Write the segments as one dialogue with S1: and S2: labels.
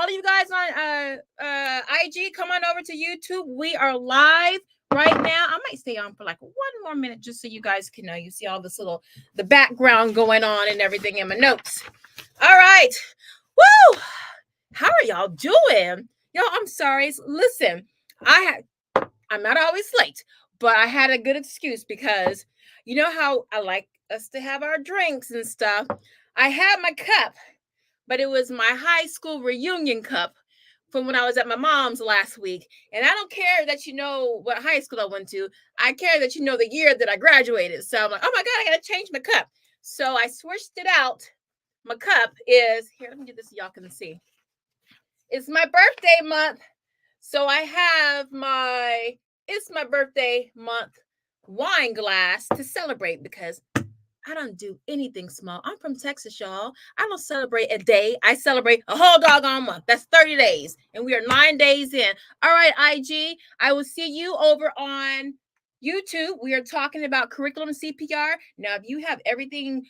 S1: of you guys on IG, come on over to YouTube. We are live right now. I might stay on for like 1 more minute just so you guys can know. You see all this the background going on and everything in my notes. All right. Woo! How are y'all doing? Y'all, I'm sorry. Listen, I'm not always late, but I had a good excuse because you know how I like us to have our drinks and stuff. I had my cup, but it was my high school reunion cup from when I was at my mom's last week. And I don't care that you know what high school I went to. I care that you know the year that I graduated. So I'm like, oh my God, I got to change my cup. So I switched it out. My cup is, here, let me do this so y'all can see. It's my birthday month. So I have it's my birthday month wine glass to celebrate because I don't do anything small. I'm from Texas, y'all. I don't celebrate a day. I celebrate a whole doggone month. That's 30 days. And we are 9 days in. All right, IG, I will see you over on YouTube. We are talking about curriculum CPR. Now, if you have everything,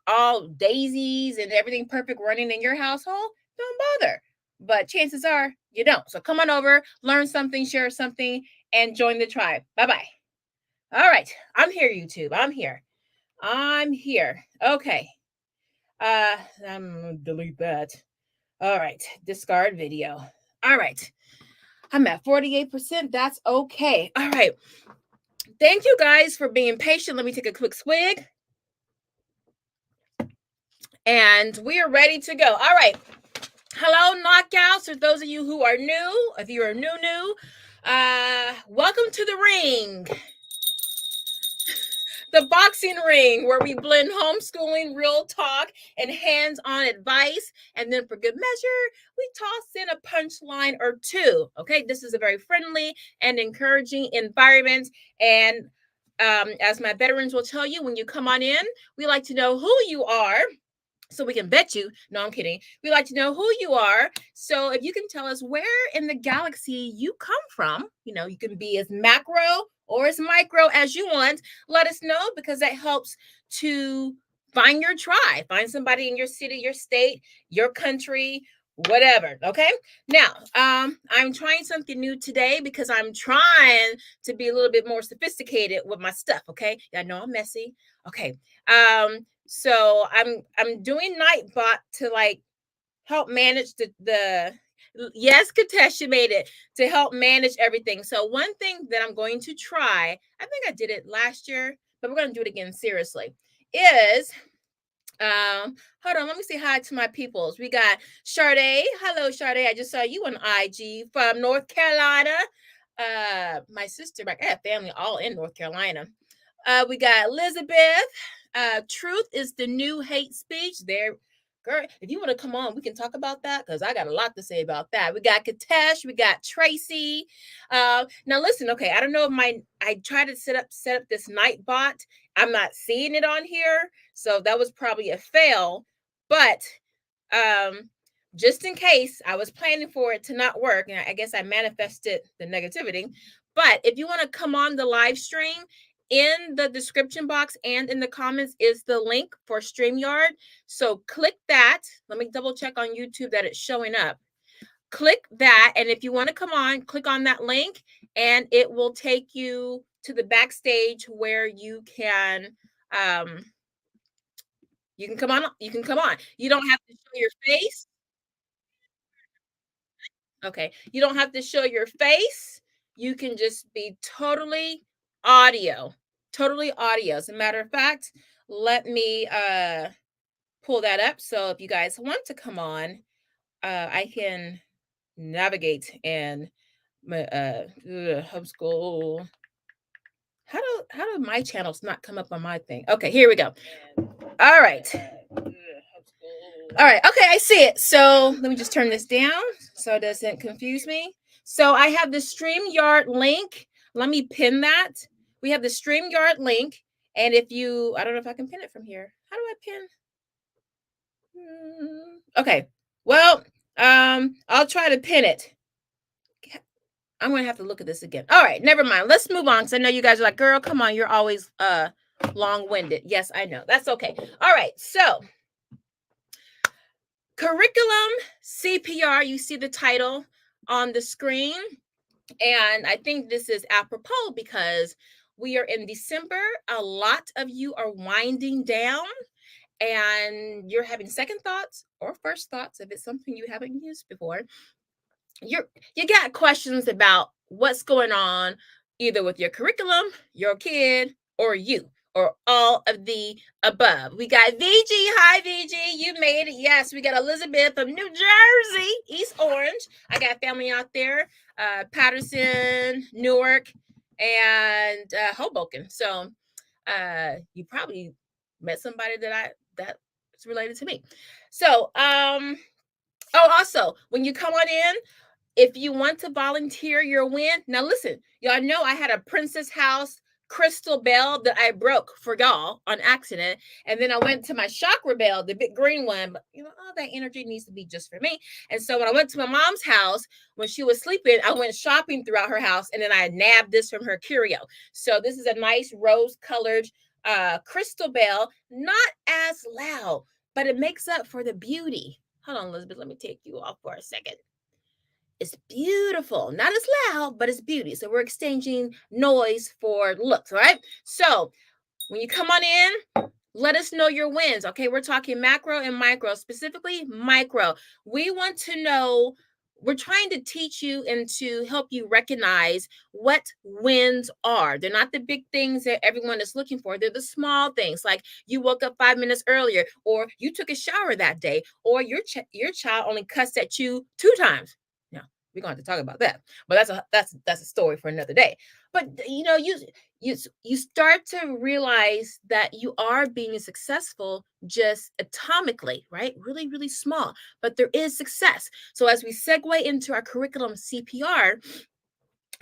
S1: all daisies and everything perfect running in your household, don't bother. But chances are you don't. So come on over, learn something, share something, and join the tribe. Bye-bye. All right. I'm here, YouTube. I'm here. Okay. I'm gonna delete that. All right. Discard video. All right. I'm at 48%. That's okay. All right. Thank you guys for being patient. Let me take a quick swig. And we are ready to go. All right. Hello, knockouts. For those of you who are new, if you are new, welcome to the ring. The boxing ring, where we blend homeschooling, real talk, and hands-on advice. And then for good measure, we toss in a punchline or two. Okay, this is a very friendly and encouraging environment. And as my veterans will tell you, when you come on in, we like to know who you are, so we can bet you. No, I'm kidding. We like to know who you are. So if you can tell us where in the galaxy you come from, you know, you can be as macro or as micro as you want. Let us know, because that helps to find your tribe, find somebody in your city, your state, your country, whatever. Okay. Now, I'm trying something new today because I'm trying to be a little bit more sophisticated with my stuff. Okay. I know I'm messy. Okay. So I'm doing Nightbot to like help manage the yes, Katesh, you made it, to help manage everything. So one thing that I'm going to try, I think I did it last year, but we're going to do it again seriously, is hold on, let me say hi to my peoples. We got Sade. Hello, Sade. I just saw you on IG from North Carolina. My sister, I have family all in North Carolina. We got Elizabeth. Truth is the new hate speech. There, girl, if you want to come on, we can talk about that, because I got a lot to say about that. We got Katesh, we got Tracy. Now listen, okay, I don't know if I tried to set up this Nightbot. I'm not seeing it on here, so that was probably a fail. But just in case, I was planning for it to not work, and I guess I manifested the negativity. But if you want to come on the live stream, in the description box and in the comments is the link for StreamYard. So click that. Let me double check on YouTube that it's showing up. Click that. And if you want to come on, click on that link and it will take you to the backstage where you can come on. You can come on. You don't have to show your face. Okay. You don't have to show your face. You can just be totally audio. Totally audio. As a matter of fact, let me pull that up. So if you guys want to come on, I can navigate and homeschool. How do my channels not come up on my thing? Okay, here we go. All right. All right. Okay, I see it. So let me just turn this down so it doesn't confuse me. So I have the StreamYard link. Let me pin that. We have the StreamYard link. And if you, I don't know if I can pin it from here. How do I pin? Okay. Well, I'll try to pin it. I'm going to have to look at this again. All right. Never mind. Let's move on. Because I know you guys are like, girl, come on. You're always long-winded. Yes, I know. That's okay. All right. So Curriculum CPR, you see the title on the screen. And I think this is apropos because we are in December. A lot of you are winding down and you're having second thoughts or first thoughts if it's something you haven't used before. You got questions about what's going on either with your curriculum, your kid, or you, or all of the above. We got VG. Hi, VG. You made it. Yes, we got Elizabeth from New Jersey, East Orange. I got family out there, Patterson, Newark, and Hoboken. So you probably met somebody that's related to me. So also when you come on in, if you want to volunteer your win, now listen, y'all know I had a Princess House crystal bell that I broke for y'all on accident. And then I went to my chakra bell, the big green one, but all that energy needs to be just for me. And so when I went to my mom's house, when she was sleeping, I went shopping throughout her house and then I nabbed this from her curio. So this is a nice rose colored crystal bell, not as loud, but it makes up for the beauty. Hold on, Elizabeth, let me take you off for a second. It's beautiful, not as loud, but it's beauty. So we're exchanging noise for looks, all right? So when you come on in, let us know your wins, okay? We're talking macro and micro, specifically micro. We want to know, we're trying to teach you and to help you recognize what wins are. They're not the big things that everyone is looking for. They're the small things, like you woke up 5 minutes earlier, or you took a shower that day, or your child only cussed at you 2 times. Now, we're going to talk about that, but that's a story for another day. But you start to realize that you are being successful just atomically, right? Really, really small, but there is success. So as we segue into our curriculum CPR,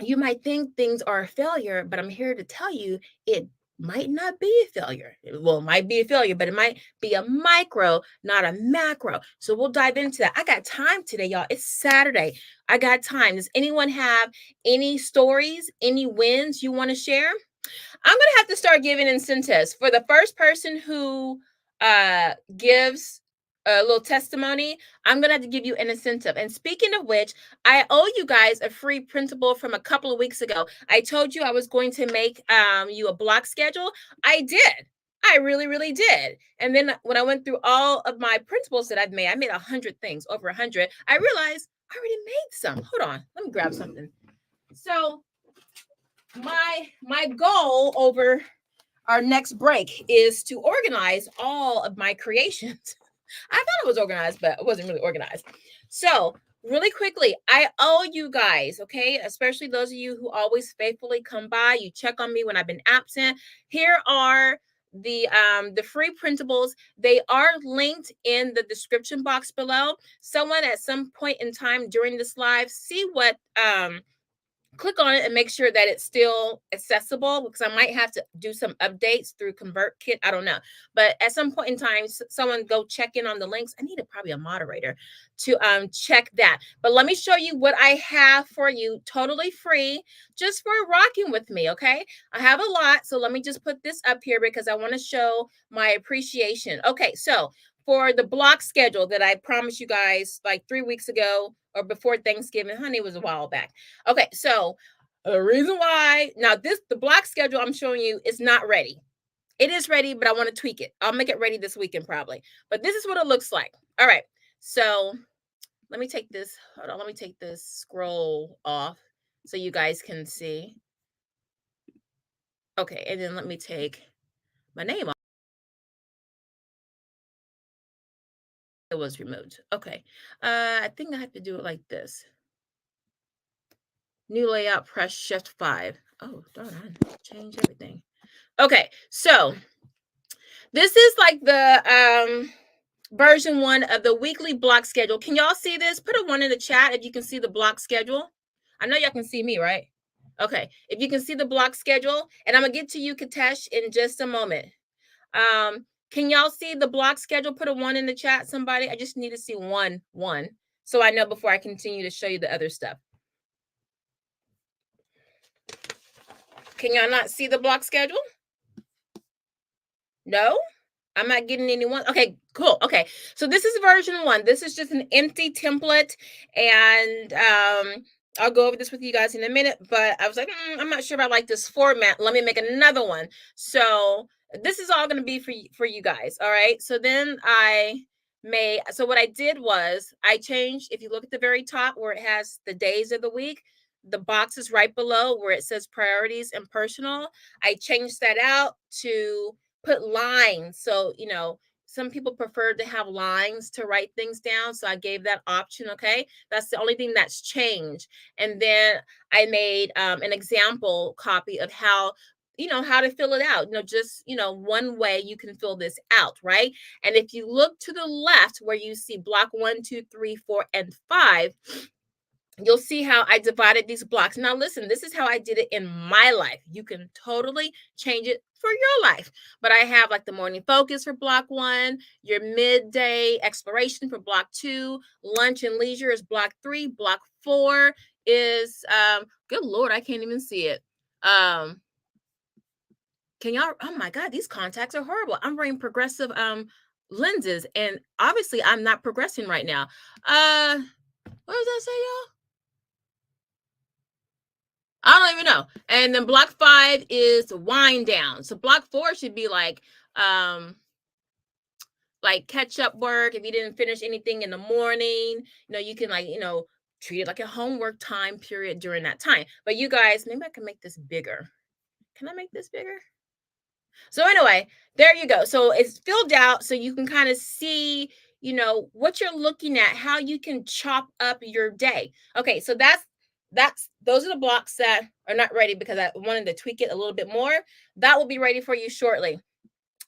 S1: you might think things are a failure, but I'm here to tell you it might not be a failure. Well, it might be a failure, but it might be a micro, not a macro. So we'll dive into that. I got time today, y'all. It's Saturday. I got time. Does anyone have any stories, any wins you want to share? I'm going to have to start giving incentives for the first person who gives a little testimony. I'm going to have to give you an incentive. And speaking of which, I owe you guys a free printable from a couple of weeks ago. I told you I was going to make you a block schedule. I did. I really, really did. And then when I went through all of my printables that I've made, I made 100 things, over 100. I realized I already made some. Hold on. Let me grab something. So my goal over our next break is to organize all of my creations. I thought I was organized, but I wasn't really organized. So really quickly, I owe you guys, okay? Especially those of you who always faithfully come by. You check on me when I've been absent. Here are the free printables. They are linked in the description box below. Someone at some point in time during this live, see what click on it and make sure that it's still accessible, because I might have to do some updates through ConvertKit. I don't know. But at some point in time, someone go check in on the links. I need probably a moderator to check that. But let me show you what I have for you totally free just for rocking with me, okay? I have a lot, so let me just put this up here because I want to show my appreciation. Okay, so for the block schedule that I promised you guys like 3 weeks ago or before Thanksgiving, honey, it was a while back. Okay, so the reason why now the block schedule I'm showing you is not ready. It is ready, but I want to tweak it. I'll make it ready this weekend probably. But this is what it looks like. All right. So let me take this. Hold on. Let me take this scroll off so you guys can see. Okay, and then let me take my name off. It was removed. Okay. I think I have to do it like this. New layout, press shift 5. Oh, darn, I changed everything. Okay, so this is like the version 1 of the weekly block schedule. Can y'all see this? Put a 1 in the chat if you can see the block schedule. I know y'all can see me, right? Okay, if you can see the block schedule, and I'm gonna get to you, Katesh, in just a moment. Can y'all see the block schedule? Put a 1 in the chat, somebody. I just need to see one, so I know before I continue to show you the other stuff. Can y'all not see the block schedule? No? I'm not getting anyone. Okay, cool. Okay, so this is version 1. This is just an empty template, and I'll go over this with you guys in a minute. But I was like, I'm not sure if I like this format. Let me make another one. So this is all going to be for you guys. All right. So then so what I did was I changed. If you look at the very top where it has the days of the week, the box is right below where it says priorities and personal. I changed that out to put lines. So, some people prefer to have lines to write things down. So I gave that option. Okay. That's the only thing that's changed. And then I made an example copy of how to fill it out. Just, one way you can fill this out. Right. And if you look to the left where you see block 1, 2, 3, 4, and 5, you'll see how I divided these blocks. Now, listen, this is how I did it in my life. You can totally change it for your life. But I have like the morning focus for block 1, your midday exploration for block 2, lunch and leisure is block 3, block 4 is good Lord, I can't even see it. Can y'all, oh my God, these contacts are horrible. I'm wearing progressive lenses, and obviously I'm not progressing right now. What does that say, y'all? I don't even know. And then block 5 is wind down. So block 4 should be like catch up work. If you didn't finish anything in the morning, you can treat it like a homework time period during that time. But you guys, maybe I can make this bigger. Can I make this bigger? So anyway, there you go. So it's filled out so you can kind of see, what you're looking at, how you can chop up your day. Okay, so those are the blocks that are not ready because I wanted to tweak it a little bit more. That will be ready for you shortly.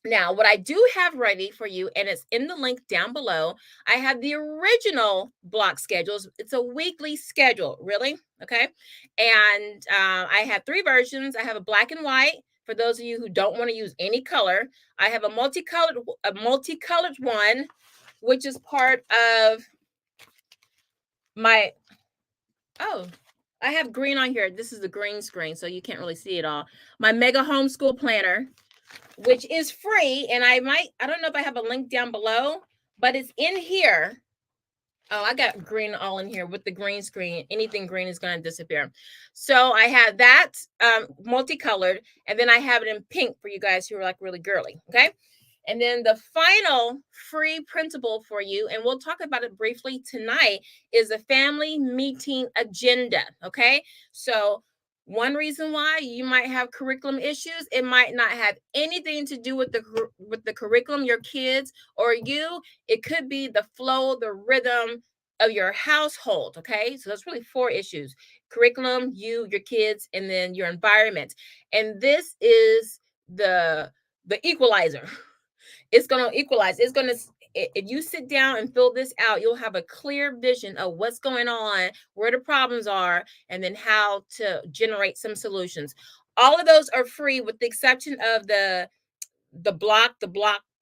S1: Now, what I do have ready for you, and it's in the link down below, I have the original block schedules. It's a weekly schedule, really, okay? And I have 3 versions. I have a black and white for those of you who don't want to use any color. I have a multicolored one, which is part of my, oh, I have green on here. This is the green screen, so you can't really see it all. My mega homeschool planner, which is free. And I don't know if I have a link down below, but it's in here. Oh, I got green all in here with the green screen. Anything green is going to disappear. So I have that multicolored, and then I have it in pink for you guys who are like really girly. Okay. And then the final free printable for you, and we'll talk about it briefly tonight, is a family meeting agenda. Okay. So one reason why you might have curriculum issues, it might not have anything to do with the curriculum, your kids or you. It could be the flow, the rhythm of your household. Okay. So that's really 4 issues: curriculum, you, your kids, and then your environment. And this is the equalizer. It's going to equalize. It's going to, if you sit down and fill this out, you'll have a clear vision of what's going on, where the problems are, and then how to generate some solutions. All of those are free with the exception of the block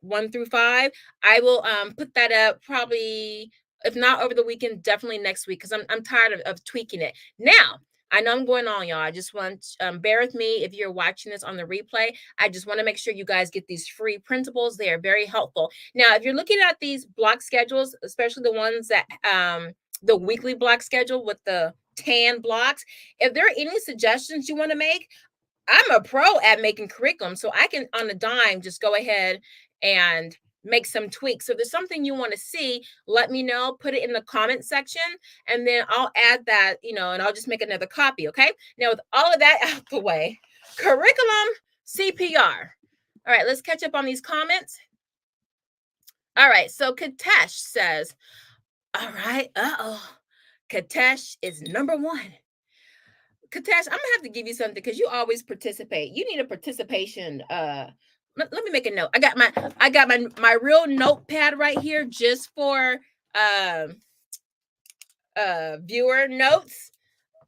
S1: 1 through 5. I will put that up probably, if not over the weekend, definitely next week, because I'm tired of tweaking it. Now, I know I'm going on, y'all. I just want bear with me if you're watching this on the replay. I just want to make sure you guys get these free printables. They are very helpful. Now, if you're looking at these block schedules, especially the ones that the weekly block schedule with the tan blocks, if there are any suggestions you want to make, I'm a pro at making curriculum, so I can on a dime just go ahead and make some tweaks. So if there's something you want to see, let me know, put it in the comment section, and then I'll add that, and I'll just make another copy. Okay. Now, with all of that out the way, curriculum CPR. All right, let's catch up on these comments. All right, so Katesh says, all right, Katesh is number 1. Katesh, I'm gonna have to give you something because you always participate. You need a participation. Let me make a note. I got my real notepad right here just for viewer notes.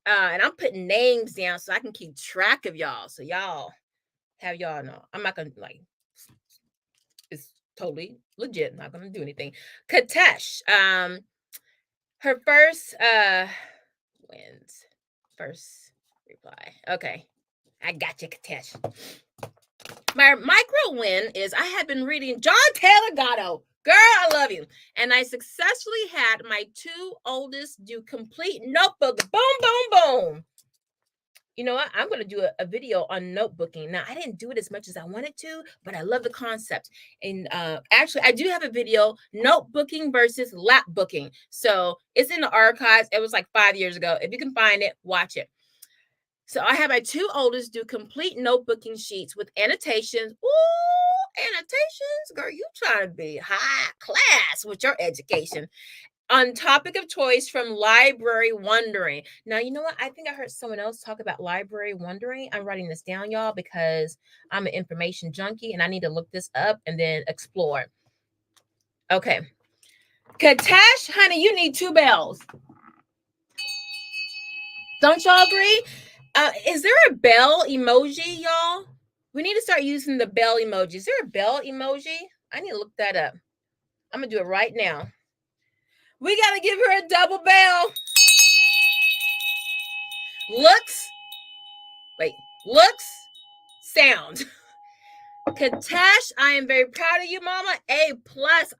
S1: And I'm putting names down so I can keep track of y'all. So y'all know. I'm not gonna it's totally legit. Not gonna do anything. Katesh, her first wins. First reply. Okay. I got you, Katesh. My micro win is I had been reading John Taylor Gatto. Girl, I love you. And I successfully had my 2 oldest do complete notebook. Boom, boom, boom. You know what? I'm going to do a video on notebooking. Now, I didn't do it as much as I wanted to, but I love the concept. And actually, I do have a video, notebooking versus lap booking. So it's in the archives. It was like 5 years ago. If you can find it, watch it. So I have my 2 oldest do complete notebooking sheets with annotations. Ooh, annotations? Girl, you trying to be high class with your education. On topic of choice from Library Wondering. Now, you know what? I think I heard someone else talk about Library Wondering. I'm writing this down, y'all, because I'm an information junkie and I need to look this up and then explore. Okay. Katash, honey, you need 2 bells. Don't y'all agree? Is there a bell emoji, y'all? We need to start using the bell emoji. Is there a bell emoji? I need to look that up. I'm going to do it right now. We got to give her a double bell. Looks, sound. Katash, I am very proud of you, mama. A+.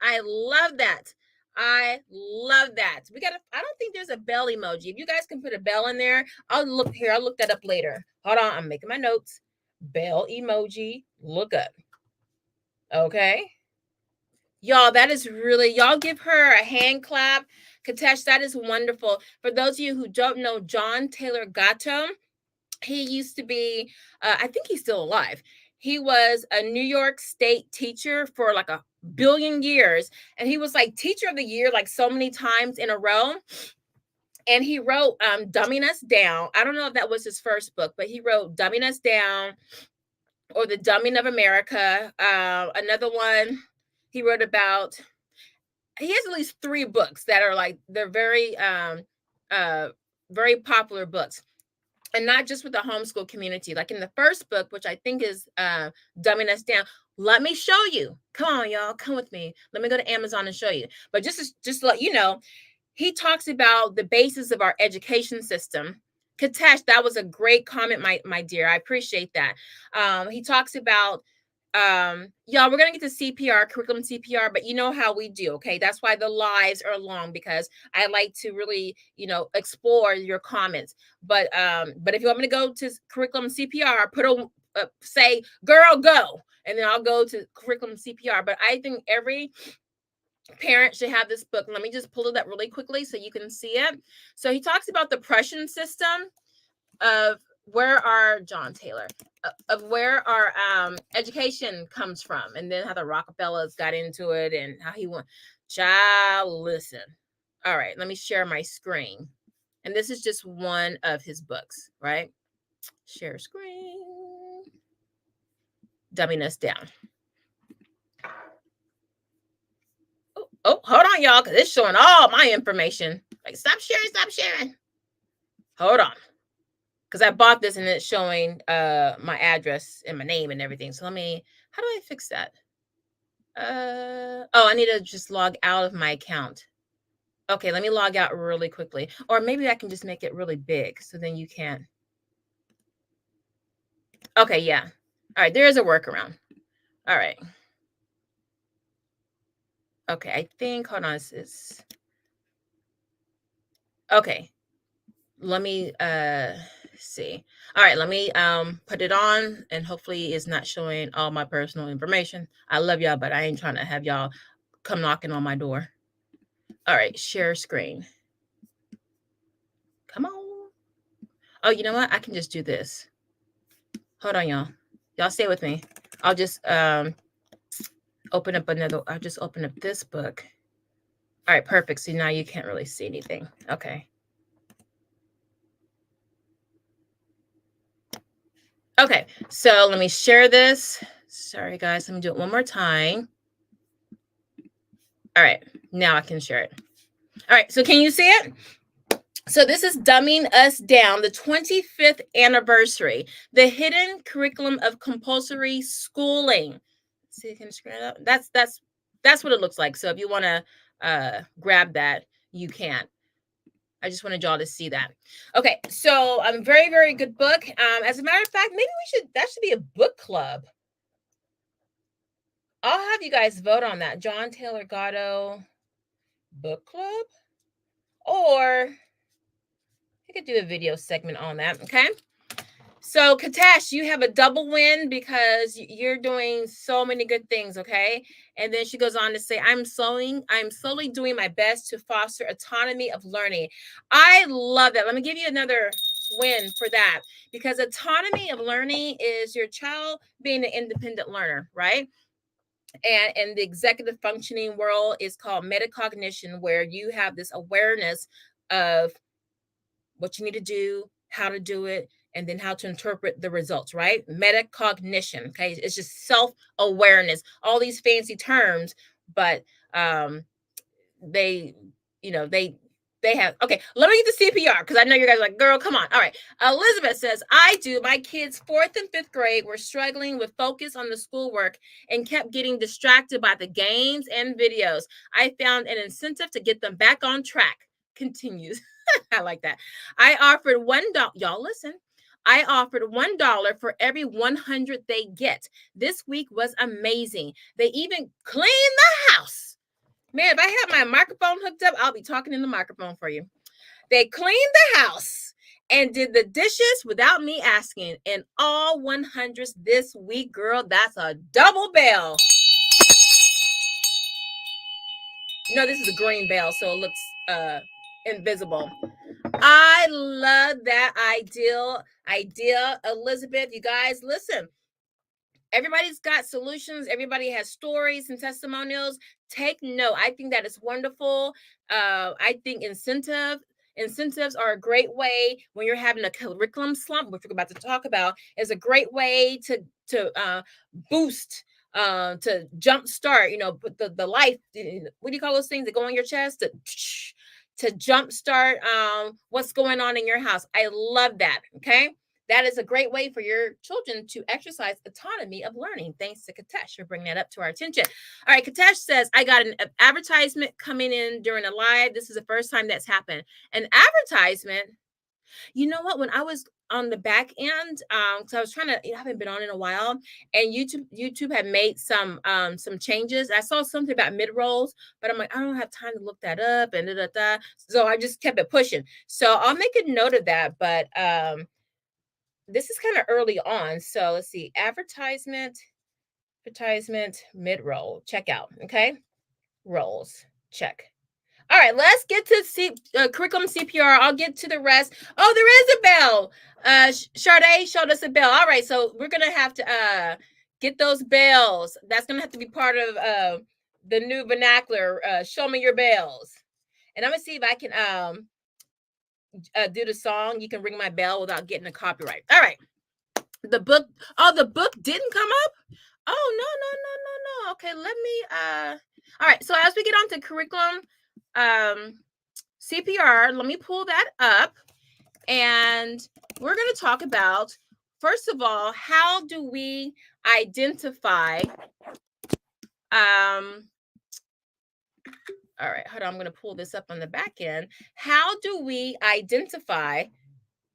S1: I love that. I love that. I don't think there's a bell emoji. If you guys can put a bell in there, I'll look that up later. Hold on, I'm making my notes. Bell emoji, look up. Okay. Y'all, that is really, y'all give her a hand clap. Katash, that is wonderful. For those of you who don't know John Taylor Gatto, he used to be, I think he's still alive. He was a New York State teacher for like a billion years. And he was like teacher of the year, like so many times in a row. And he wrote Dumbing Us Down. I don't know if that was his first book, but he wrote Dumbing Us Down or The Dumbing of America. Another one he wrote about, he has at least 3 books that are like, they're very, very popular books. And not just with the homeschool community. Like in the first book, which I think is Dumbing Us Down. Let me show you. Come on, y'all. Come with me. Let me go to Amazon and show you. But just to let you know, he talks about the basis of our education system. Katash, that was a great comment, my dear. I appreciate that. He talks about, y'all, we're going to get to CPR, curriculum CPR, but you know how we do, okay? That's why the lives are long, because I like to really, explore your comments. But if you want me to go to curriculum CPR, say, girl, go. And then I'll go to curriculum CPR. But I think every parent should have this book. Let me just pull it up really quickly so you can see it. So he talks about the Prussian system of where our education comes from, and then how the Rockefellers got into it and how he went. Child, listen. All right, let me share my screen. And this is just one of his books, right? Share screen. Dumbing Us Down. Oh, hold on, y'all, because it's showing all my information. Like, stop sharing. Hold on. Because I bought this and it's showing my address and my name and everything. So how do I fix that? I need to just log out of my account. Okay, let me log out really quickly. Or maybe I can just make it really big so then you can't. Okay, yeah. All right, there is a workaround. All right. Okay, I think, hold on, it's okay. Let me see. All right, let me put it on, and hopefully it's not showing all my personal information. I love y'all, but I ain't trying to have y'all come knocking on my door. All right, share screen. Come on. Oh, you know what? I can just do this. Hold on, y'all. Y'all stay with me. I'll just open up I'll just open up this book. All right, perfect. So now you can't really see anything. Okay. Okay, so let me share this. Sorry, guys. Let me do it one more time. All right, now I can share it. All right, so can you see it? So this is Dumbing Us Down, the 25th anniversary, the hidden curriculum of compulsory schooling. See, can you screen it up? That's what it looks like. So if you want to grab that, you can. I just wanted y'all to see that. Okay, so very, very good book. As a matter of fact, maybe that should be a book club. I'll have you guys vote on that. John Taylor Gatto book club, or I could do a video segment on that. Okay. So Katash, you have a double win because you're doing so many good things. Okay. And then she goes on to say, I'm slowly doing my best to foster autonomy of learning. I love that. Let me give you another win for that, because autonomy of learning is your child being an independent learner, right? And in the executive functioning world is called metacognition, where you have this awareness of what you need to do, how to do it, and then how to interpret the results, right? Metacognition. Okay. It's just self-awareness, all these fancy terms, but they, they have, okay, let me get the CPR, because I know you guys are like, girl, come on. All right. Elizabeth says, I do. My kids, 4th and 5th grade, were struggling with focus on the schoolwork and kept getting distracted by the games and videos. I found an incentive to get them back on track. Continues. I like that. I offered $1. Y'all listen. I offered $1 for every 100 they get. This week was amazing. They even cleaned the house. Man, if I have my microphone hooked up, I'll be talking in the microphone for you. They cleaned the house and did the dishes without me asking. And all 100s this week, girl, that's a double bell. No, this is a green bell, so it looks invisible. I love that idea, Elizabeth. You guys, listen. Everybody's got solutions. Everybody has stories and testimonials. Take note. I think that is wonderful. I think incentives are a great way when you're having a curriculum slump, which we're about to talk about, is a great way to boost, to jumpstart, put the life. What do you call those things that go on your chest? To jumpstart what's going on in your house. I love that. Okay. That is a great way for your children to exercise autonomy of learning. Thanks to Katesh for bringing that up to our attention. All right, Katesh says, I got an advertisement coming in during a live. This is the first time that's happened. An advertisement. You know what? When I was on the back end, because I was trying to, I haven't been on in a while, and YouTube had made some changes. I saw something about mid rolls, but I'm like, I don't have time to look that up, and so I just kept it pushing. So I'll make a note of that, but this is kind of early on. So let's see. Advertisement, mid-roll, check out. Okay. Rolls, check. All right, let's get to curriculum CPR. I'll get to the rest. Oh, there is a bell. Sade showed us a bell. All right, so we're going to have to get those bells. That's going to have to be part of the new vernacular. Show me your bells. And I'm going to see if I can do the song. You can ring my bell without getting a copyright. All right. The book didn't come up. Oh, no. Okay, let me all right. So as we get on to curriculum CPR, let me pull that up, and we're going to talk about, first of all, how do we identify all right, hold on, I'm going to pull this up on the back end. How do we identify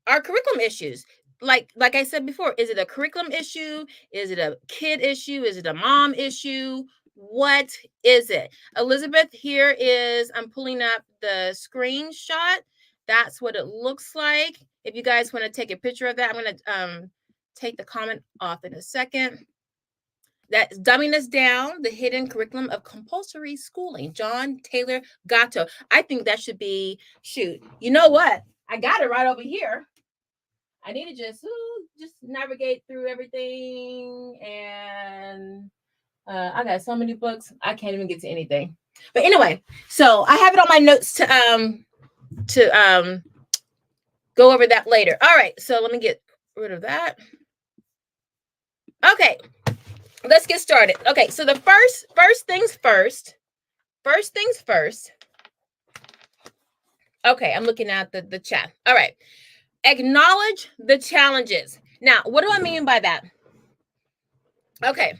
S1: our curriculum issues? Like I said before, is it a curriculum issue? Is it a kid issue? Is it a mom issue? What is it? Elizabeth, here is, I'm pulling up the screenshot. That's what it looks like. If you guys want to take a picture of that, I'm going to take the comment off in a second. That's Dumbing Us Down, the Hidden Curriculum of Compulsory Schooling, John Taylor Gatto. I think that should be, shoot, you know what? I got it right over here. I need to just navigate through everything, and I got so many books, I can't even get to anything. But anyway, so I have it on my notes to go over that later. All right, so let me get rid of that. Okay, let's get started. Okay, so the first things first. Okay, I'm looking at the chat. All right. Acknowledge the challenges. Now, what do I mean by that? Okay.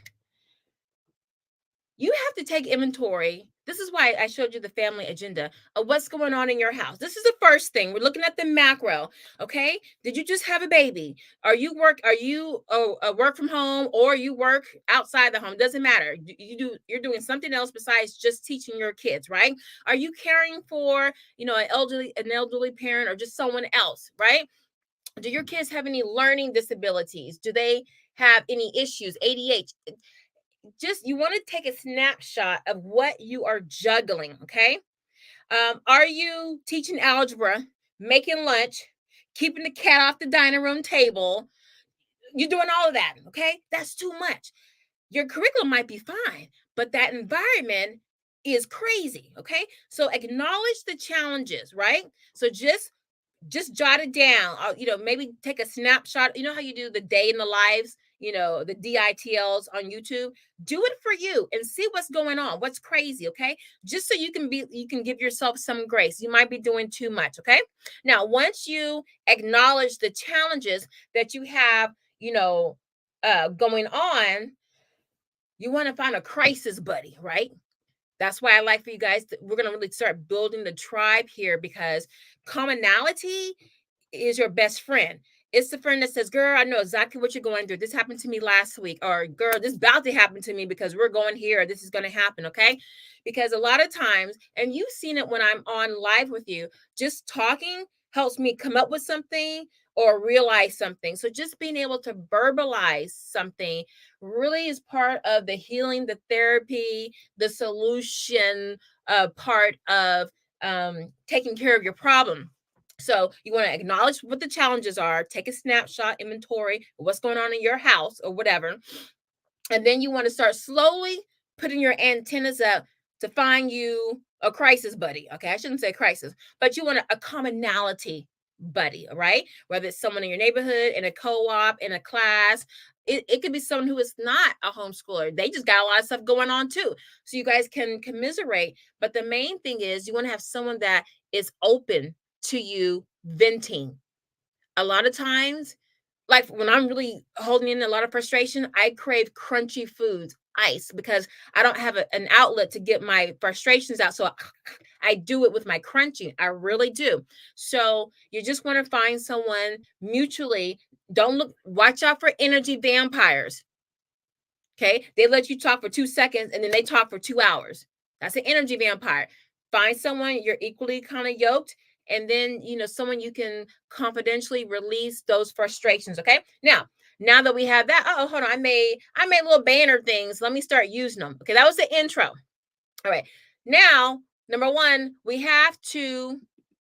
S1: You have to take inventory This is why I showed you the family agenda of what's going on in your house. This is the first thing. We're looking at the macro. Okay. Did you just have a baby? Are you work from home, or you work outside the home? Doesn't matter. You're doing something else besides just teaching your kids, right? Are you caring for, an elderly parent, or just someone else, right? Do your kids have any learning disabilities? Do they have any issues, ADHD? Just, you want to take a snapshot of what you are juggling. Okay. Are you teaching algebra, making lunch, keeping the cat off the dining room table? You're doing all of that. Okay. That's too much. Your curriculum might be fine, but that environment is crazy. Okay. So acknowledge the challenges, right? So just jot it down. Maybe take a snapshot. You know how you do the day in the lives, the DITLs on YouTube? Do it for you and see what's going on, what's crazy. Okay. Just so you can give yourself some grace. You might be doing too much. Okay. Now, once you acknowledge the challenges that you have, going on, you want to find a crisis buddy, right? That's why I like for you guys we're going to really start building the tribe here, because commonality is your best friend. It's the friend that says, girl, I know exactly what you're going through. This happened to me last week. Or, girl, this is about to happen to me because we're going here. This is going to happen. Okay. Because a lot of times, and you've seen it when I'm on live with you, just talking helps me come up with something or realize something. So just being able to verbalize something really is part of the healing, the therapy, the solution part of taking care of your problem. So you want to acknowledge what the challenges are, take a snapshot, inventory of what's going on in your house or whatever. And then you want to start slowly putting your antennas up to find you a crisis buddy. Okay, I shouldn't say crisis, but you want a commonality buddy, all right? Whether it's someone in your neighborhood, in a co-op, in a class. It could be someone who is not a homeschooler. They just got a lot of stuff going on too. So you guys can commiserate. But the main thing is you want to have someone that is open to you venting. A lot of times, like when I'm really holding in a lot of frustration, I crave crunchy foods, ice, because I don't have an outlet to get my frustrations out. So I do it with my crunching. I really do. So you just want to find someone mutually. Watch out for energy vampires. Okay. They let you talk for 2 seconds and then they talk for 2 hours. That's an energy vampire. Find someone you're equally kind of yoked, and then, someone you can confidentially release those frustrations. Okay. Now that we have that, hold on. I made little banner things. Let me start using them. Okay. That was the intro. All right. Now, number one, we have to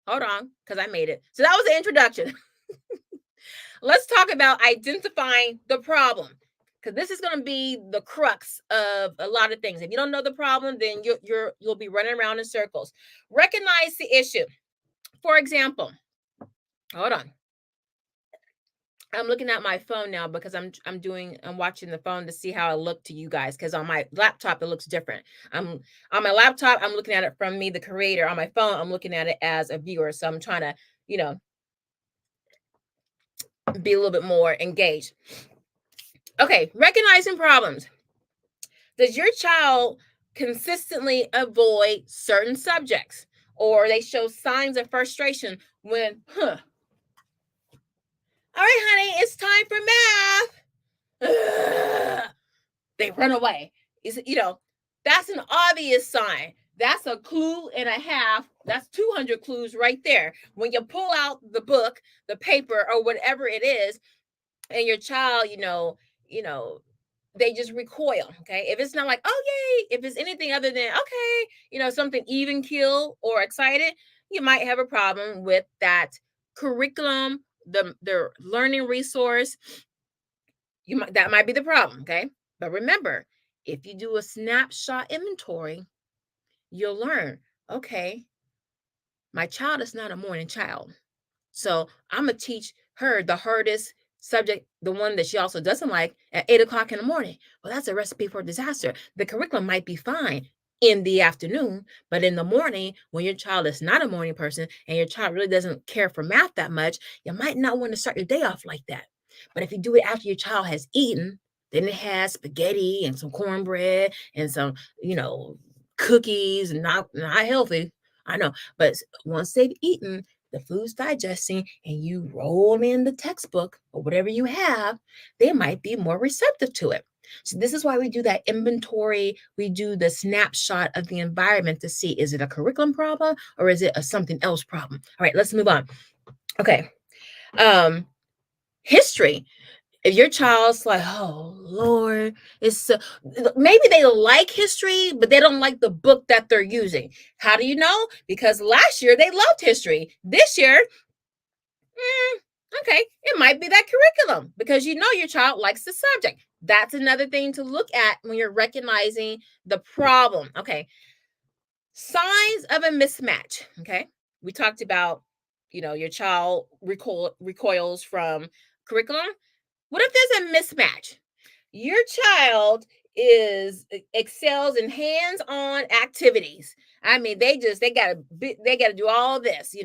S1: hold on because I made it. So that was the introduction. Let's talk about identifying the problem, because this is going to be the crux of a lot of things. If you don't know the problem, then you'll be running around in circles. Recognize the issue. For example, hold on. I'm looking at my phone now because I'm watching the phone to see how I look to you guys, because on my laptop it looks different. On my laptop, I'm looking at it from me, the creator. On my phone, I'm looking at it as a viewer. So I'm trying to, be a little bit more engaged. Okay, recognizing problems. Does your child consistently avoid certain subjects, or they show signs of frustration when, all right, honey, it's time for math. They run away. That's an obvious sign. That's a clue and a half. That's 200 clues right there. When you pull out the book, the paper, or whatever it is, and your child, they just recoil. Okay. If it's not like, oh, yay, if it's anything other than, okay, something even keel or excited, you might have a problem with that curriculum, the learning resource. That might be the problem. Okay. But remember, if you do a snapshot inventory, you'll learn, okay, my child is not a morning child. So I'm going to teach her the hardest subject, the one that she also doesn't like, at 8:00 in the morning. Well, that's a recipe for disaster. The curriculum might be fine in the afternoon, but in the morning, when your child is not a morning person and your child really doesn't care for math that much, you might not want to start your day off like that. But if you do it after your child has eaten, then it has spaghetti and some cornbread and some, cookies, not healthy. I know, but once they've eaten, the food's digesting, and you roll in the textbook or whatever you have, they might be more receptive to it. So this is why we do that inventory. We do the snapshot of the environment to see, is it a curriculum problem or is it a something else problem? All right, let's move on. Okay. History. If your child's like, oh Lord, it's so, maybe they like history, but they don't like the book that they're using. How do you know? Because last year they loved history. This year, okay, it might be that curriculum because you know your child likes the subject. That's another thing to look at when you're recognizing the problem. Okay, signs of a mismatch. Okay, we talked about, your child recoils from curriculum. What if there's a mismatch? Your child excels in hands-on activities. I mean, they gotta do all this,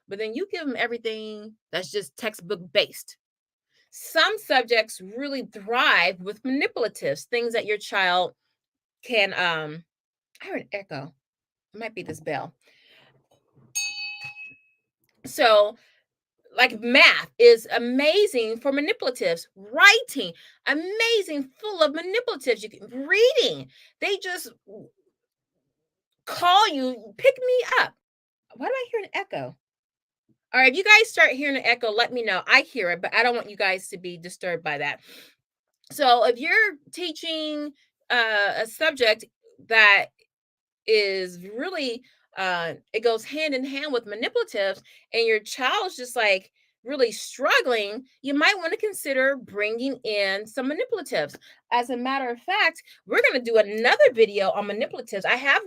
S1: but then you give them everything that's just textbook based. Some subjects really thrive with manipulatives, things that your child can I heard an echo. It might be this bell. So like math is amazing for manipulatives. Writing, amazing, full of manipulatives. Reading, they just call you, pick me up. Why do I hear an echo? All right, if you guys start hearing an echo, let me know. I hear it, but I don't want you guys to be disturbed by that. So if you're teaching a subject that is really it goes hand in hand with manipulatives, and your child's just like really struggling, you might want to consider bringing in some manipulatives. As a matter of fact, we're going to do another video on manipulatives. I have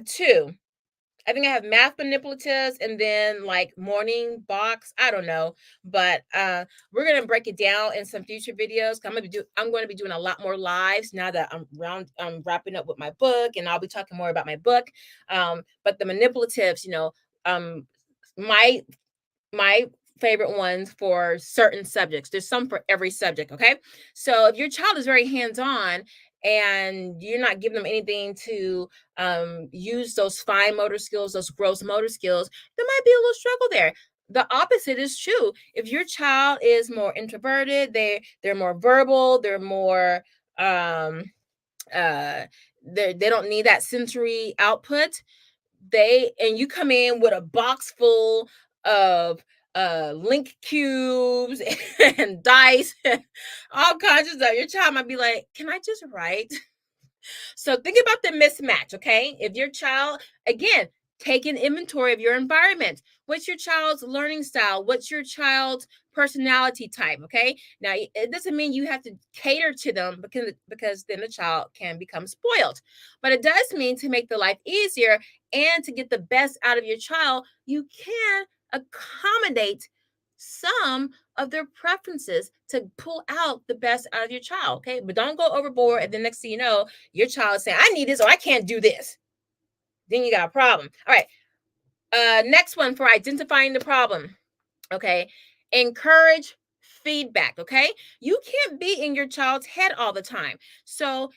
S1: two. I think I have math manipulatives and then like morning box. I don't know, but we're gonna break it down in some future videos. I'm going to be doing a lot more lives now that I'm wrapping up with my book, and I'll be talking more about my book. But the manipulatives, my favorite ones for certain subjects. There's some for every subject. Okay, so if your child is very hands-on and you're not giving them anything to use those fine motor skills, those gross motor skills, there might be a little struggle there. The opposite is true. If your child is more introverted, they're more verbal, they're more they don't need that sensory output. And you come in with a box full of link cubes and dice, all kinds of stuff. Your child might be like, can I just write? So think about the mismatch, okay? If your child, again, take an inventory of your environment. What's your child's learning style? What's your child's personality type, okay? Now, it doesn't mean you have to cater to them because then the child can become spoiled. But it does mean to make the life easier and to get the best out of your child, you can accommodate some of their preferences to pull out the best out of your child, okay? But don't go overboard, and the next thing you know, your child is saying, I need this or I can't do this. Then you got a problem. All right. Next one for identifying the problem. Okay. Encourage feedback. Okay. You can't be in your child's head all the time. So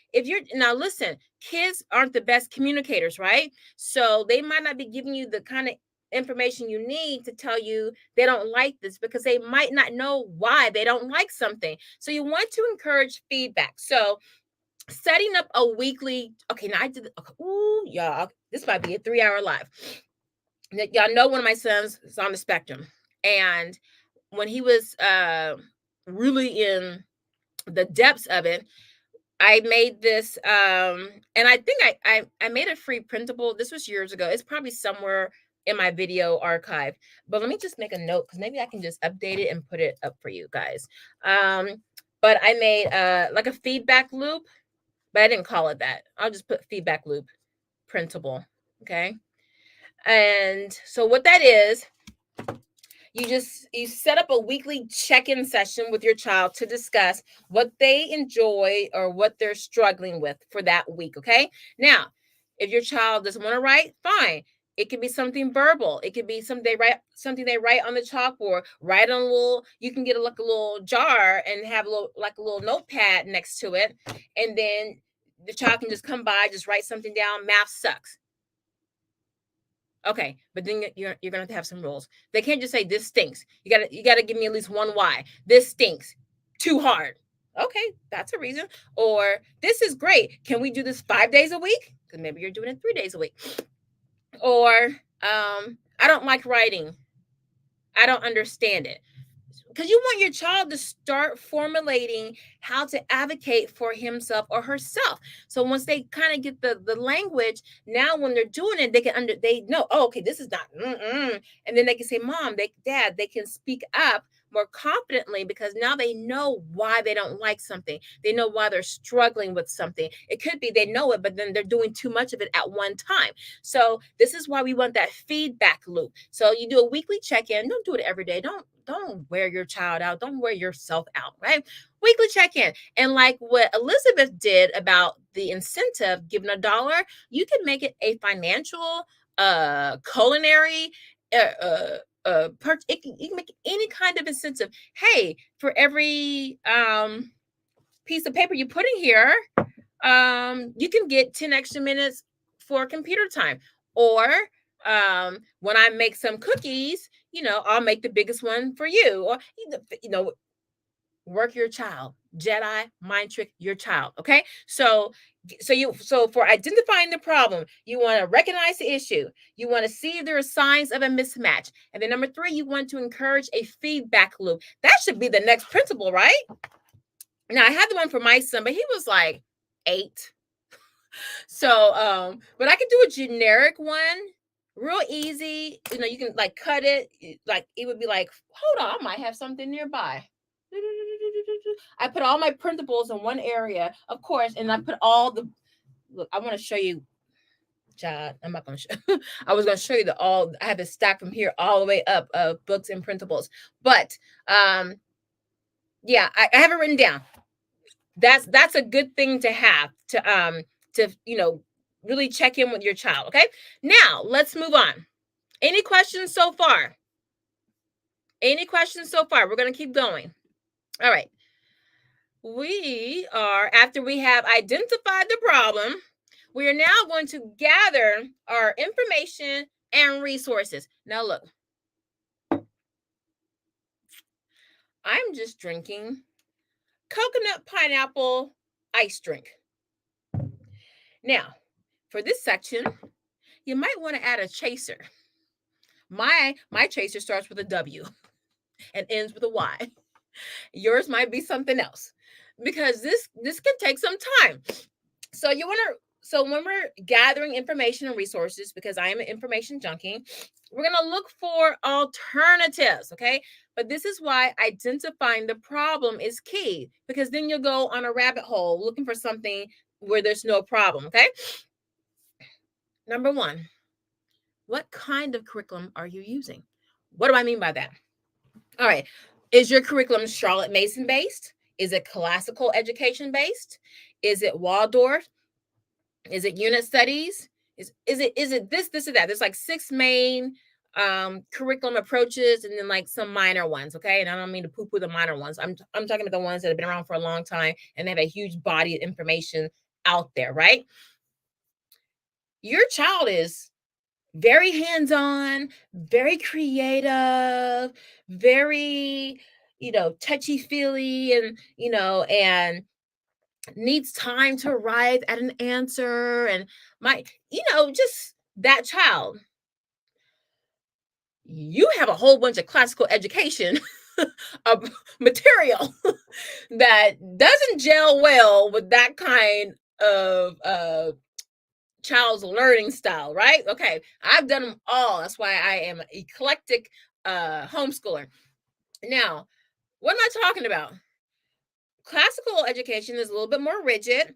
S1: now listen, kids aren't the best communicators, right? So they might not be giving you the kind of information you need to tell you they don't like this because they might not know why they don't like something. So you want to encourage feedback. So setting up a weekly, okay, now I did, okay, ooh, y'all, this might be a 3-hour live. Y'all know one of my sons is on the spectrum. And when he was really in the depths of it, I made this, and I think I made a free printable. This was years ago. It's probably somewhere in my video archive. But let me just make a note because maybe I can just update it and put it up for you guys. But I made like a feedback loop, but I didn't call it that. I'll just put feedback loop printable. Okay. And so what that is, you set up a weekly check-in session with your child to discuss what they enjoy or what they're struggling with for that week. Okay. Now, if your child doesn't want to write, fine. It could be something verbal. It could be something they write on the chalkboard. Write on a little. You can get a little jar and have a little notepad next to it, and then the child can just come by, just write something down. Math sucks. Okay, but then you're gonna have to have some rules. They can't just say this stinks. You gotta give me at least one why. This stinks. Too hard. Okay, that's a reason. Or this is great. Can we do this 5 days a week? Because maybe you're doing it 3 days a week. Or I don't like writing. I don't understand it. Because you want your child to start formulating how to advocate for himself or herself. So once they kind of get the language, now when they're doing it, they know, oh, okay, this is not, and then they can say, Mom, Dad, they can speak up more confidently because now they know why they don't like something. They know why they're struggling with something. It could be they know it, but then they're doing too much of it at one time. So this is why we want that feedback loop. So you do a weekly check-in. Don't do it every day. Don't wear your child out. Don't wear yourself out, right? Weekly check-in. And like what Elizabeth did about the incentive, given $1, you can make it a financial, culinary, you can make any kind of incentive. Hey, for every piece of paper you put in here, you can get 10 extra minutes for computer time. Or when I make some cookies, I'll make the biggest one for you. Or work your child. Jedi mind trick your child. Okay. So for identifying the problem, you want to recognize the issue. You want to see if there are signs of a mismatch. And then number 3, you want to encourage a feedback loop. That should be the next principle, right? Now I had the one for my son, but he was like 8. So but I could do a generic one, real easy. You can like cut it. Like it would be like, hold on, I might have something nearby. I put all my printables in one area, of course, and I put all the, look, I want to show you, Chad. I'm not going to show. I was going to show you I have it stacked from here all the way up of books and printables. But yeah, I have it written down. That's a good thing to have to really check in with your child. Okay, now let's move on. Any questions so far? Any questions so far? We're going to keep going. All right. We are, after we have identified the problem, we are now going to gather our information and resources. Now look, I'm just drinking coconut pineapple ice drink. Now, for this section, you might want to add a chaser. My chaser starts with a W and ends with a Y. Yours might be something else because this can take some time. So when we're gathering information and resources, because I am an information junkie, we're going to look for alternatives, okay? But this is why identifying the problem is key, because then you'll go on a rabbit hole looking for something where there's no problem, okay? Number 1, what kind of curriculum are you using? What do I mean by that? All right. Is your curriculum Charlotte Mason based? Is it classical education based? Is it Waldorf? Is it unit studies? Is it this or that? There's like 6 main curriculum approaches and then like some minor ones, okay? And I don't mean to poo-poo the minor ones. I'm talking about the ones that have been around for a long time and they have a huge body of information out there, right? Your child is very hands-on, very creative, very, touchy-feely and, and needs time to arrive at an answer. And just that child. You have a whole bunch of classical education of material that doesn't gel well with that kind of child's learning style, right? Okay, I've done them all. That's why I am an eclectic homeschooler. Now, what am I talking about? Classical education is a little bit more rigid.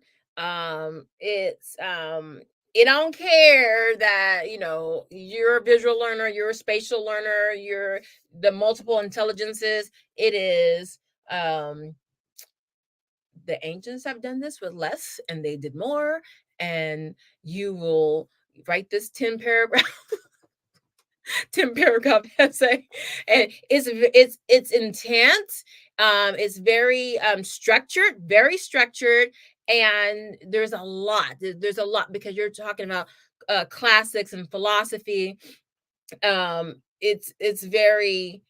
S1: It don't care that you're a visual learner, you're a spatial learner, you're the multiple intelligences. It is the ancients have done this with less and they did more, and you will write this 10 paragraph 10 paragraph essay, and it's intense. It's very structured, And there's a lot. There's a lot because you're talking about classics and philosophy. It's very,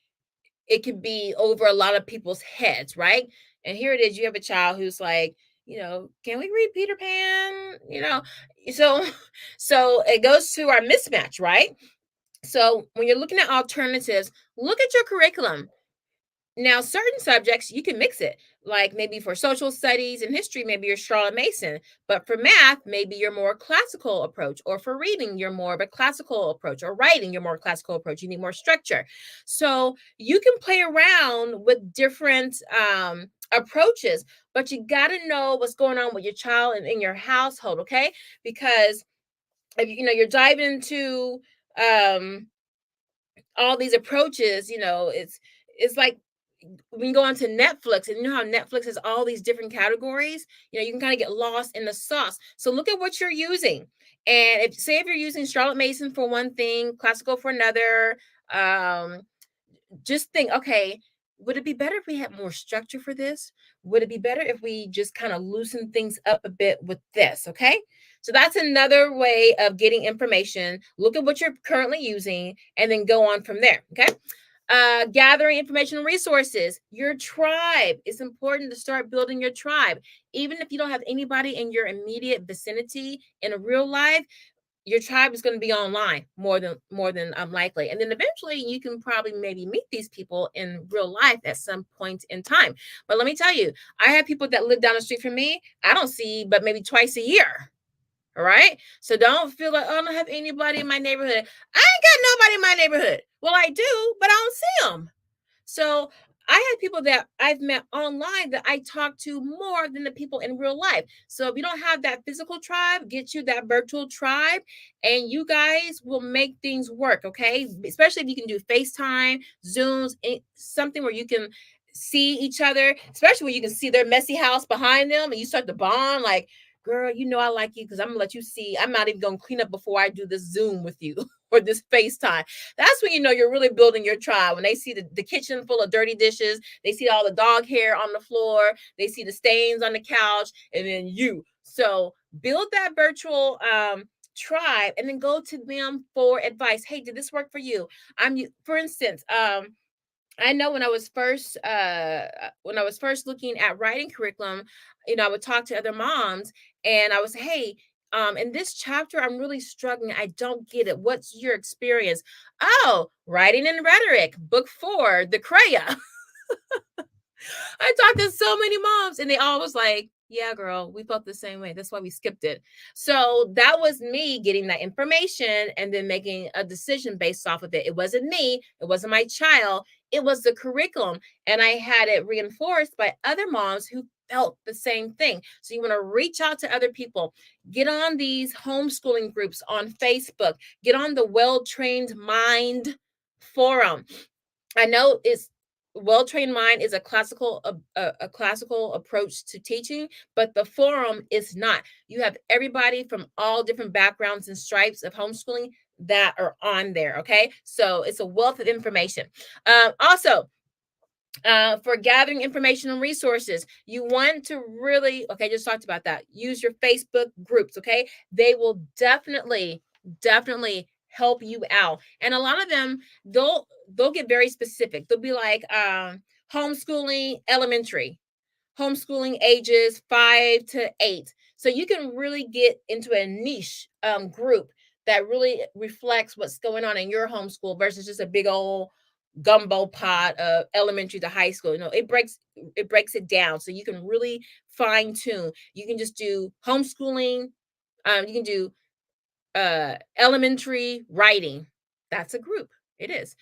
S1: it could be over a lot of people's heads, right? And here it is, you have a child who's like, can we read Peter Pan? So so it goes to our mismatch, right? So when you're looking at alternatives, look at your curriculum. Now, certain subjects you can mix it, like maybe for social studies and history, maybe you're Charlotte Mason, but for math, maybe you're more classical approach, or for reading, you're more of a classical approach, or writing, you're more classical approach. You need more structure. So you can play around with different approaches, but you got to know what's going on with your child and in your household, okay? Because if you're diving into um all these approaches, it's like when you go onto Netflix, and you know how Netflix has all these different categories, you can kind of get lost in the sauce. So look at what you're using. And if you're using Charlotte Mason for one thing, classical for another, um, just think, okay, would it be better if we had more structure for this? Would it be better if we just kind of loosen things up a bit with this? Okay. So that's another way of getting information. Look at what you're currently using and then go on from there. Okay. Gathering information and resources. Your tribe. It's important to start building your tribe. Even if you don't have anybody in your immediate vicinity in a real life, your tribe is going to be online more than likely. And then eventually you can probably maybe meet these people in real life at some point in time. But let me tell you, I have people that live down the street from me I don't see but maybe twice a year. All right. So don't feel like, oh, I don't have anybody in my neighborhood. I ain't got nobody in my neighborhood. Well, I do, but I don't see them. So I had people that I've met online that I talk to more than the people in real life. So if you don't have that physical tribe, get you that virtual tribe, and you guys will make things work. Okay. Especially if you can do FaceTime, Zooms, something where you can see each other, especially when you can see their messy house behind them and you start to bond like, girl, I like you because I'm gonna let you see. I'm not even gonna clean up before I do this Zoom with you or this FaceTime. That's when you're really building your tribe. When they see the kitchen full of dirty dishes, they see all the dog hair on the floor, they see the stains on the couch, and then you. So build that virtual tribe and then go to them for advice. Hey, did this work for you? For instance, I know when I was first looking at writing curriculum, I would talk to other moms and I would say, hey, in this chapter, I'm really struggling. I don't get it. What's your experience? Oh, writing and rhetoric, book 4, the Craya. I talked to so many moms and they all was like, yeah, girl, we felt the same way. That's why we skipped it. So that was me getting that information and then making a decision based off of it. It wasn't me. It wasn't my child. It was the curriculum. And I had it reinforced by other moms who felt the same thing. So you want to reach out to other people, get on these homeschooling groups on Facebook, get on the Well Trained Mind forum. I know it's well-trained mind is a classical approach to teaching, but the forum is not. You have everybody from all different backgrounds and stripes of homeschooling that are on there. Okay, so it's a wealth of information. Also, for gathering information and resources, you want to really, okay, just talked about that. Use your Facebook groups, okay? They will definitely help you out. And a lot of them, they'll get very specific. They'll be like homeschooling elementary, homeschooling ages 5 to 8. So you can really get into a niche group that really reflects what's going on in your homeschool versus just a big old gumbo pot of elementary to high school. It breaks it down so you can really fine tune. You can just do homeschooling. You can do elementary writing. That's a group. It is.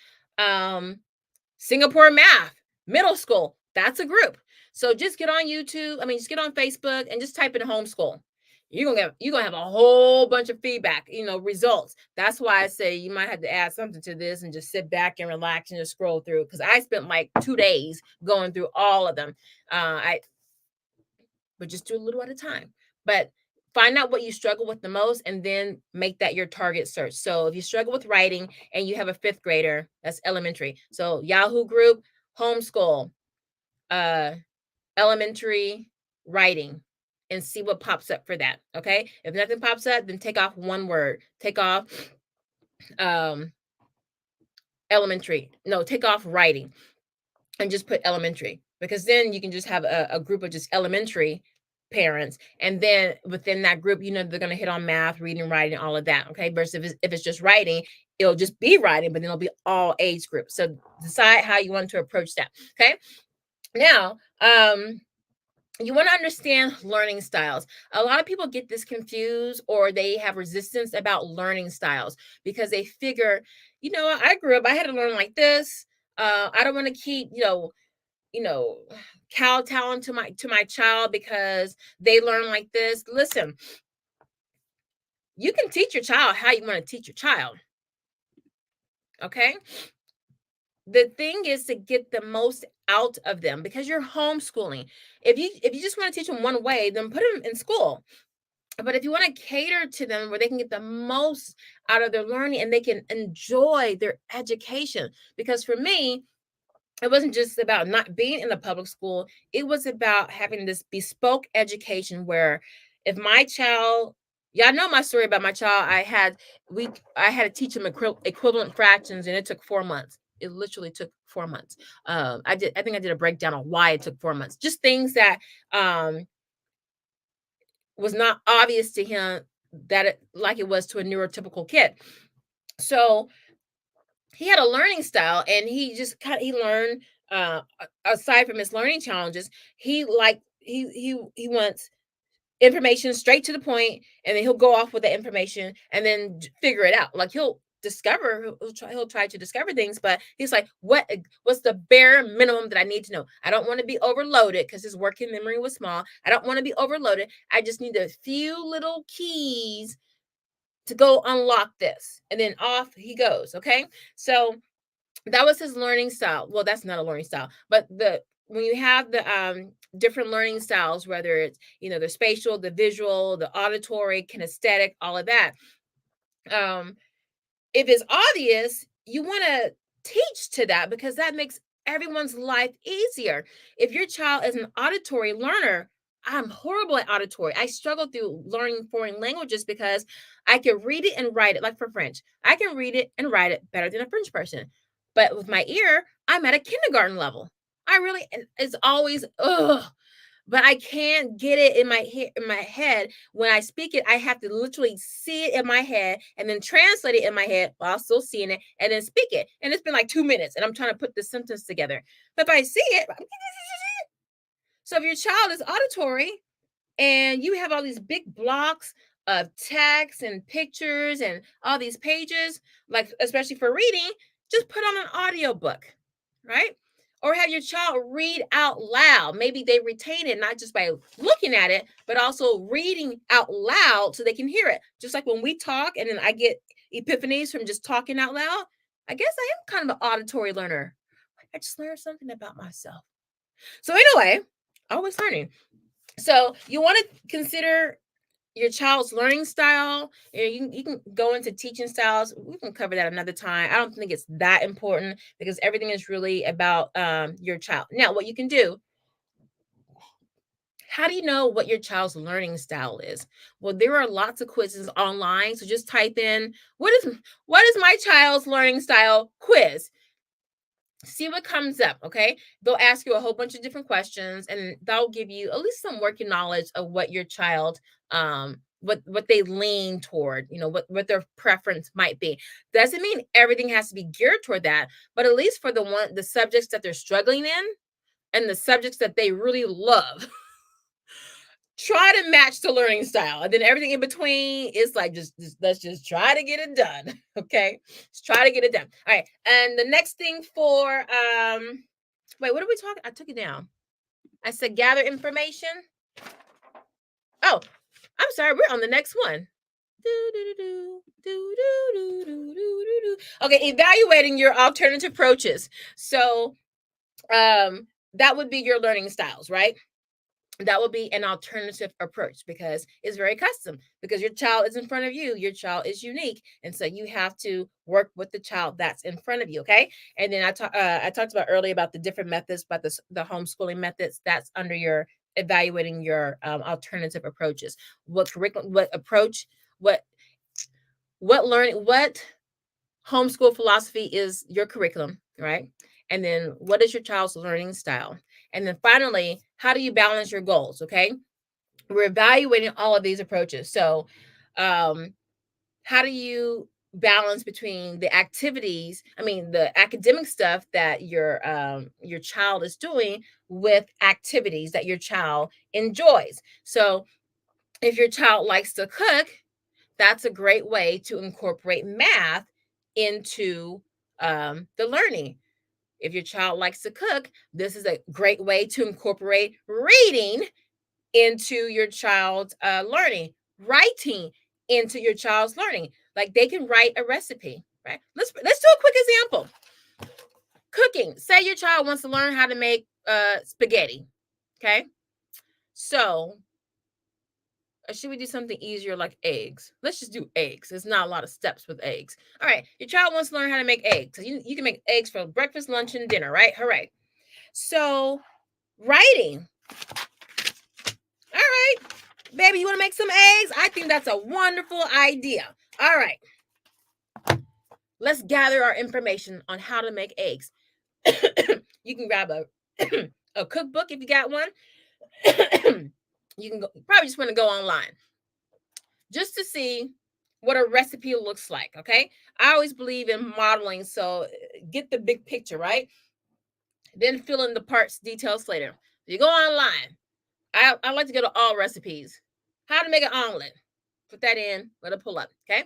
S1: Singapore math, middle school. That's a group. So just get on YouTube. I mean, just get on Facebook and just type in homeschool. You're gonna have a whole bunch of feedback, results. That's why I say you might have to add something to this and just sit back and relax and just scroll through. Because I spent like 2 days going through all of them. But just do a little at a time. But find out what you struggle with the most and then make that your target search. So if you struggle with writing and you have a 5th grader, that's elementary. So Yahoo group, homeschool, elementary writing. and see what pops up for that. Okay. If nothing pops up, then take off one word. Take off elementary. No, take off writing and just put elementary, because then you can just have a group of just elementary parents, and then within that group, they're going to hit on math, reading, writing, all of that. Okay. Versus if it's just writing, it'll just be writing, but then it'll be all age groups. So decide how you want to approach that. Okay. Now, you want to understand learning styles. A lot of people get this confused, or they have resistance about learning styles because they figure, I grew up, I had to learn like this. I don't want to keep, kowtowing to my child because they learn like this. Listen, you can teach your child how you want to teach your child. Okay. The thing is to get the most out of them, because you're homeschooling. If you just want to teach them one way, then put them in school. But if you want to cater to them where they can get the most out of their learning and they can enjoy their education, because for me, it wasn't just about not being in the public school. It was about having this bespoke education where if my child, y'all know my story about my child, I had to teach him equivalent fractions, and it took 4 months. It literally took 4 months. I think I did a breakdown on why it took 4 months. Just things that was not obvious to him like it was to a neurotypical kid. So he had a learning style, and he learned, aside from his learning challenges, he wants information straight to the point, and then he'll go off with the information and then figure it out. Like he'll try to discover things, but he's like, what's the bare minimum that I need to know? I don't want to be overloaded, because his working memory was small. I don't want to be overloaded. I just need a few little keys to go unlock this, and then off he goes. Okay. So that was his learning style. Well, that's not a learning style, but when you have the different learning styles, whether it's the spatial, the visual, the auditory, kinesthetic, all of that, if it's obvious, you want to teach to that, because that makes everyone's life easier. If your child is an auditory learner, I'm horrible at auditory. I struggle through learning foreign languages because I can read it and write it. Like for French, I can read it and write it better than a French person. But with my ear, I'm at a kindergarten level. It's always, ugh. But I can't get it in my head. When I speak it, I have to literally see it in my head and then translate it in my head while still seeing it, and then speak it. And it's been like 2 minutes, and I'm trying to put the sentence together. But if I see it, so if your child is auditory and you have all these big blocks of text and pictures and all these pages, like especially for reading, just put on an audiobook, right? Or have your child read out loud. Maybe they retain it not just by looking at it, but also reading out loud so they can hear it. Just like when we talk and then I get epiphanies from just talking out loud, I guess I am kind of an auditory learner. I just learned something about myself. So anyway, always learning. So you want to consider your child's learning style. You can go into teaching styles. We can cover that another time. I don't think it's that important, because everything is really about your child. Now, what you can do, how do you know what your child's learning style is? Well, there are lots of quizzes online. So just type in, what is my child's learning style quiz? See what comes up. Okay. They'll ask you a whole bunch of different questions, and that'll give you at least some working knowledge of what your child, what they lean toward, what their preference might be. Doesn't mean everything has to be geared toward that, but at least for the subjects that they're struggling in and the subjects that they really love, try to match the learning style. And then everything in between is like, just let's just try to get it done. Okay. Let's try to get it done. All right. And the next thing for, wait, what are we talking? I took it down. I said, gather information. Oh, I'm sorry. We're on the next one. Okay. Evaluating your alternative approaches. So, that would be your learning styles, right? That will be an alternative approach, because it's very custom, because your child is in front of you. Your child is unique. And so you have to work with the child that's in front of you. Okay. And then I talked about earlier about the different methods, about the homeschooling methods. That's under your evaluating your alternative approaches. What curriculum, what approach, what learning, what homeschool philosophy is your curriculum, right? And then what is your child's learning style? And then finally, how do you balance your goals? Okay. We're evaluating all of these approaches. So, how do you balance between the activities, the academic stuff that your child is doing with activities that your child enjoys? So, if your child likes to cook, that's a great way to incorporate math into the learning. If your child likes to cook, this is a great way to incorporate reading into your child's learning, writing into your child's learning. Like they can write a recipe, right? Let's do a quick example. Cooking. Say your child wants to learn how to make spaghetti. Okay, so should we do something easier like eggs? Let's just do eggs. There's not a lot of steps with eggs. All right, your child wants to learn how to make eggs. You can make eggs for breakfast, lunch, and dinner, right? Hooray. So, writing. All right, baby, you want to make some eggs? I think that's a wonderful idea. All right, let's gather our information on how to make eggs. You can grab a cookbook if you got one. You can probably just want to go online just to see what a recipe looks like, okay? I always believe in modeling, so get the big picture, right? Then fill in the parts, details later. You go online. I like to go to all recipes. How to make an omelet. Put that in, let it pull up, okay?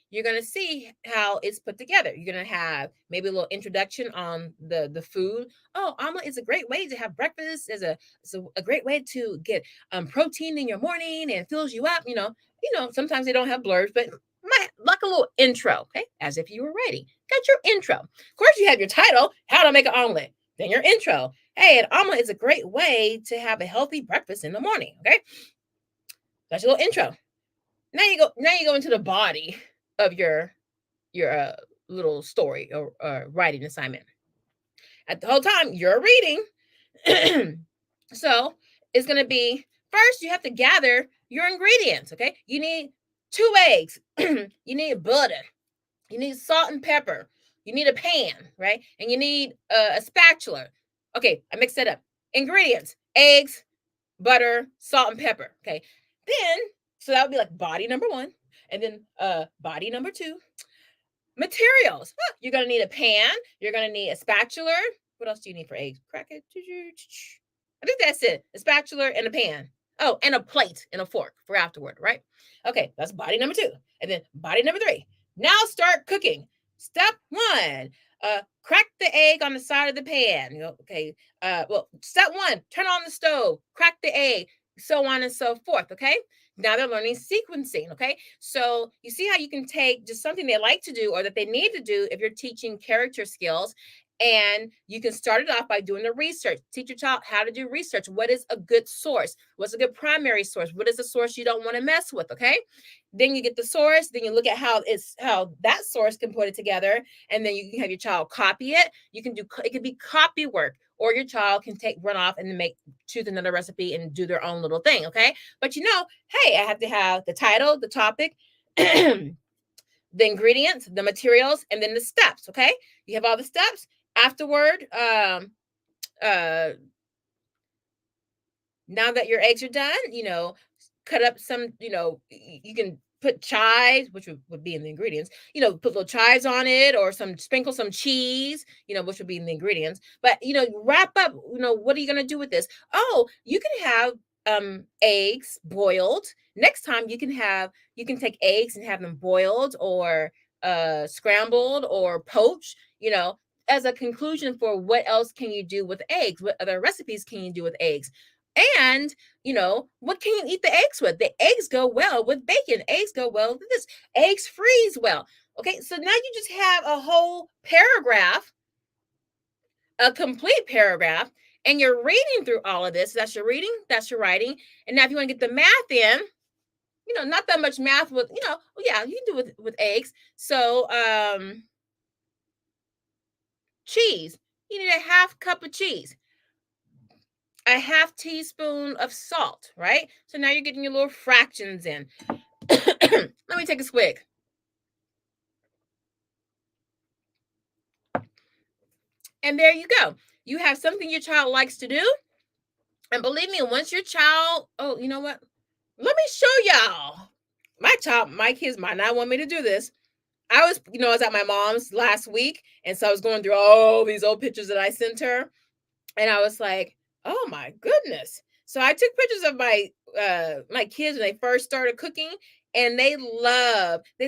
S1: You're going to see how it's put together. You're going to have maybe a little introduction on the food. Oh, omelet is a great way to have breakfast. It's a great way to get protein in your morning and fills you up. Sometimes they don't have blurbs, but like a little intro, okay? As if you were ready. Got your intro. Of course, you have your title, How to Make an Omelet. Then your intro. Hey, an omelet is a great way to have a healthy breakfast in the morning, okay? That's your little intro. Now you go into the body of your little story or writing assignment. At the whole time you're reading, so it's going to be first you have to gather your ingredients. Okay, you need 2 eggs, you need butter, you need salt and pepper, you need a pan, right? And you need a spatula. Okay, I mixed it up. Ingredients: eggs, butter, salt, and pepper. Okay, then so that would be like body number 1, and then body number 2. Materials. You're going to need a pan. You're going to need a spatula. What else do you need for eggs? Crack it. I think that's it. A spatula and a pan. Oh, and a plate and a fork for afterward, right? Okay, that's body number 2. And then body number 3. Now start cooking. Step 1. Crack the egg on the side of the pan. Okay. Step 1, turn on the stove, crack the egg, so on and so forth. Okay. Now they're learning sequencing. Okay. So you see how you can take just something they like to do or that they need to do if you're teaching character skills. And you can start it off by doing the research. Teach your child how to do research. What is a good source? What's a good primary source? What is a source you don't want to mess with? Okay. Then you get the source. Then you look at how that source can put it together. And then you can have your child copy it. You can do it could be copy work, or your child can run off and choose another recipe and do their own little thing. Okay. But hey, I have to have the title, the topic, the ingredients, the materials, and then the steps. Okay. You have all the steps. Afterward, now that your eggs are done, cut up some, you can put chives, which would be in the ingredients, put little chives on it, or sprinkle some cheese, which would be in the ingredients. But, wrap up, what are you going to do with this? Oh, you can have eggs boiled. Next time you can take eggs and have them boiled or scrambled or poached, as a conclusion for what else can you do with eggs? What other recipes can you do with eggs? And, what can you eat the eggs with? The eggs go well with bacon. Eggs go well with this. Eggs freeze well. Okay, so now you just have a whole paragraph, a complete paragraph, and you're reading through all of this. That's your reading, that's your writing. And now if you want to get the math in, not that much math with, yeah, you can do with eggs. So, cheese. You need a half cup of cheese. a half teaspoon of salt, right? So now you're getting your little fractions in. Let me take a swig. And there you go. You have something your child likes to do. And believe me, once your child, oh, you know what? Let me show y'all. My kids might not want me to do this. I was at my mom's last week. And so I was going through all these old pictures that I sent her. And I was like, oh my goodness. So I took pictures of my kids when they first started cooking, and they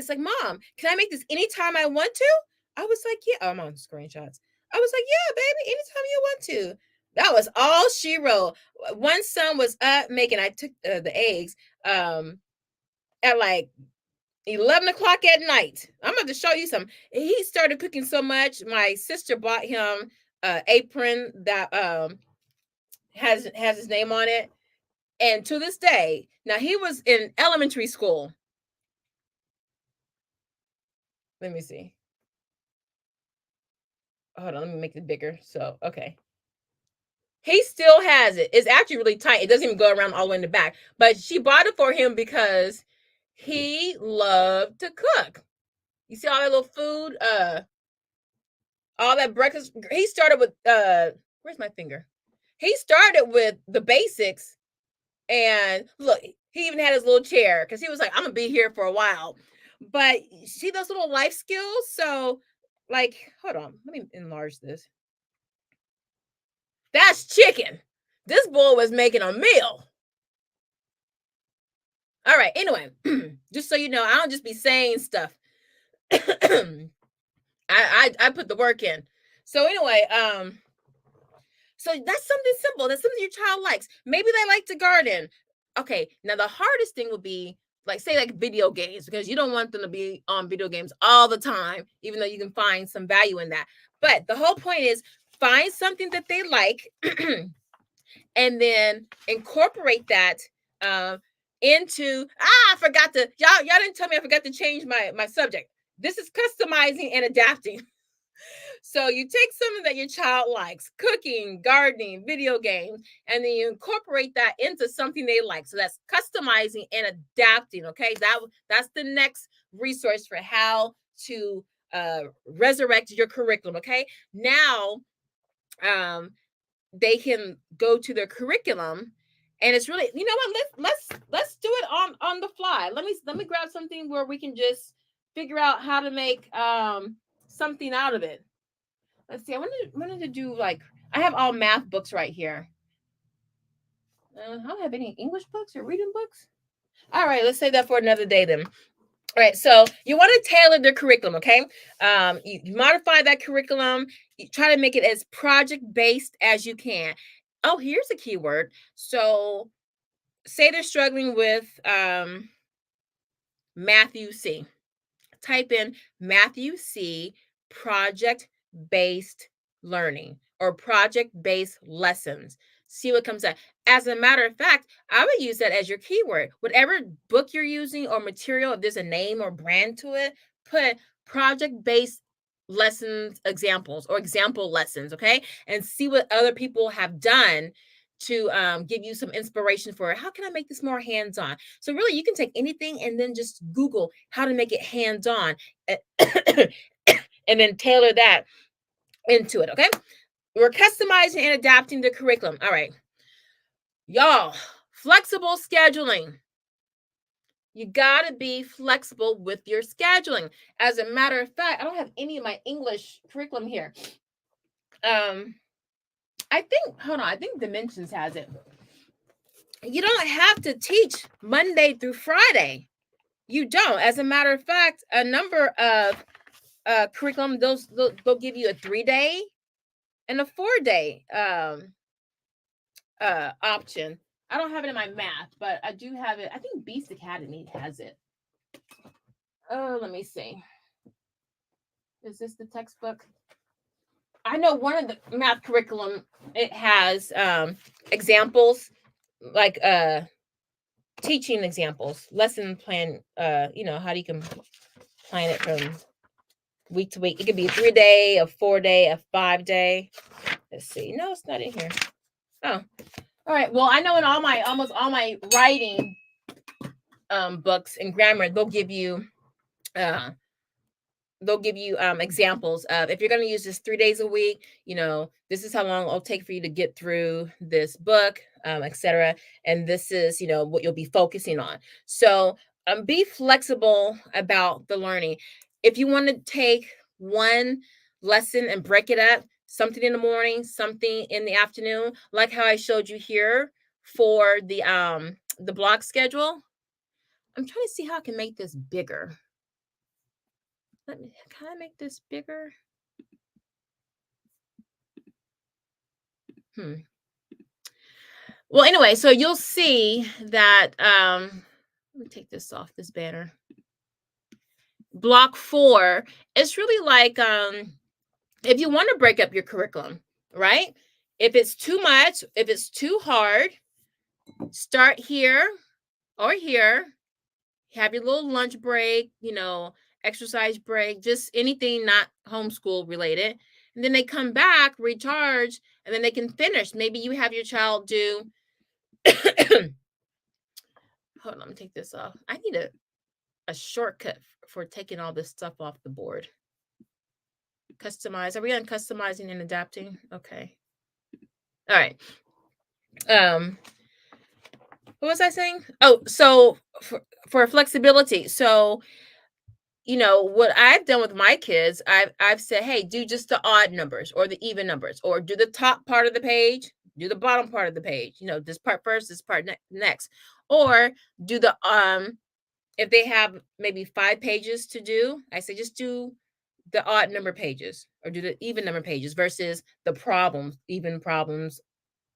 S1: said, Mom, can I make this anytime I want to? I was like, yeah. Oh, I'm on screenshots. I was like, yeah, baby, anytime you want to. That was all she wrote. One son was up making, I took the eggs at like 11 o'clock at night. I'm about to show you something. He started cooking so much. My sister bought him an apron that has his name on it. And to this day, now he was in elementary school. Let me see. Hold on, let me make it bigger. So, okay. He still has it. It's actually really tight. It doesn't even go around all the way in the back. But she bought it for him because he loved to cook. You see all that little food, all that breakfast. He started with where's my finger? He started with the basics. And look, he even had his little chair because he was like, I'm gonna be here for a while. But see those little life skills? So, like, hold on, let me enlarge this. That's chicken. This boy was making a meal. All right, anyway, just so you know, I don't just be saying stuff. I put the work in. So anyway, so that's something simple. That's something your child likes. Maybe they like to garden. Okay, now the hardest thing would be like say like video games, because you don't want them to be on video games all the time, even though you can find some value in that. But the whole point is find something that they like and then incorporate that into I forgot to y'all didn't tell me I forgot to change my subject. This is customizing and adapting. So you take something that your child likes, cooking, gardening, video games, and then you incorporate that into something they like. So that's customizing and adapting. Okay, that's the next resource for how to resurrect your curriculum. Okay, now they can go to their curriculum, and it's really, you know what? Let's do it on the fly. Let me grab something where we can just figure out how to make something out of it. Let's see. I wanted to do like I have all math books right here. I don't have any English books or reading books. All right, let's say that for another day then. All right, so you want to tailor the curriculum, okay? You modify that curriculum. You try to make it as project based as you can. Oh, here's a keyword. So, say they're struggling with Matthew C. Type in Matthew C. project based learning or project based lessons. See what comes up. As a matter of fact, I would use that as your keyword. Whatever book you're using or material, if there's a name or brand to it, put project based lessons examples or example lessons, okay? And see what other people have done to give you some inspiration for how can I make this more hands-on. So really you can take anything and then just Google how to make it hands-on and then tailor that into it. Okay, we're customizing and adapting the curriculum. All right, y'all, flexible scheduling. You got to be flexible with your scheduling. As a matter of fact, I don't have any of my English curriculum here. I think Dimensions has it. You don't have to teach Monday through Friday. You don't. As a matter of fact, a number of curriculum, they'll give you a 3-day and a 4-day option. I don't have it in my math, but I do have it. I think Beast Academy has it. Oh, let me see. Is this the textbook? I know one of the math curriculum, it has examples like teaching examples, lesson plan, how do you can plan it from week to week. It could be a 3-day, a 4-day, a 5-day. Let's see. No, it's not in here. Oh, all right. Well, I know in almost all my writing books and grammar, they'll give you examples of, if you're going to use this 3 days a week, this is how long it'll take for you to get through this book, etc. And this is, what you'll be focusing on. So be flexible about the learning. If you want to take one lesson and break it up, something in the morning, something in the afternoon, like how I showed you here for the block schedule. I'm trying to see how I can make this bigger. Can I make this bigger? Well, anyway, so you'll see that, let me take this off, this banner. Block 4, it's really like, if you want to break up your curriculum, right? If it's too much, if it's too hard, start here or here. Have your little lunch break, exercise break, just anything not homeschool related. And then they come back, recharge, and then they can finish. Maybe you have your child do hold on, let me take this off. I need a shortcut for taking all this stuff off the board. Customize. Are we on customizing and adapting? Okay. All right. What was I saying? Oh, so for flexibility. So, what I've done with my kids, I've said, hey, do just the odd numbers or the even numbers, or do the top part of the page, do the bottom part of the page, this part first, this part next, or do the if they have maybe 5 pages to do, I say just do the odd number pages or do the even number pages versus the problems, even problems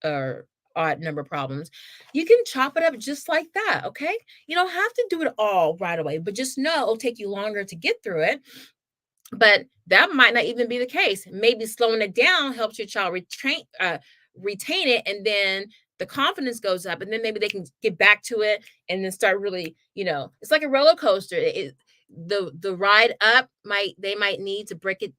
S1: or odd number problems. You can chop it up just like that, okay? You don't have to do it all right away, but just know it'll take you longer to get through it. But that might not even be the case. Maybe slowing it down helps your child retain it, and then the confidence goes up, and then maybe they can get back to it and then start really, it's like a roller coaster. The ride up they might need to break it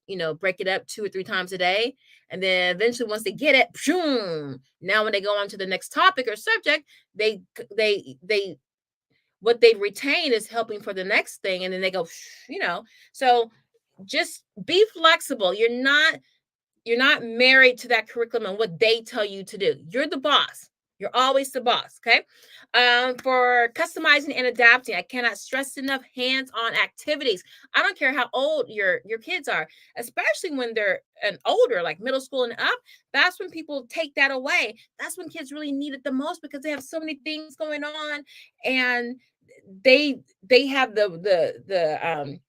S1: up 2 or 3 times a day, and then eventually once they get it, boom, now when they go on to the next topic or subject, they what they've retained is helping for the next thing, and then they go, so just be flexible. You're not married to that curriculum and what they tell you to do. You're the boss. You're always the boss, okay? For customizing and adapting, I cannot stress enough hands-on activities. I don't care how old your kids are, especially when they're older, like middle school and up. That's when people take that away. That's when kids really need it the most because they have so many things going on, and they have the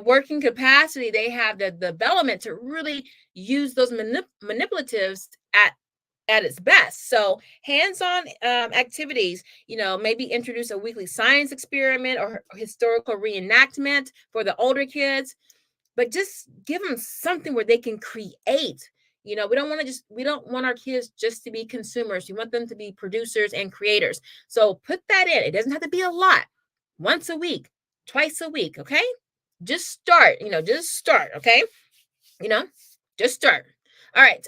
S1: working capacity, they have the development to really use those manipulatives at its best. So hands-on activities, maybe introduce a weekly science experiment or historical reenactment for the older kids, but just give them something where they can create. We don't want our kids just to be consumers. We want them to be producers and creators. So put that in. It doesn't have to be a lot. Once a week, twice a week, okay? Just start, okay? Just start. All right.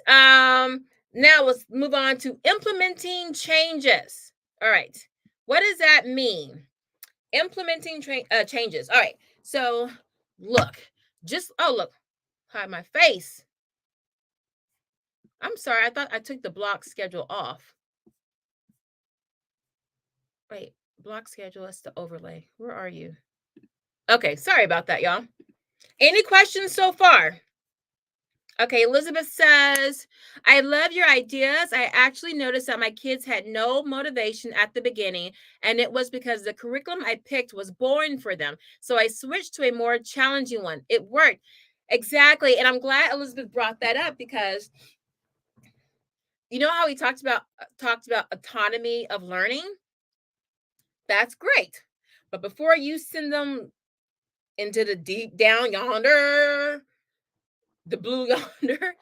S1: Now let's move on to implementing changes. All right. What does that mean? Implementing changes. All right. So look, hide my face. I'm sorry. I thought I took the block schedule off. Wait, block schedule, that's the overlay. Where are you? Okay, sorry about that, y'all. Any questions so far? Okay, Elizabeth says, I love your ideas. I actually noticed that my kids had no motivation at the beginning, and it was because the curriculum I picked was boring for them. So I switched to a more challenging one. It worked. Exactly. And I'm glad Elizabeth brought that up because you know how we talked about autonomy of learning? That's great. But before you send them into the deep down yonder, the blue yonder,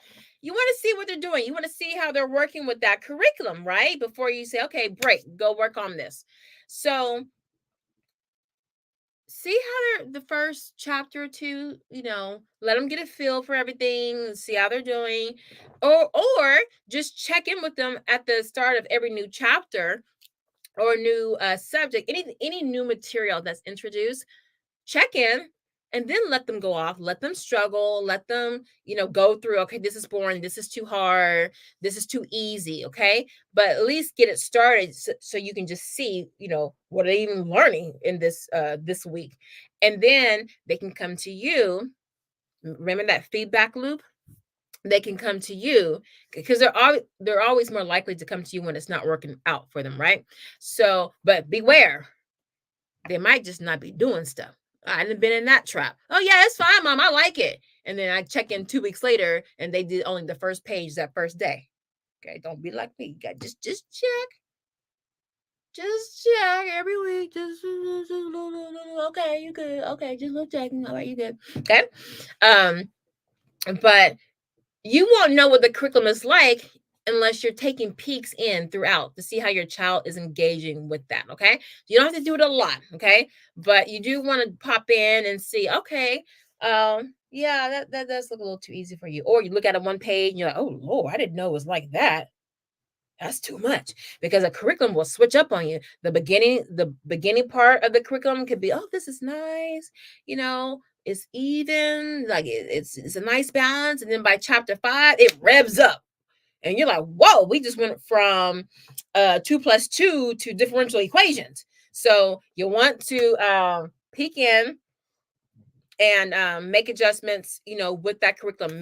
S1: you want to see what they're doing. You want to see how they're working with that curriculum, right? Before you say, okay, break, go work on this. So see how they're the first chapter or two, let them get a feel for everything, see how they're doing, or just check in with them at the start of every new chapter or new subject, any new material that's introduced. Check in and then let them go off, let them struggle, let them, go through, okay, this is boring, this is too hard, this is too easy, okay? But at least get it started so you can just see, what are they even learning in this week. And then they can come to you. Remember that feedback loop? They can come to you because they're always more likely to come to you when it's not working out for them, right? So, but beware, they might just not be doing stuff. I haven't been in that trap. Oh yeah, it's fine, mom. I like it. And then I check in 2 weeks later, and they did only the first page that first day. Okay, don't be like me. You got just check, every week. Just okay, you good. Okay, just little checking. All right, you good. Okay. But you won't know what the curriculum is like unless you're taking peeks in throughout to see how your child is engaging with that. Okay. You don't have to do it a lot. Okay. But you do want to pop in and see, okay, yeah, that does look a little too easy for you. Or you look at it one page and you're like, oh Lord, I didn't know it was like that. That's too much, because a curriculum will switch up on you. The beginning part of the curriculum could be, oh, this is nice, it's even, like it's a nice balance. And then by chapter 5, it revs up. And you're like, whoa, we just went from 2 plus 2 to differential equations. So you want to peek in and make adjustments, with that curriculum.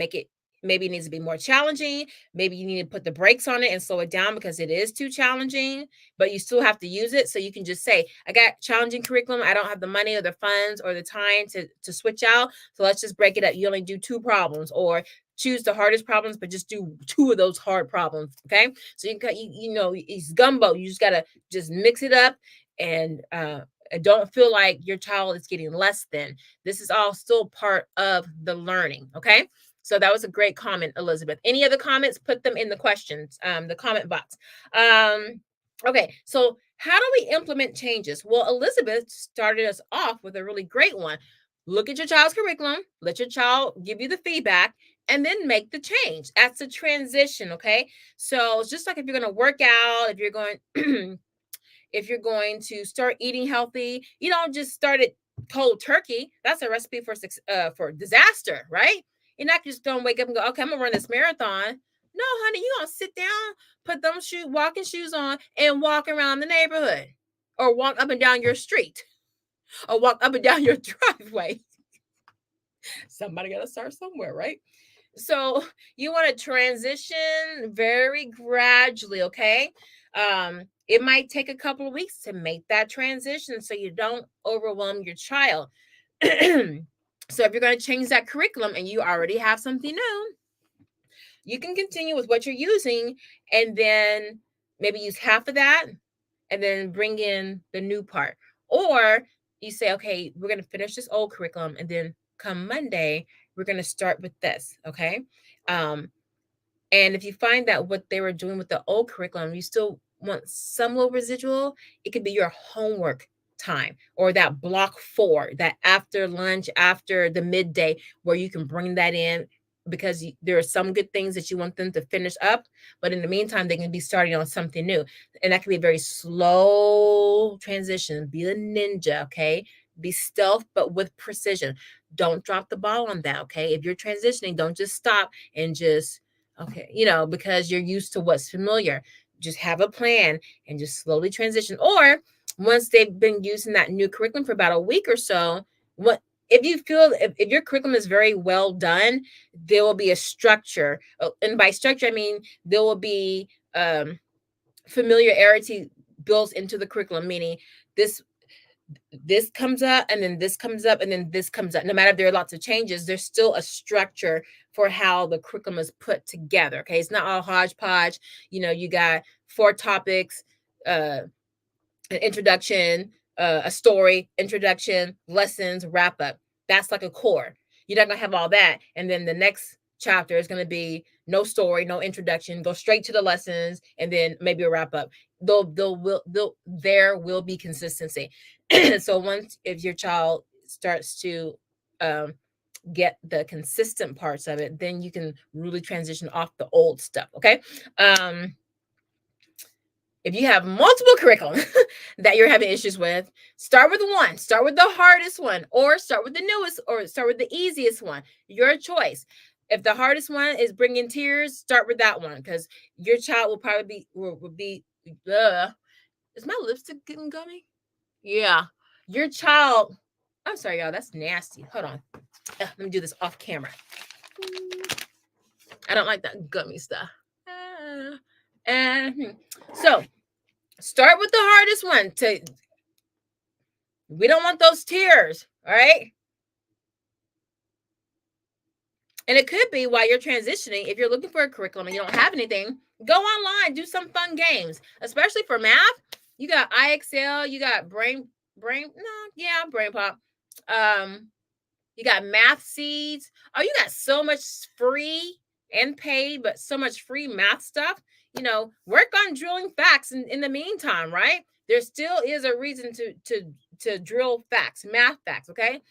S1: Maybe it needs to be more challenging. Maybe you need to put the brakes on it and slow it down because it is too challenging, but you still have to use it. So you can just say, I got challenging curriculum. I don't have the money or the funds or the time to switch out. So let's just break it up. You only do 2 problems, or choose the hardest problems, but just do 2 of those hard problems. Okay. So it's gumbo. You just got to just mix it up and don't feel like your child is getting less than. This is all still part of the learning. Okay. So that was a great comment, Elizabeth. Any other comments? Put them in the questions, the comment box. Okay, so how do we implement changes? Well, Elizabeth started us off with a really great one. Look at your child's curriculum, let your child give you the feedback, and then make the change. That's a transition, okay? So it's just like if you're going to work out, if you're going if you're going to start eating healthy, you don't just start it cold turkey. That's a recipe for disaster, right? You're not just gonna wake up and go, okay, I'm gonna run this marathon. No, honey, you're gonna sit down, put them walking shoes on, and walk around the neighborhood, or walk up and down your street, or walk up and down your driveway. Somebody gotta start somewhere, right? So you want to transition very gradually, okay? It might take a couple of weeks to make that transition so you don't overwhelm your child. So if you're going to change that curriculum and you already have something new, you can continue with what you're using and then maybe use half of that and then bring in the new part. Or you say, okay, we're going to finish this old curriculum and then come Monday, we're going to start with this, okay? And if you find that what they were doing with the old curriculum, you still want some little residual, it could be your homework time, or that block 4, that after lunch, after the midday, where you can bring that in, because there are some good things that you want them to finish up. But in the meantime, they can be starting on something new. And that can be a very slow transition. Be a ninja, okay? Be stealth, but with precision. Don't drop the ball on that, okay? If you're transitioning, don't just stop and just, okay, because you're used to what's familiar. Just have a plan and just slowly transition. Or once they've been using that new curriculum for about a week or so, what if you feel, if your curriculum is very well done, there will be a structure. And by structure, I mean there will be familiarity built into the curriculum, meaning this comes up and then this comes up and then this comes up. No matter if there are lots of changes, there's still a structure for how the curriculum is put together. Okay, it's not all hodgepodge. You got 4 topics, an introduction, a story, introduction, lessons, wrap up. That's like a core. You're not gonna have all that, and then the next chapter is going to be no story, no introduction, go straight to the lessons, and then maybe a wrap up. there will be consistency. So once, if your child starts to get the consistent parts of it, then you can really transition off the old stuff. Okay. If you have multiple curriculum that you're having issues with, start with one, start with the hardest one, or start with the newest, or start with the easiest one. Your choice. If the hardest one is bringing tears, start with that one, because your child will probably be is my lipstick getting gummy? Yeah. Your child, I'm sorry, y'all, that's nasty. Hold on. Let me do this off camera. I don't like that gummy stuff. So start with the hardest one. We don't want those tears, all right? And it could be while you're transitioning, if you're looking for a curriculum and you don't have anything, go online, do some fun games, especially for math. You got IXL, you got Brain Pop. You got Math Seeds. Oh, you got so much free and paid, but so much free math stuff. You know, work on drilling facts in the meantime, right? There still is a reason to drill facts, math facts, okay?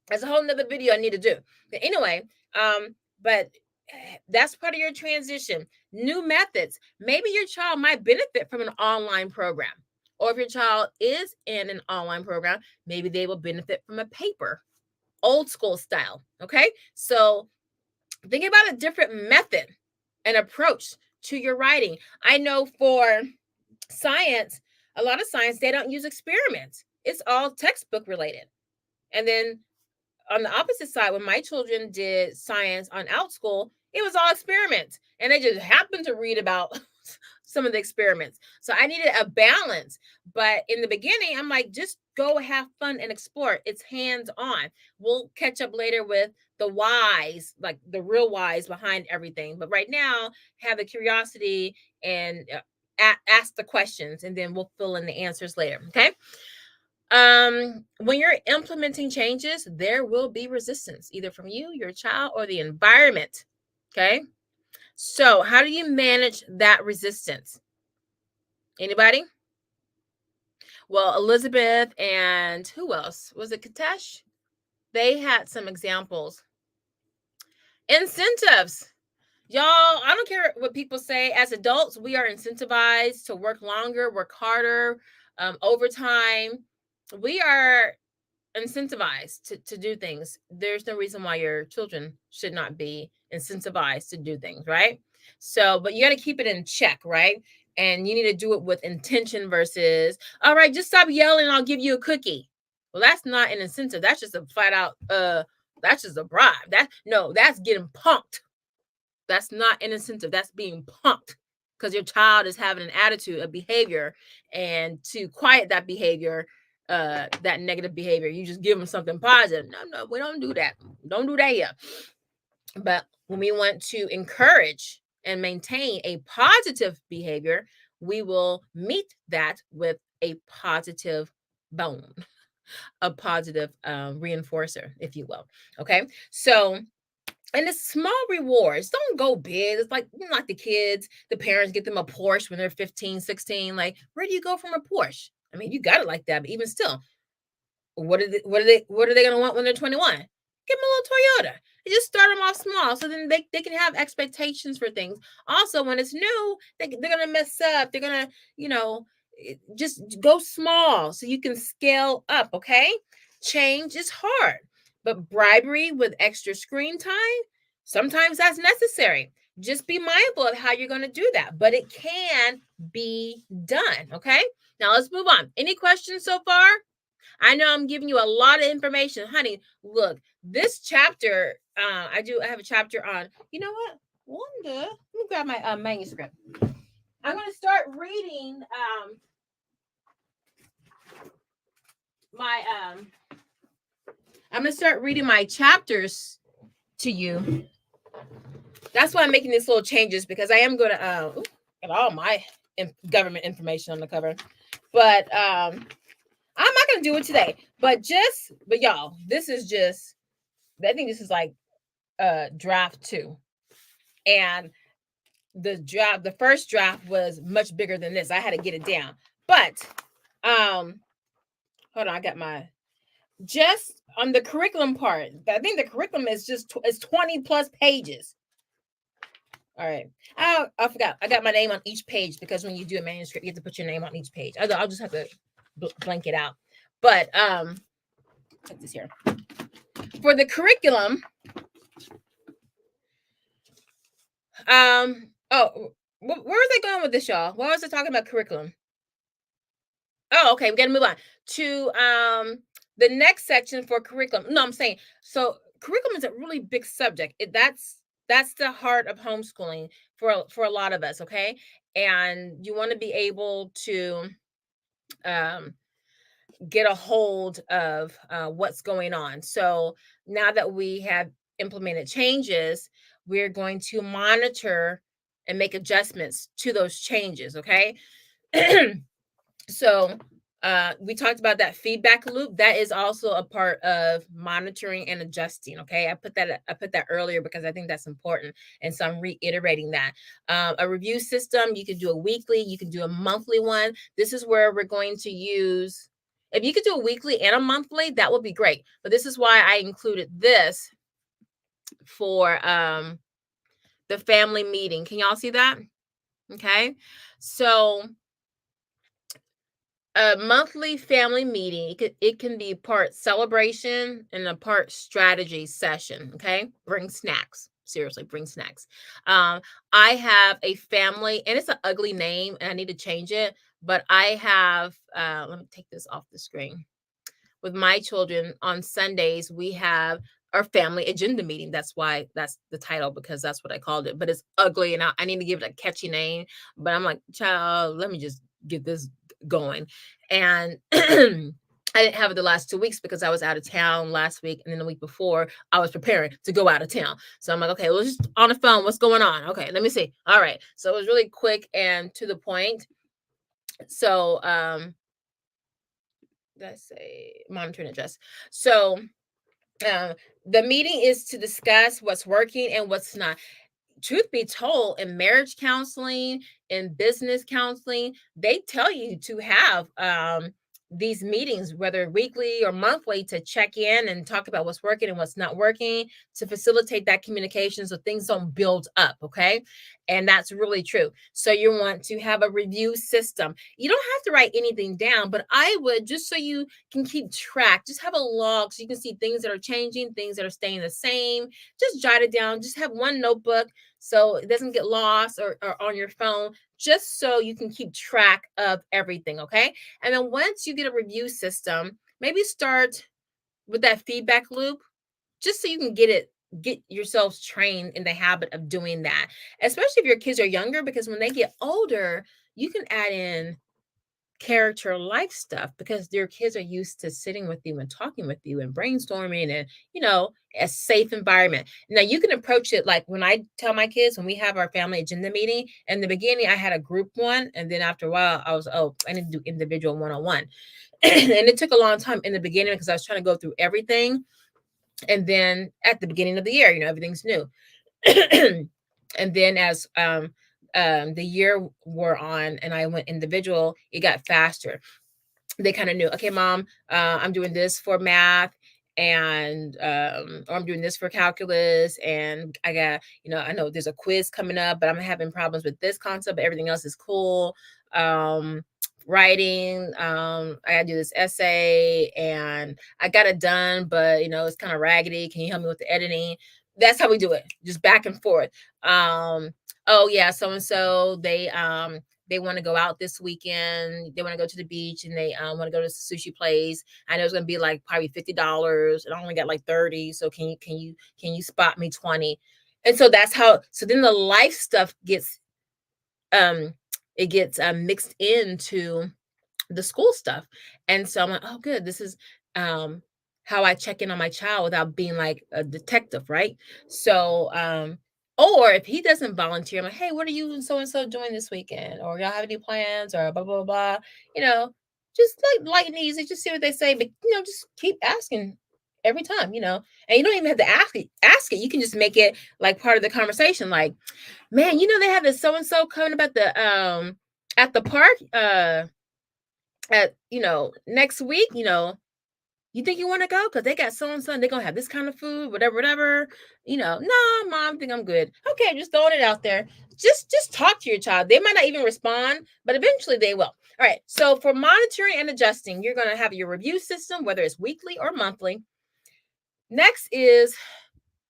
S1: That's a whole nother video I need to do. But anyway, but that's part of your transition. New methods. Maybe your child might benefit from an online program. Or if your child is in an online program, maybe they will benefit from a paper, old school style. Okay. So think about a different method and approach to your writing. I know for science, a lot of science, they don't use experiments. It's all textbook related. And then on the opposite side, when my children did science on OutSchool, it was all experiments. And they just happened to read about some of the experiments. So I needed a balance. But in the beginning, I'm like, just go have fun and explore. It's hands-on. We'll catch up later with the whys, like the real whys behind everything. But right now, have the curiosity and ask the questions, and then we'll fill in the answers later. Okay. When you're implementing changes, there will be resistance, either from you, your child, or the environment. Okay. So how do you manage that resistance? Anybody? Well, Elizabeth and who else? Was it Katesh? They had some examples. Incentives. Y'all, I don't care what people say. As adults, we are incentivized to work longer, work harder, overtime. We are incentivized to do things. There's no reason why your children should not be incentivized to do things, right? So, but you got to keep it in check, right? And you need to do it with intention versus, all right, just stop yelling and I'll give you a cookie. Well, that's not an incentive. That's just a flat out, that's just a bribe. That's getting punked. That's not an incentive. That's being punked because your child is having an attitude, a behavior, and to quiet that behavior, that negative behavior, you just give them something positive. No, we don't do that. Don't do that here. But when we want to encourage and maintain a positive behavior, we will meet that with a positive bone, a positive reinforcer, if you will. Okay. So, and the small rewards, don't go big. It's like, like the kids, the parents get them a Porsche when they're 15, 16. Like, where do you go from a Porsche? I mean, you got it like that, but even still, what are they going to want when they're 21? Give them a little Toyota. You just start them off small, so then they can have expectations for things. Also, when it's new, they're going to mess up. They're going to, just go small so you can scale up, okay? Change is hard, but bribery with extra screen time, sometimes that's necessary. Just be mindful of how you're going to do that, but it can be done, okay? Now let's move on. Any questions so far? I know I'm giving you a lot of information, honey. Look, this chapter, I have a chapter on, you know what? Wanda, let me grab my manuscript. I'm going to start reading I'm going to start reading my chapters to you. That's why I'm making these little changes, because I am going to get all my government information on the cover. But I'm not going to do it today. But y'all, this is just, I think this is like draft 2. And the first draft was much bigger than this. I had to get it down. But hold on, I got my just on the curriculum part. I think the curriculum is just is 20 plus pages. All right. I forgot. I got my name on each page because when you do a manuscript, you have to put your name on each page. I'll just have to blank it out. But check this here. For the curriculum, oh, where are they going with this, y'all? Why was I talking about curriculum? Oh, okay. We got to move on to the next section for curriculum. No, I'm saying so. Curriculum is a really big subject. That's the heart of homeschooling for a lot of us. Okay, and you want to be able to get a hold of what's going on. So now that we have implemented changes, we're going to monitor and make adjustments to those changes. Okay. So we talked about that feedback loop. That is also a part of monitoring and adjusting. Okay, I put that earlier because I think that's important, and so I'm reiterating that. A review system, you can do a weekly, you can do a monthly one. This is where we're going to use. If you could do a weekly and a monthly, that would be great. But this is why I included this for the family meeting. Can y'all see that? Okay, so a monthly family meeting, it can be part celebration and a part strategy session. Okay, bring snacks. Seriously, bring snacks. I have a family, and it's an ugly name, and I need to change it. But I have. Let me take this off the screen. With my children on Sundays, we have our family agenda meeting. That's why that's the title, because that's what I called it. But it's ugly, and I need to give it a catchy name. But I'm like, child, let me just get this going. And I didn't have it the last 2 weeks because I was out of town last week, and then the week before I was preparing to go out of town. So I'm like, okay, well, just on the phone. What's going on? Okay, let me see. All right. So it was really quick and to the point. So let's say monitor and adjust. So the meeting is to discuss what's working and what's not. Truth be told, in marriage counseling, in business counseling, they tell you to have these meetings, whether weekly or monthly, to check in and talk about what's working and what's not working, to facilitate that communication so things don't build up. Okay. And that's really true. So you want to have a review system. You don't have to write anything down, but I would, just so you can keep track, just have a log so you can see things that are changing, things that are staying the same. Just jot it down. Just have one notebook so it doesn't get lost or on your phone, just so you can keep track of everything. Okay. And then once you get a review system, maybe start with that feedback loop, just so you can get yourselves trained in the habit of doing that, especially if your kids are younger, because when they get older, you can add in character life stuff because their kids are used to sitting with you and talking with you and brainstorming and a safe environment. Now you can approach it like when I tell my kids, when we have our family agenda meeting, in the beginning I had a group one, and then after a while I was, I need to do individual one-on-one. And it took a long time in the beginning because I was trying to go through everything, and then at the beginning of the year, everything's new. And then as the year wore on and I went individual, it got faster. They kind of knew, okay, mom, I'm doing this for math, and or I'm doing this for calculus, and I got, I know there's a quiz coming up, but I'm having problems with this concept, but everything else is cool. Writing, I gotta do this essay and I got it done, but it's kind of raggedy. Can you help me with the editing? That's how we do it, just back and forth. Oh yeah, so and so they want to go out this weekend. They want to go to the beach, and they want to go to the sushi place. I know it's going to be like probably $50, and I only got like 30. So can you spot me 20? And so that's how. So then the life stuff gets mixed into the school stuff. And so I'm like, oh, good. This is how I check in on my child without being like a detective, right? So or if he doesn't volunteer, I'm like, hey, what are you and so doing this weekend? Or y'all have any plans? Or blah, blah, blah. Just like light and easy, just see what they say. But just keep asking every time, and you don't even have to ask it. You can just make it like part of the conversation. Like, man, they have this so-and-so coming up at the park, at, next week, you think you want to go? Because they got so-and-so, and they're going to have this kind of food, whatever. No, mom, I think I'm good. Okay, I'm just throwing it out there. Just talk to your child. They might not even respond, but eventually they will. All right, so for monitoring and adjusting, you're going to have your review system, whether it's weekly or monthly. Next is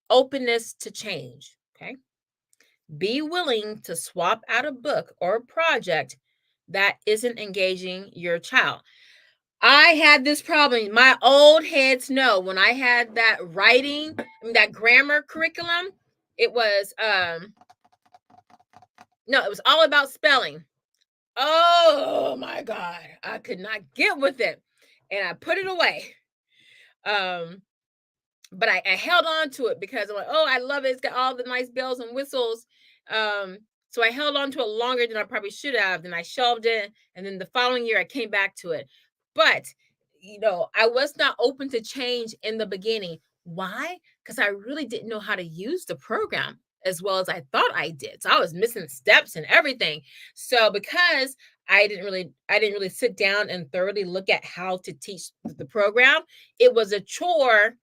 S1: openness to change, okay? Be willing to swap out a book or a project that isn't engaging your child. I had this problem. My old heads know when I had that that grammar curriculum, it was it was all about spelling. Oh my God, I could not get with it, and I put it away. But I held on to it because I'm like, oh, I love it. It's got all the nice bells and whistles. So I held on to it longer than I probably should have. Then I shelved it, and then the following year I came back to it. But I was not open to change in the beginning. Why? Because I really didn't know how to use the program as well as I thought I did. So I was missing steps and everything. So because I didn't really sit down and thoroughly look at how to teach the program, it was a chore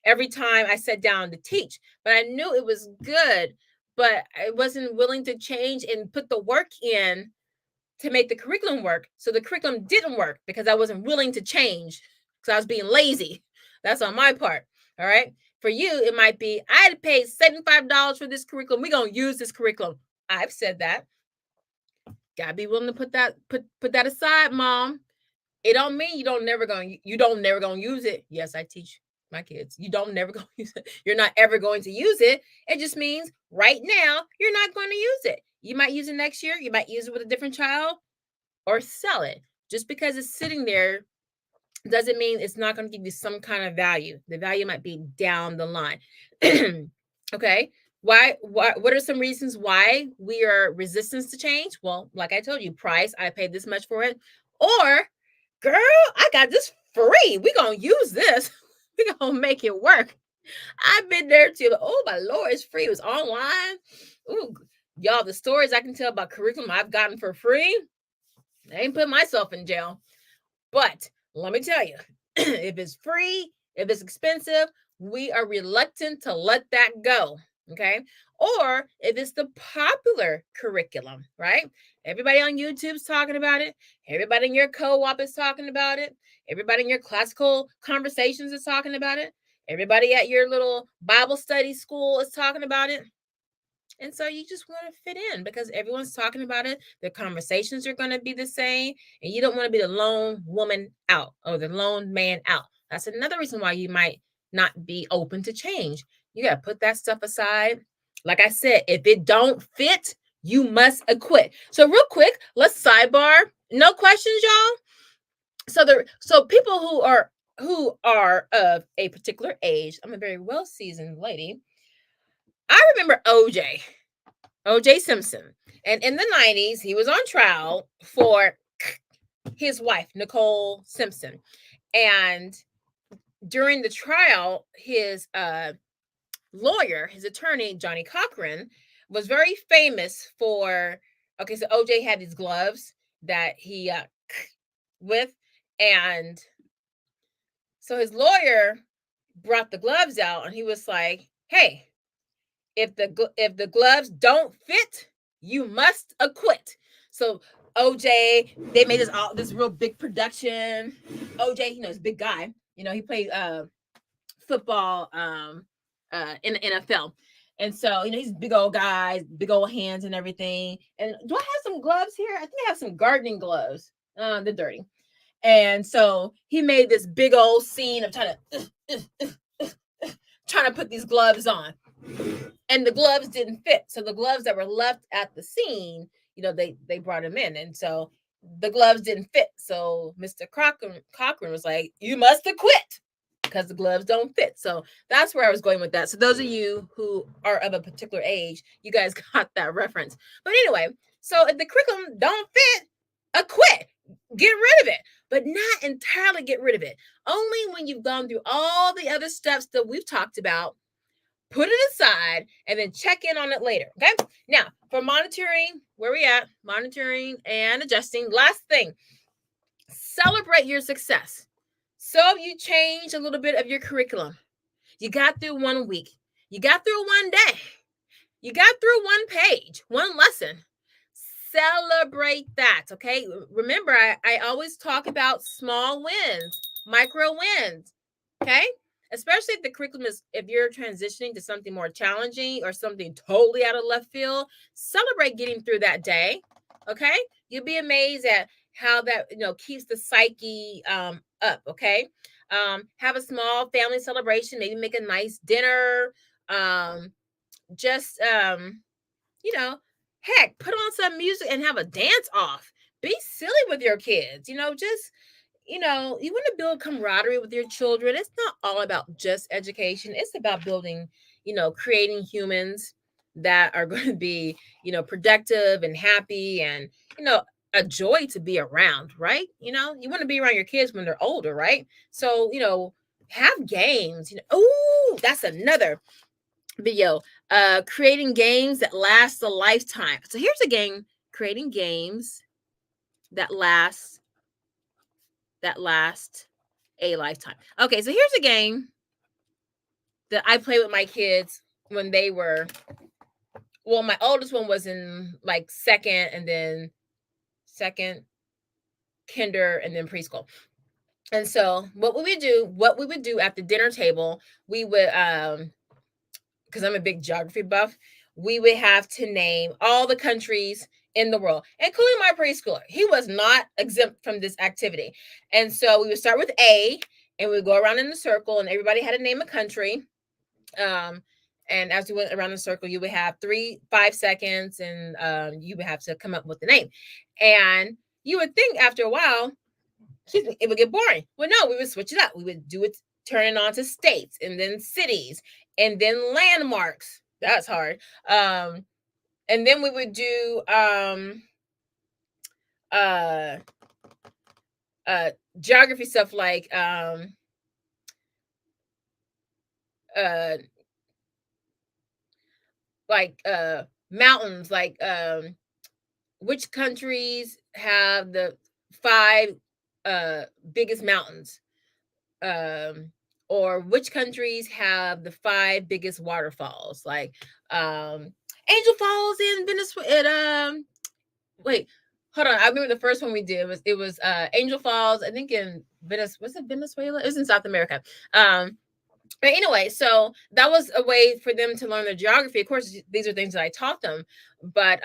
S1: every time I sat down to teach. But I knew it was good, but I wasn't willing to change and put the work in to make the curriculum work. So the curriculum didn't work because I wasn't willing to change because I was being lazy. That's on my part. All right. For you, it might be, I had to pay $75 for this curriculum. We're going to use this curriculum. I've said that. Gotta be willing to put that aside, Mom. It don't mean you don't never gonna use it. Yes, I teach my kids. You don't never gonna use it. You're not ever going to use it. It just means right now you're not going to use it. You might use it next year. You might use it with a different child or sell it. Just because it's sitting there doesn't mean it's not going to give you some kind of value. The value might be down the line. Okay. Why? What are some reasons why we are resistant to change? Well, like I told you, price, I paid this much for it. Or, girl, I got this free. We're going to use this. We're going to make it work. I've been there too. Oh, my Lord, it's free. It was online. Ooh, y'all, the stories I can tell about curriculum I've gotten for free, I ain't put myself in jail. But let me tell you, if it's free, if it's expensive, we are reluctant to let that go. Okay. Or if it's the popular curriculum, right? Everybody on YouTube's talking about it. Everybody in your co-op is talking about it. Everybody in your classical conversations is talking about it. Everybody at your little Bible study school is talking about it. And so you just want to fit in because everyone's talking about it. The conversations are going to be the same. And you don't want to be the lone woman out or the lone man out. That's another reason why you might not be open to change. You got to put that stuff aside. Like I said, if it don't fit, you must acquit. So real quick, let's sidebar. No questions, y'all. So people who are of a particular age, I'm a very well-seasoned lady. I remember O.J. Simpson. And in the 90s, he was on trial for his wife, Nicole Simpson. And during the trial, his lawyer, his attorney, Johnny Cochran, was very famous for, okay, so O.J. had these gloves that he with, and so his lawyer brought the gloves out and he was like, hey, if the gloves don't fit, you must acquit. So OJ, they made this real big production. OJ, he's a big guy. He played football in the NFL. And so, he's big old guys, big old hands and everything. And do I have some gloves here? I think I have some gardening gloves. They're dirty. And so he made this big old scene of trying to put these gloves on. And the gloves didn't fit. So the gloves that were left at the scene, they brought him in. And so the gloves didn't fit. So Mr. Cochran was like, you must acquit because the gloves don't fit. So that's where I was going with that. So those of you who are of a particular age, you guys got that reference. But anyway, so if the curriculum don't fit, acquit. Get rid of it. but not entirely get rid of it. Only when you've gone through all the other steps that we've talked about, put it aside, and then check in on it later. Okay. Now, for monitoring, where we at? Monitoring and adjusting. Last thing, celebrate your success. So you change a little bit of your curriculum. You got through 1 week. You got through 1 day. You got through 1 page, 1 lesson. Celebrate that. Okay. Remember, I always talk about small wins, micro wins. Okay. Especially if the curriculum is, if you're transitioning to something more challenging or something totally out of left field, celebrate getting through that day. Okay. You'll be amazed at how that, keeps the psyche up. Okay. Have a small family celebration, maybe make a nice dinner. Just heck, put on some music and have a dance off. Be silly with your kids. Just you want to build camaraderie with your children. It's not all about just education. It's about building, creating humans that are going to be, productive and happy and, a joy to be around, right? You want to be around your kids when they're older, right? So, have games. Oh, that's another video. Creating games that last a lifetime. So here's a game, creating games that last a lifetime. Okay, so here's a game that I play with my kids when they were, well, my oldest one was in like second, kinder, and then preschool. And so what we would do at the dinner table, we would because I'm a big geography buff, we would have to name all the countries in the world, including my preschooler. He was not exempt from this activity. And so we would start with A, and we would go around in the circle, and everybody had to name a country. And as we went around the circle, you would have 5 seconds, and you would have to come up with the name. And you would think after a while, it would get boring. Well, no, we would switch it up. We would do it, turn it on to states, and then cities, and then landmarks. That's hard. And then we would do geography stuff like mountains, like which countries have the 5 biggest mountains, or which countries have the 5 biggest waterfalls, like Angel Falls in Venezuela. Wait, hold on. I remember the first one we did was Angel Falls, I think in Venezuela. Was it Venezuela? It was in South America. But anyway, so that was a way for them to learn their geography. Of course, these are things that I taught them, but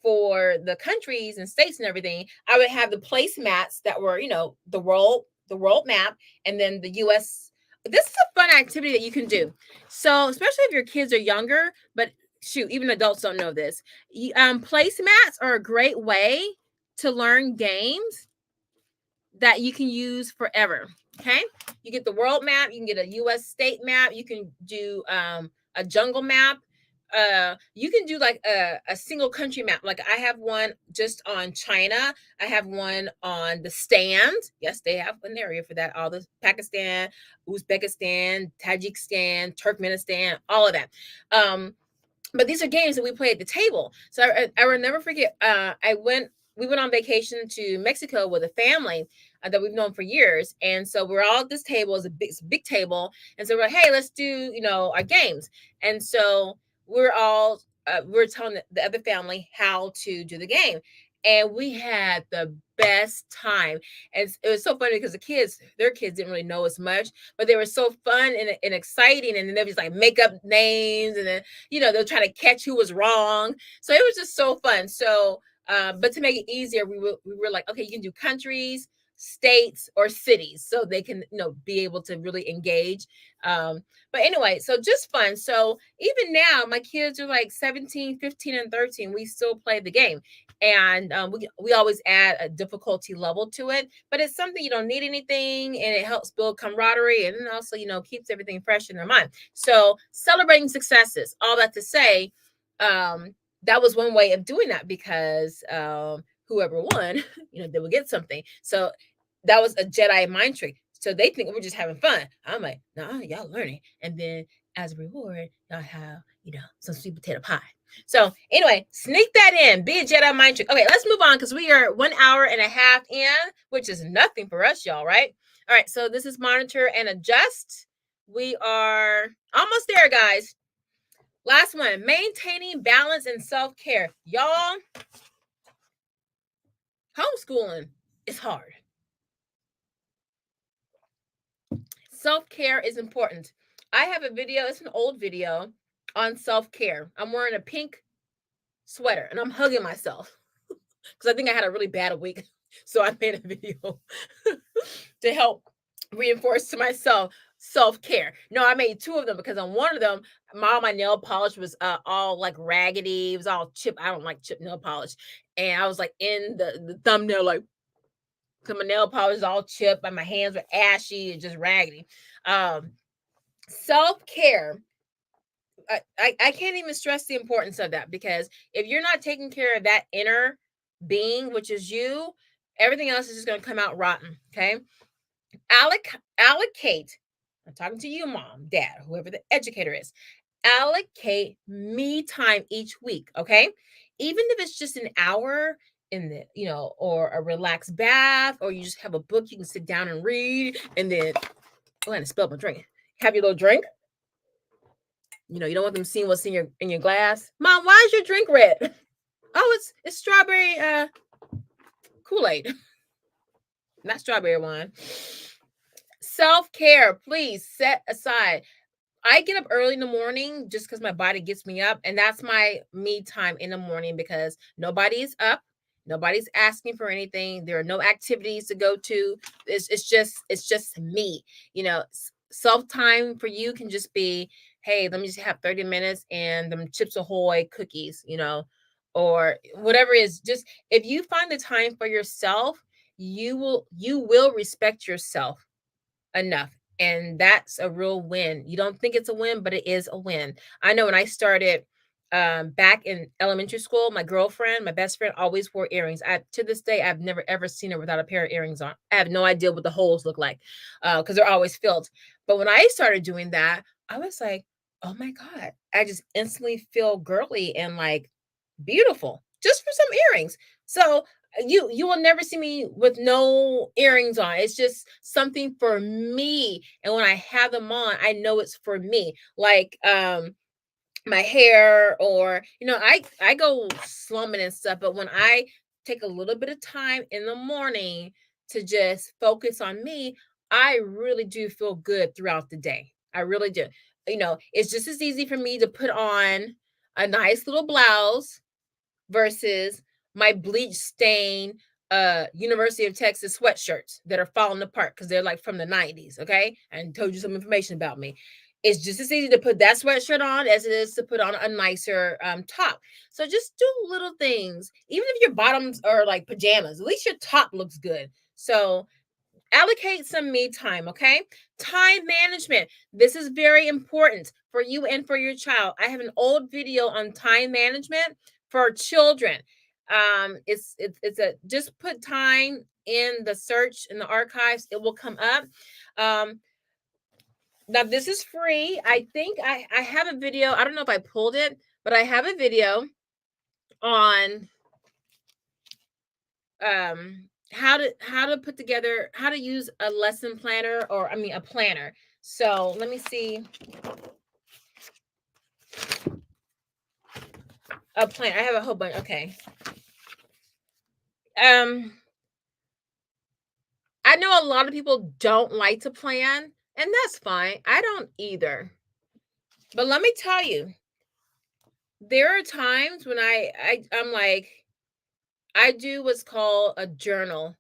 S1: for the countries and states and everything, I would have the placemats that were, the world map, and then the U.S. This is a fun activity that you can do. So, especially if your kids are younger, but shoot, even adults don't know this. Placemats are a great way to learn games that you can use forever. Okay, you get the world map, you can get a U.S. state map, you can do a jungle map. You can do like a single country map. Like I have one just on China. I have one on the stand. Yes, they have an area for that. All the Pakistan, Uzbekistan, Tajikistan, Turkmenistan, all of that. But these are games that we play at the table. So I will never forget. We went on vacation to Mexico with a family that we've known for years. And so we're all at this table. It's a big table. And so we're like, hey, let's do, our games. And so we're telling the other family how to do the game. And we had the best time. And it was so funny because their kids didn't really know as much, but they were so fun and exciting. And then they would just like make up names, and then, they'll try to catch who was wrong. So it was just so fun. So, but to make it easier, we were like, okay, you can do countries, states, or cities, so they can, be able to really engage. But anyway, so just fun. So even now, my kids are like 17, 15, and 13. We still play the game. And we always add a difficulty level to it, but it's something you don't need anything, and it helps build camaraderie, and also, keeps everything fresh in their mind. So celebrating successes, all that to say, that was one way of doing that, because whoever won, they would get something. So that was a Jedi mind trick. So they think we're just having fun. I'm like, nah, y'all learning. And then as a reward, y'all have, some sweet potato pie. So anyway, sneak that in. Be a Jedi mind trick. Okay, let's move on because we are 1 hour and a half in, which is nothing for us, y'all, right? All right, so this is monitor and adjust. We are almost there, guys. Last one, maintaining balance and self-care. Y'all, homeschooling is hard. Self-care is important. I have a video, it's an old video on self-care. I'm wearing a pink sweater and I'm hugging myself because I think I had a really bad week. So I made a video to help reinforce to myself self-care. No, I made 2 of them because on one of them, all my nail polish was all like raggedy. It was all chipped. I don't like chipped nail polish. And I was like in the thumbnail, like, because my nail polish is all chipped and my hands were ashy and just raggedy. Self-care. I can't even stress the importance of that, because if you're not taking care of that inner being, which is you, everything else is just going to come out rotten. Okay. Allocate. I'm talking to you, mom, dad, whoever the educator is. Allocate me time each week. Okay. Even if it's just an hour in the, or a relaxed bath, or you just have a book you can sit down and read, and then, oh, I spilled my drink. Have your little drink. You don't want them seeing what's in your glass. Mom, why is your drink red? Oh, it's strawberry Kool-Aid. Not strawberry wine. Self-care, please set aside. I get up early in the morning just because my body gets me up, and that's my me time in the morning, because nobody's up, nobody's asking for anything. There are no activities to go to. It's just me. Self time for you can just be, hey, let me just have 30 minutes and them Chips Ahoy cookies, or whatever it is. Just if you find the time for yourself, you will respect yourself enough. And that's a real win. You don't think it's a win, but it is a win. I know when I started back in elementary school, my girlfriend, my best friend, always wore earrings. To this day, I've never ever seen her without a pair of earrings on. I have no idea what the holes look like, because they're always filled. But when I started doing that, I was like, oh my God, I just instantly feel girly and like beautiful just for some earrings. So you will never see me with no earrings on. It's just something for me. And when I have them on, I know it's for me. Like my hair, or I go slumming and stuff, but when I take a little bit of time in the morning to just focus on me, I really do feel good throughout the day. I really do. It's just as easy for me to put on a nice little blouse versus my bleach stain University of Texas sweatshirts that are falling apart because they're like from the 90s. Okay. And told you some information about me. It's just as easy to put that sweatshirt on as it is to put on a nicer top. So just do little things. Even if your bottoms are like pajamas, at least your top looks good. So allocate some me time, okay? Time management. This is very important for you and for your child. I have an old video on time management for children. It's a just put time in the search in the archives, it will come up. Now this is free. I think I have a video. I don't know if I pulled it, but I have a video on how to put together, how to use a lesson planner, or a planner. So let me see. A plan. I have a whole bunch. Okay. I know a lot of people don't like to plan, and that's fine. I don't either. But let me tell you, there are times when I'm like, I do what's called a journal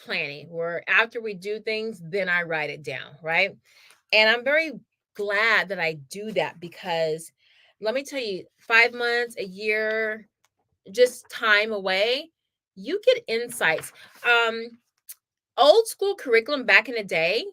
S1: planning, where after we do things, then I write it down, right? And I'm very glad that I do that, because let me tell you, 5 months, a year, just time away, you get insights. Old school curriculum back in the day,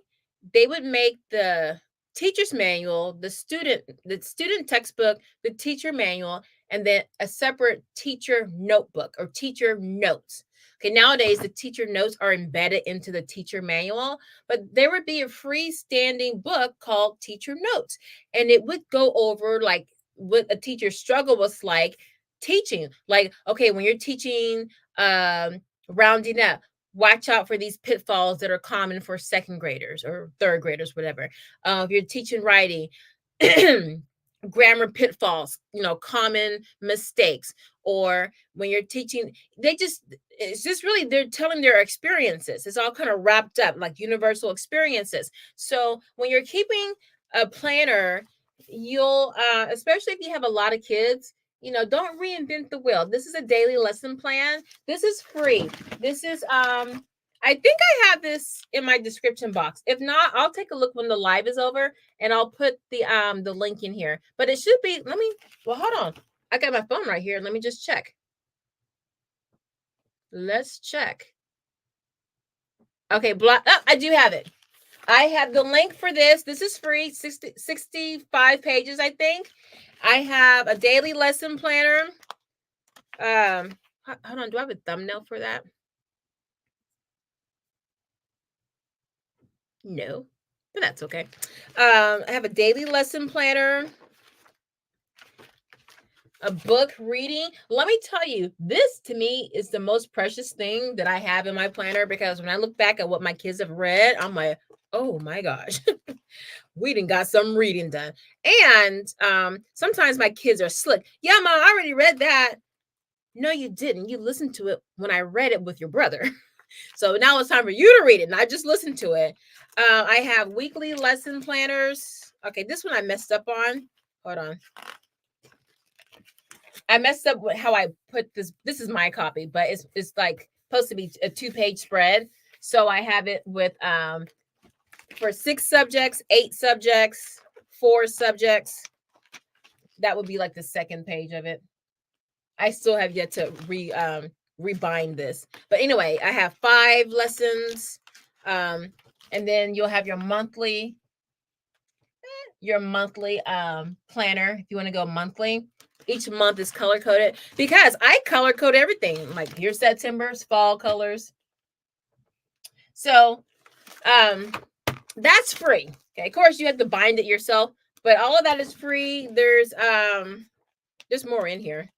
S1: they would make the teacher's manual, the student textbook, the teacher manual, and then a separate teacher notebook or teacher notes. Okay, nowadays the teacher notes are embedded into the teacher manual, but there would be a freestanding book called Teacher Notes, and it would go over like what a teacher's struggle was like teaching. Like, okay, when you're teaching rounding up, watch out for these pitfalls that are common for second graders or third graders, whatever. If you're teaching writing, grammar pitfalls, common mistakes. Or when you're teaching, it's just really, they're telling their experiences. It's all kind of wrapped up like universal experiences. So when you're keeping a planner, you'll, especially if you have a lot of kids, don't reinvent the wheel. This is a daily lesson plan. This is free. This is, I think I have this in my description box. If not, I'll take a look when the live is over and I'll put the link in here. But it should be, well, hold on. I got my phone right here. Let me just check. Let's check. Okay, I do have it. I have the link for this. This is free, 65 pages, I think. I have a daily lesson planner. Hold on, do I have a thumbnail for that? No, but that's okay. I have a daily lesson planner, a book reading. Let me tell you, this to me is the most precious thing that I have in my planner, because when I look back at what my kids have read, I'm like, oh my gosh, we done got some reading done. And sometimes my kids are slick. Yeah, Mom, I already read that. No, you didn't. You listened to it when I read it with your brother. So now it's time for you to read it, not just listen to it. I have weekly lesson planners. Okay, this one I messed up on. Hold on. I messed up with how I put this. This is my copy, but it's like supposed to be a 2-page spread. So I have it with for 6 subjects, 8 subjects, 4 subjects. That would be like the second page of it. I still have yet to rebind this. But anyway, I have 5 lessons. And then you'll have your monthly planner if you want to go monthly. Each month is color coded because I color code everything. Like here's September's fall colors. So that's free. Okay, of course you have to bind it yourself, but all of that is free. There's more in here.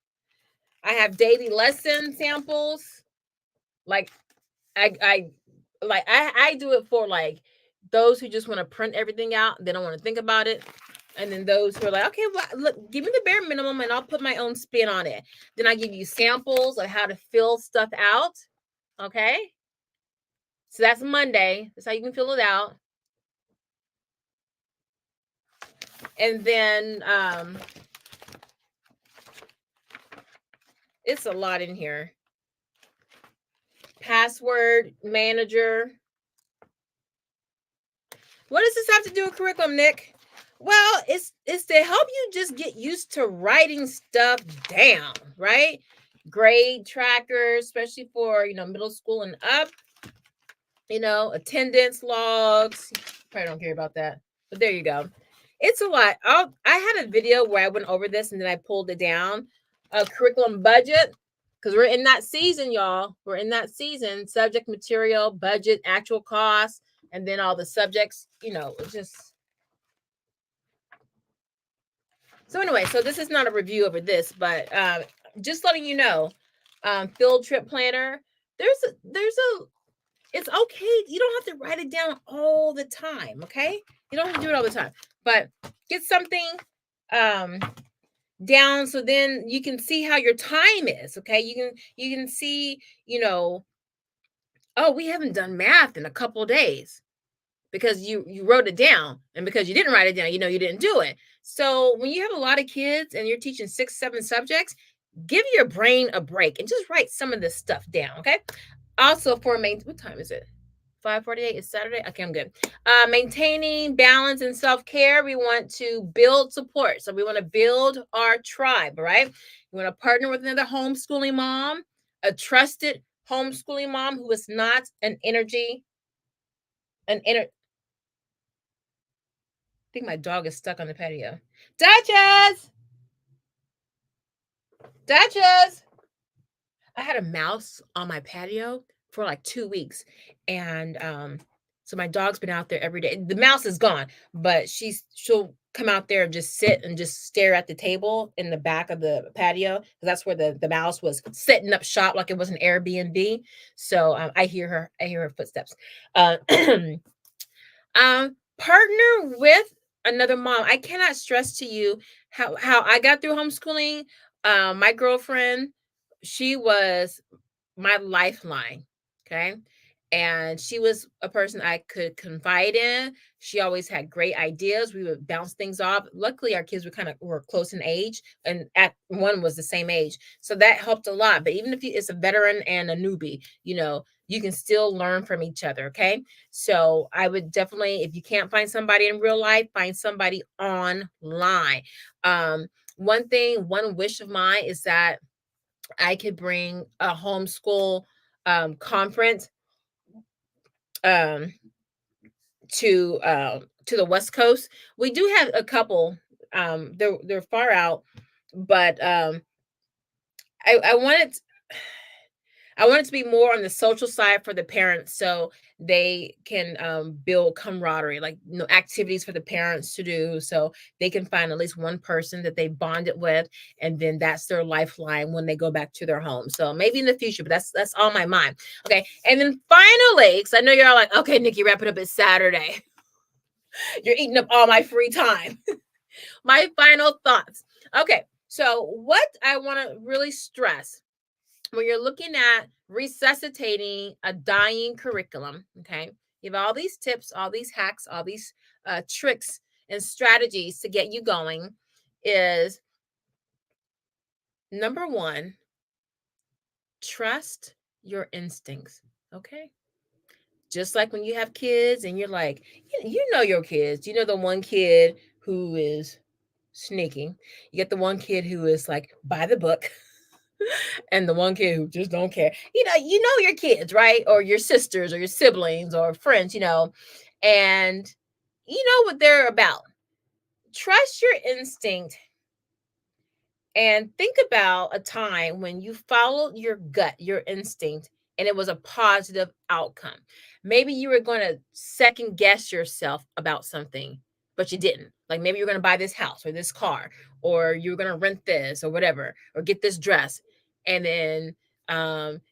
S1: I have daily lesson samples. Like I do it for like those who just want to print everything out. They don't want to think about it. And then those who are like, okay, well, look, give me the bare minimum and I'll put my own spin on it. Then I give you samples of how to fill stuff out. Okay. So that's Monday. That's how you can fill it out. And then it's a lot in here. Password manager. What does this have to do with curriculum, Nick? Well, it's to help you just get used to writing stuff down, right? Grade trackers, especially for middle school and up. Attendance logs. Probably don't care about that, but there you go. It's a lot. I had a video where I went over this and then I pulled it down. A curriculum budget, because we're in that season, y'all. We're in that season. Subject material, budget, actual costs, and then all the subjects. Just. So anyway, so this is not a review over this, but just letting you know, field trip planner. It's okay. You don't have to write it down all the time. Okay, you don't have to do it all the time, but get something down so then you can see how your time is. Okay, you can see. Oh, we haven't done math in a couple of days because you wrote it down, and because you didn't write it down, you didn't do it. So when you have a lot of kids and you're teaching 6, 7 subjects, give your brain a break and just write some of this stuff down. Okay. Also for what time is it? 5:48. It's Saturday. Okay, I'm good. Maintaining balance and self-care. We want to build support. So we want to build our tribe, right? We want to partner with another homeschooling mom, a trusted homeschooling mom who is not I think my dog is stuck on the patio. Duchess! I had a mouse on my patio for like 2 weeks, and, so my dog's been out there every day. The mouse is gone, but she'll come out there and just sit and just stare at the table in the back of the patio, 'cause that's where the mouse was setting up shop like it was an Airbnb. So, I hear her footsteps. Uh, partner with another mom. I cannot stress to you how I got through homeschooling. My girlfriend, she was my lifeline. Okay. And she was a person I could confide in. She always had great ideas. We would bounce things off. Luckily, our kids were close in age, and at one was the same age, so that helped a lot. But even if it's a veteran and a newbie, you can still learn from each other. Okay, so I would definitely, if you can't find somebody in real life, find somebody online. Um, one wish of mine is that I could bring a homeschool conference um, to the West Coast. We do have a couple. They're far out, but I wanted I want it to be more on the social side for the parents, so they can build camaraderie, like activities for the parents to do, so they can find at least one person that they bonded with, and then that's their lifeline when they go back to their home. So maybe in the future, but that's on my mind. Okay, and then finally, because I know you're all like, okay, Nikki, wrap it up. It's Saturday. You're eating up all my free time. My final thoughts. Okay, so what I want to really stress when you're looking at resuscitating a dying curriculum, okay, you have all these tips, all these hacks, all these tricks and strategies to get you going. Is number one, trust your instincts, okay? Just like when you have kids and you're like, you know your kids, you know the one kid who is sneaking, you get the one kid who is like by the book, and the one kid who just don't care. You know your kids, right? Or your sisters or your siblings or friends, and you know what they're about. Trust your instinct and think about a time when you followed your gut, your instinct, and it was a positive outcome. Maybe you were going to second guess yourself about something, but you didn't. Like maybe you're going to buy this house or this car, or you're going to rent this or whatever, or get this dress. And then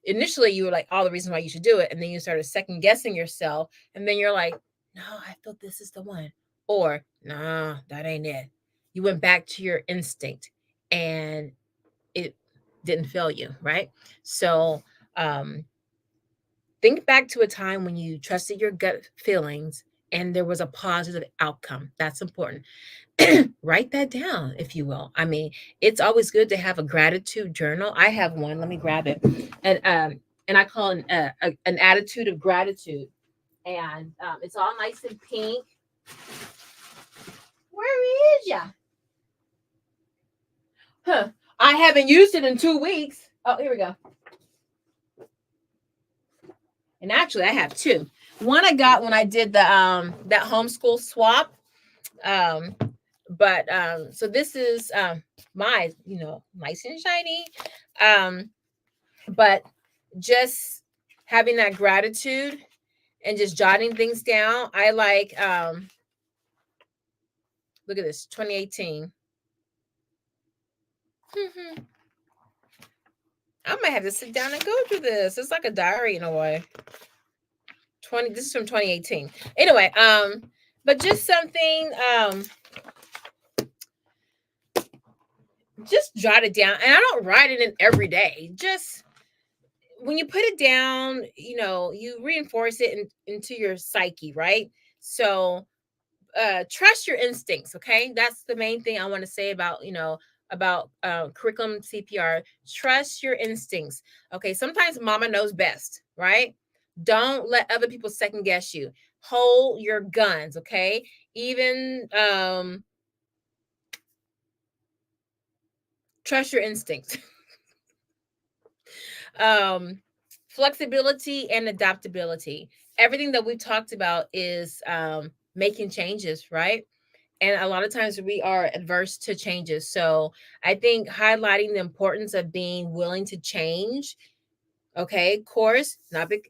S1: initially you were like, all the reasons why you should do it. And then you started second guessing yourself. And then you're like, no, I thought this is the one. Or, nah, that ain't it. You went back to your instinct and it didn't fail you, right? So um, think back to a time when you trusted your gut feelings and there was a positive outcome. That's important. Write that down, if you will. I mean, it's always good to have a gratitude journal. I have one. Let me grab it, and I call it an attitude of gratitude, and it's all nice and pink. Where is ya? Huh. I haven't used it in 2 weeks. Oh, here we go. And actually, I have two. One I got when I did the that homeschool swap. Um, but so this is my, nice and shiny. But just having that gratitude and just jotting things down. I like look at this, 2018. I might have to sit down and go through this. It's like a diary in a way. This is from 2018. Anyway, but just something, just jot it down. And I don't write it in every day. Just when you put it down, you reinforce it into your psyche, right? So trust your instincts. Okay, that's the main thing I want to say about curriculum CPR. Trust your instincts. Okay, sometimes mama knows best, right? Don't let other people second guess you. Hold your guns. Okay, even trust your instincts. Flexibility and adaptability. Everything that we talked about is making changes, right? And a lot of times we are adverse to changes. So I think highlighting the importance of being willing to change Okay, course, not big,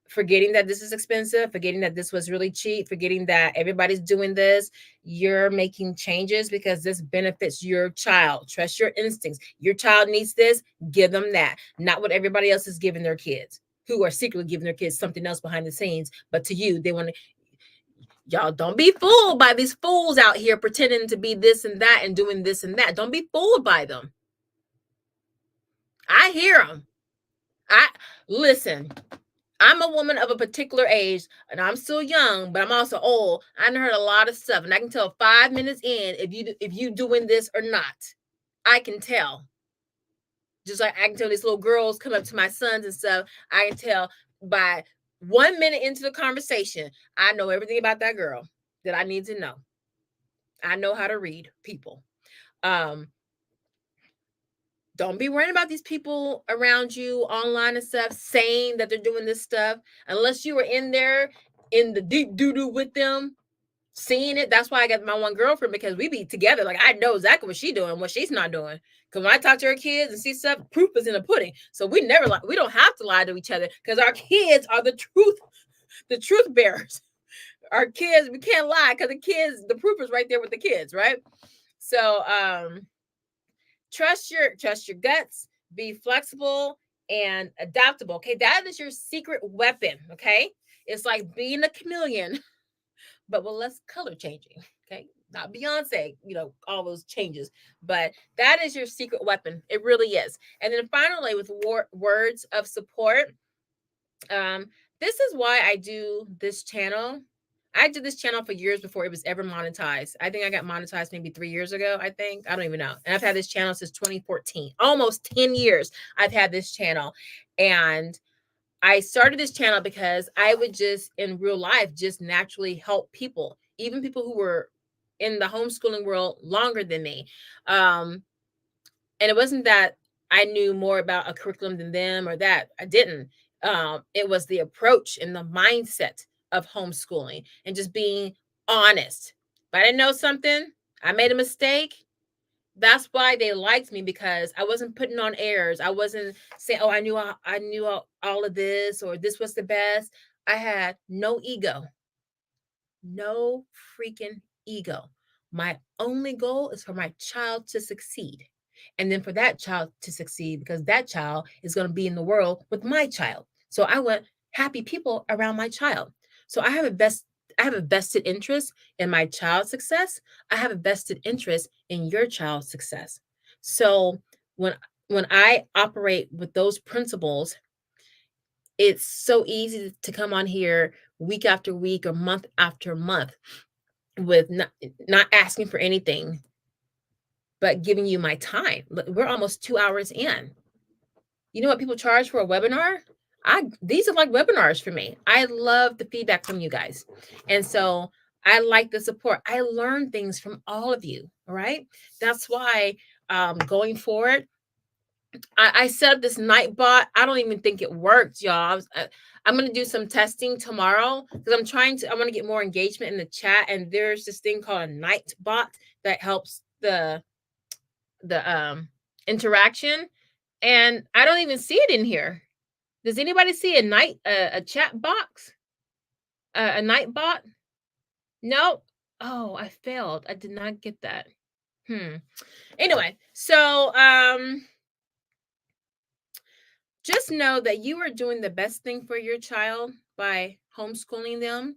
S1: forgetting that this is expensive, forgetting that this was really cheap, forgetting that everybody's doing this. You're making changes because this benefits your child. Trust your instincts. Your child needs this, give them that, not what everybody else is giving their kids, who are secretly giving their kids something else behind the scenes. But to you, they want to. Y'all don't be fooled by these fools out here pretending to be this and that and doing this and that. Don't be fooled by them. I hear them. Listen. I'm a woman of a particular age, and I'm still young, but I'm also old. I heard a lot of stuff, and I can tell 5 minutes in if you doing this or not. I can tell. Just like I can tell these little girls come up to my sons and stuff. I can tell by 1 minute into the conversation, I know everything about that girl that I need to know. I know how to read people. Don't be worrying about these people around you online and stuff saying that they're doing this stuff unless you were in there in the deep doo-doo with them, seeing it. That's why I got my one girlfriend, because we be together. Like, I know exactly what she's doing, what she's not doing. Because when I talk to her kids and see stuff, proof is in the pudding. So we never lie. We don't have to lie to each other because our kids are the truth bearers. Our kids, we can't lie because the proof is right there with the kids, right? So trust your guts, be flexible and adaptable. Okay, that is your secret weapon. Okay, it's like being a chameleon but with less color changing. Okay, not Beyonce, all those changes, but that is your secret weapon. It really is. And then finally, with words of support, this is why I do this channel. I did this channel for years before it was ever monetized. I think I got monetized maybe 3 years ago. I don't even know. And I've had this channel since 2014, almost 10 years. I've had this channel, and I started this channel because I would just in real life just naturally help people, even people who were in the homeschooling world longer than me. And it wasn't that I knew more about a curriculum than them or that I didn't. It was the approach and the mindset of homeschooling and just being honest. If I didn't know something, I made a mistake. That's why they liked me, because I wasn't putting on airs. I wasn't saying, "Oh, I knew all of this," or "This was the best." I had no ego, no freaking ego. My only goal is for my child to succeed, and then for that child to succeed, because that child is going to be in the world with my child. So I want happy people around my child. So I have a vested interest in my child's success. I have a vested interest in your child's success. So when I operate with those principles, it's so easy to come on here week after week or month after month with not asking for anything, but giving you my time. We're almost 2 hours in. You know what people charge for a webinar? These are like webinars for me. I love the feedback from you guys. And so I like the support. I learn things from all of you. All right. That's why going forward, I set up this night bot. I don't even think it worked, y'all. I'm going to do some testing tomorrow because I want to get more engagement in the chat. And there's this thing called a night bot that helps the interaction. And I don't even see it in here. Does anybody see a chat box? A night bot? No. Oh, I failed. I did not get that. Anyway, so just know that you are doing the best thing for your child by homeschooling them,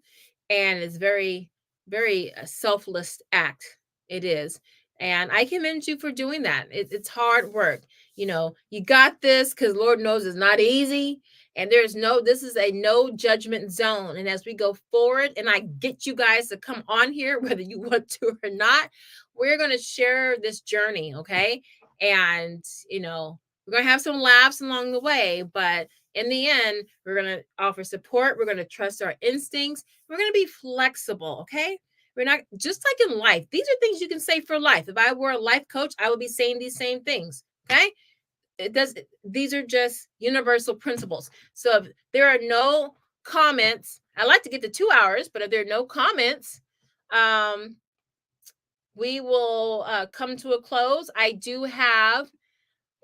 S1: and it's very, very selfless act. It is. And I commend you for doing that. It's hard work. You got this, because Lord knows it's not easy. And this is a no judgment zone. And as we go forward, and I get you guys to come on here, whether you want to or not, we're going to share this journey. Okay. And, we're going to have some laughs along the way, but in the end, we're going to offer support. We're going to trust our instincts. We're going to be flexible. Okay. We're not, just like in life. These are things you can say for life. If I were a life coach, I would be saying these same things. Okay. These are just universal principles. So if there are no comments, I like to get to 2 hours, but if there are no comments, we will come to a close. I do have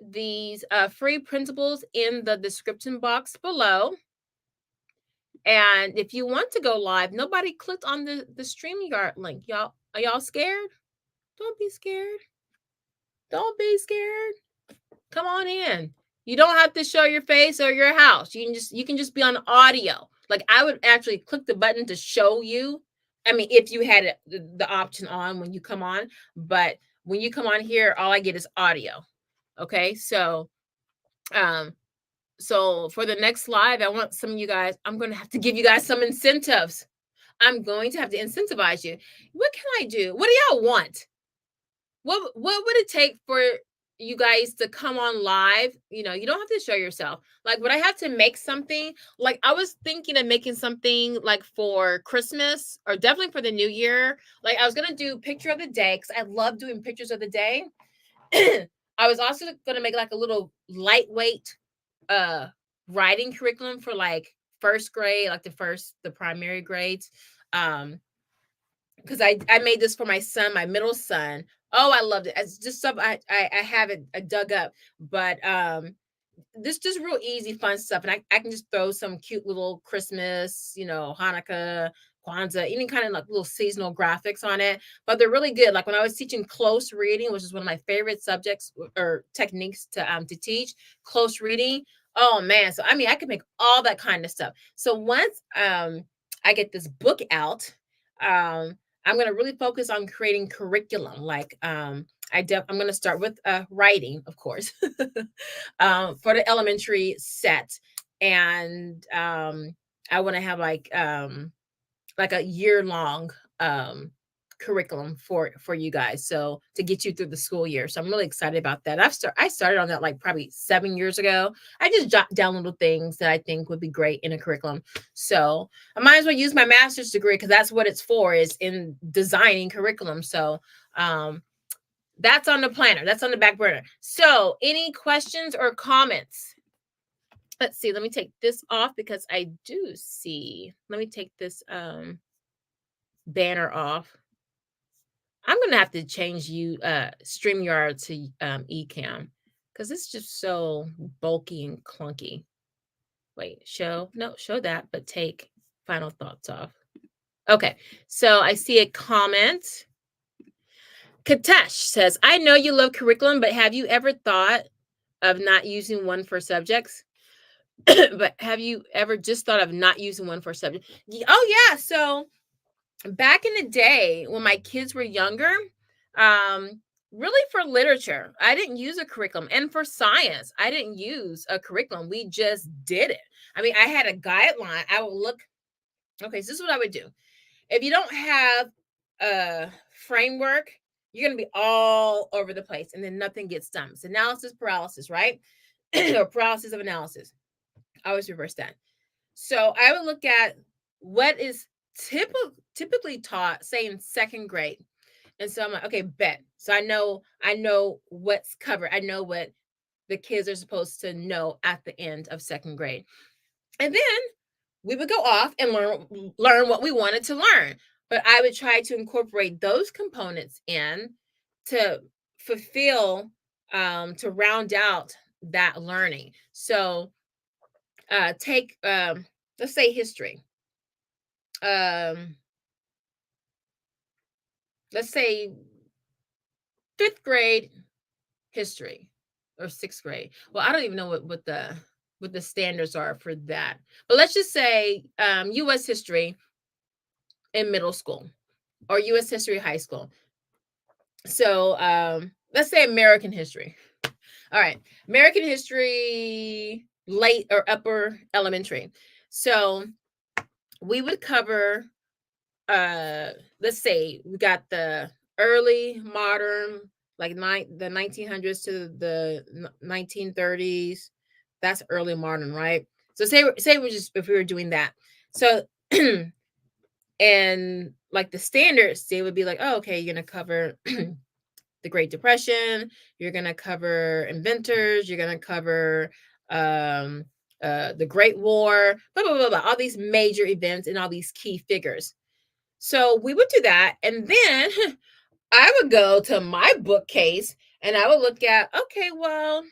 S1: these free principles in the description box below. And if you want to go live, nobody clicked on the StreamYard link. Y'all, are y'all scared? Don't be scared. Don't be scared. Come on in. You don't have to show your face or your house. You can just be on audio. Like I would actually click the button to show you. I mean, if you had the option on when you come on, but when you come on here, all I get is audio. Okay, so so for the next live, I want some of you guys. I'm going to have to give you guys some incentives. I'm going to have to incentivize you. What can I do? What do y'all want? What would it take for you guys to come on live? You know, you don't have to show yourself. Like, would I have to make something? Like, I was thinking of making something like for Christmas or definitely for the new year. Like, I was gonna do picture of the day because I love doing pictures of the day. I was also gonna make like a little lightweight writing curriculum for like first grade, like the primary grades. Because I made this for my son, my middle son. Oh, I loved it. It's just stuff I have it dug up, but this just real easy, fun stuff, and I can just throw some cute little Christmas, you know, Hanukkah, Kwanzaa, any kind of like little seasonal graphics on it. But they're really good. Like when I was teaching close reading, which is one of my favorite subjects or techniques to teach, close reading. Oh man, so I mean, I could make all that kind of stuff. So once I get this book out, I'm going to really focus on creating curriculum. Like I'm going to start with writing, of course, for the elementary set, and I want to have like a year-long curriculum for you guys, so to get you through the school year. So I'm really excited about that. I started on that like probably 7 years ago. I just jot down little things that I think would be great in a curriculum. So I might as well use my master's degree because that's what it's for, is in designing curriculum. So that's on the planner. That's on the back burner. So any questions or comments? Let's see. Let me take this off because I do see. Let me take this banner off. I'm gonna have to change StreamYard to Ecamm because it's just so bulky and clunky. Wait, show that, but take final thoughts off. Okay, so I see a comment. Katesh says, I know you love curriculum, but have you ever thought of not using one for subjects? But have you ever just thought of not using one for subject? Oh yeah, so back in the day when my kids were younger, really for literature, I didn't use a curriculum. And for science, I didn't use a curriculum. We just did it. I mean, I had a guideline. I would look, okay, so this is what I would do. If you don't have a framework, you're going to be all over the place and then nothing gets done. It's analysis paralysis, right? Or paralysis of analysis. I always reverse that. So I would look at what is typically taught, say in second grade. And so I'm like, okay, bet. So I know what's covered. I know what the kids are supposed to know at the end of second grade. And then we would go off and learn what we wanted to learn. But I would try to incorporate those components in to fulfill, to round out that learning. So take, let's say history. Let's say 5th grade history or 6th grade. Well, I don't even know what the standards are for that. But let's just say US history in middle school or US history high school. So let's say American history. All right, American history late or upper elementary. So we would cover let's say we got the early modern, like the 1900s to the 1930s. That's early modern, right? So say we just, if we were doing that, so and like the standards, they would be like, oh, okay, you're gonna cover the Great Depression, you're gonna cover inventors, you're gonna cover the Great War, blah blah blah blah, all these major events and all these key figures. So we would do that, and then I would go to my bookcase and I would look at, okay, well,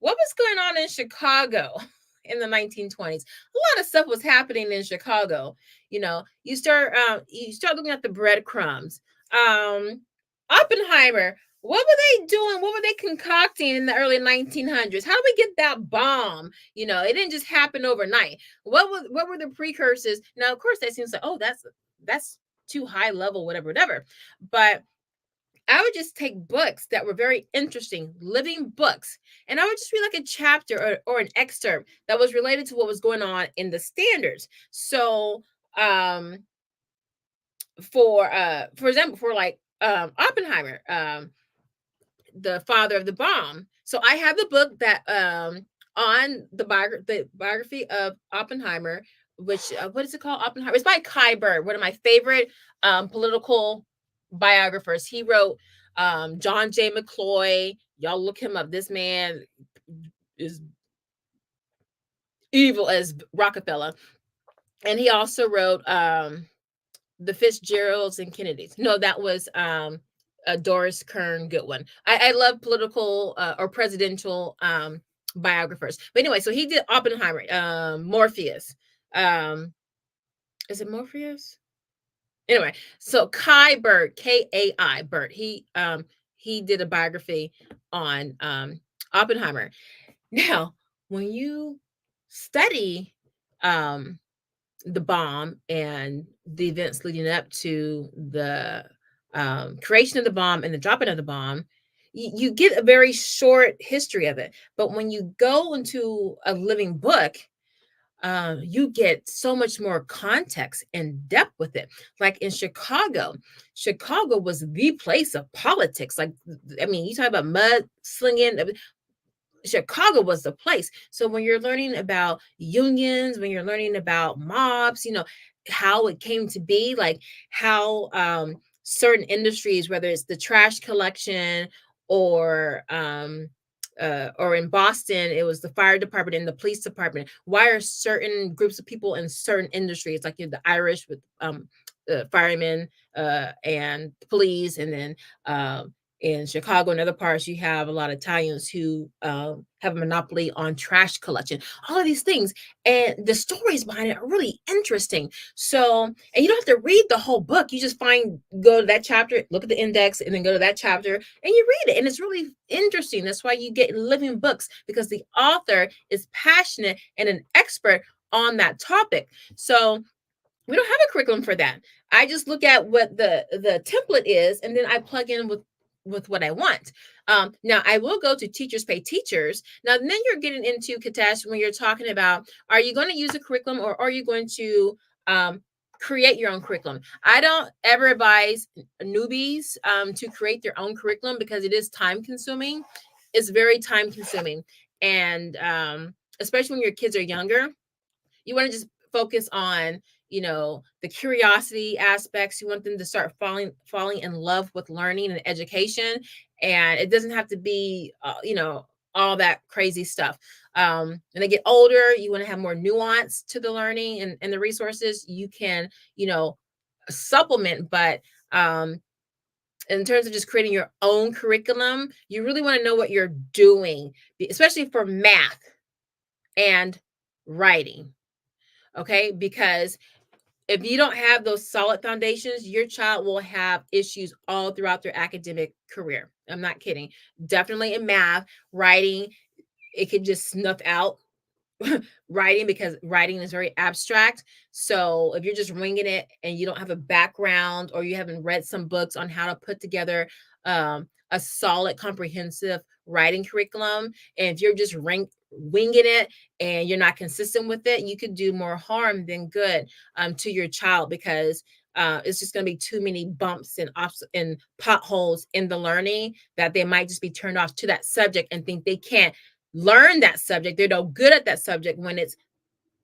S1: what was going on in Chicago in the 1920s? A lot of stuff was happening in Chicago. You start looking at the breadcrumbs. Oppenheimer, what were they doing? What were they concocting in the early 1900s? How did we get that bomb? It didn't just happen overnight. What were the precursors? Now, of course, that seems like, oh, that's too high level, whatever. But I would just take books that were very interesting, living books, and I would just read like a chapter or an excerpt that was related to what was going on in the standards. So, for example, for like Oppenheimer, the father of the bomb. So I have the book that on the biography of Oppenheimer, which what is it called? Oppenheimer. It's by Kai Bird, one of my favorite political biographers. He wrote John J. McCloy. Y'all look him up. This man is evil as Rockefeller. And he also wrote the Fitzgeralds and Kennedys. No, that was Doris Kearns Goodwin. I love political or presidential biographers. But anyway, so he did Oppenheimer, Morpheus. Is it Morpheus? Anyway, so Kai Bird, Kai Bird. He did a biography on Oppenheimer. Now, when you study the bomb and the events leading up to the creation of the bomb and the dropping of the bomb, you get a very short history of it. But when you go into a living book, you get so much more context and depth with it. Like in Chicago was the place of politics. Like, I mean, you talk about mud slinging. Chicago was the place. So when you're learning about unions, when you're learning about mobs, how it came to be, like how certain industries, whether it's the trash collection or in Boston, it was the fire department and the police department. Why are certain groups of people in certain industries, like the Irish with firemen and police, and then in Chicago and other parts, you have a lot of Italians who have a monopoly on trash collection, all of these things. And the stories behind it are really interesting. So, and you don't have to read the whole book. You just go to that chapter, look at the index, and then go to that chapter, and you read it. And it's really interesting. That's why you get living books, because the author is passionate and an expert on that topic. So we don't have a curriculum for that. I just look at what the template is, and then I plug in with what I want. Now, I will go to Teachers Pay Teachers. Now, then you're getting into, Katash, when you're talking about, are you going to use a curriculum, or are you going to create your own curriculum? I don't ever advise newbies to create their own curriculum, because it is time consuming. It's very time consuming. And especially when your kids are younger, you want to just focus on the curiosity aspects. You want them to start falling in love with learning and education, and it doesn't have to be all that crazy stuff. When they get older, you want to have more nuance to the learning and the resources. You can supplement, but in terms of just creating your own curriculum, you really want to know what you're doing, especially for math and writing. Okay, because if you don't have those solid foundations, your child will have issues all throughout their academic career. I'm not kidding. Definitely in math, writing, it could just snuff out writing, because writing is very abstract. So if you're just winging it and you don't have a background, or you haven't read some books on how to put together a solid, comprehensive writing curriculum, and if you're just winging it and you're not consistent with it, you could do more harm than good to your child, because it's just going to be too many bumps and potholes in the learning, that they might just be turned off to that subject and think they can't learn that subject. They're no good at that subject, when it's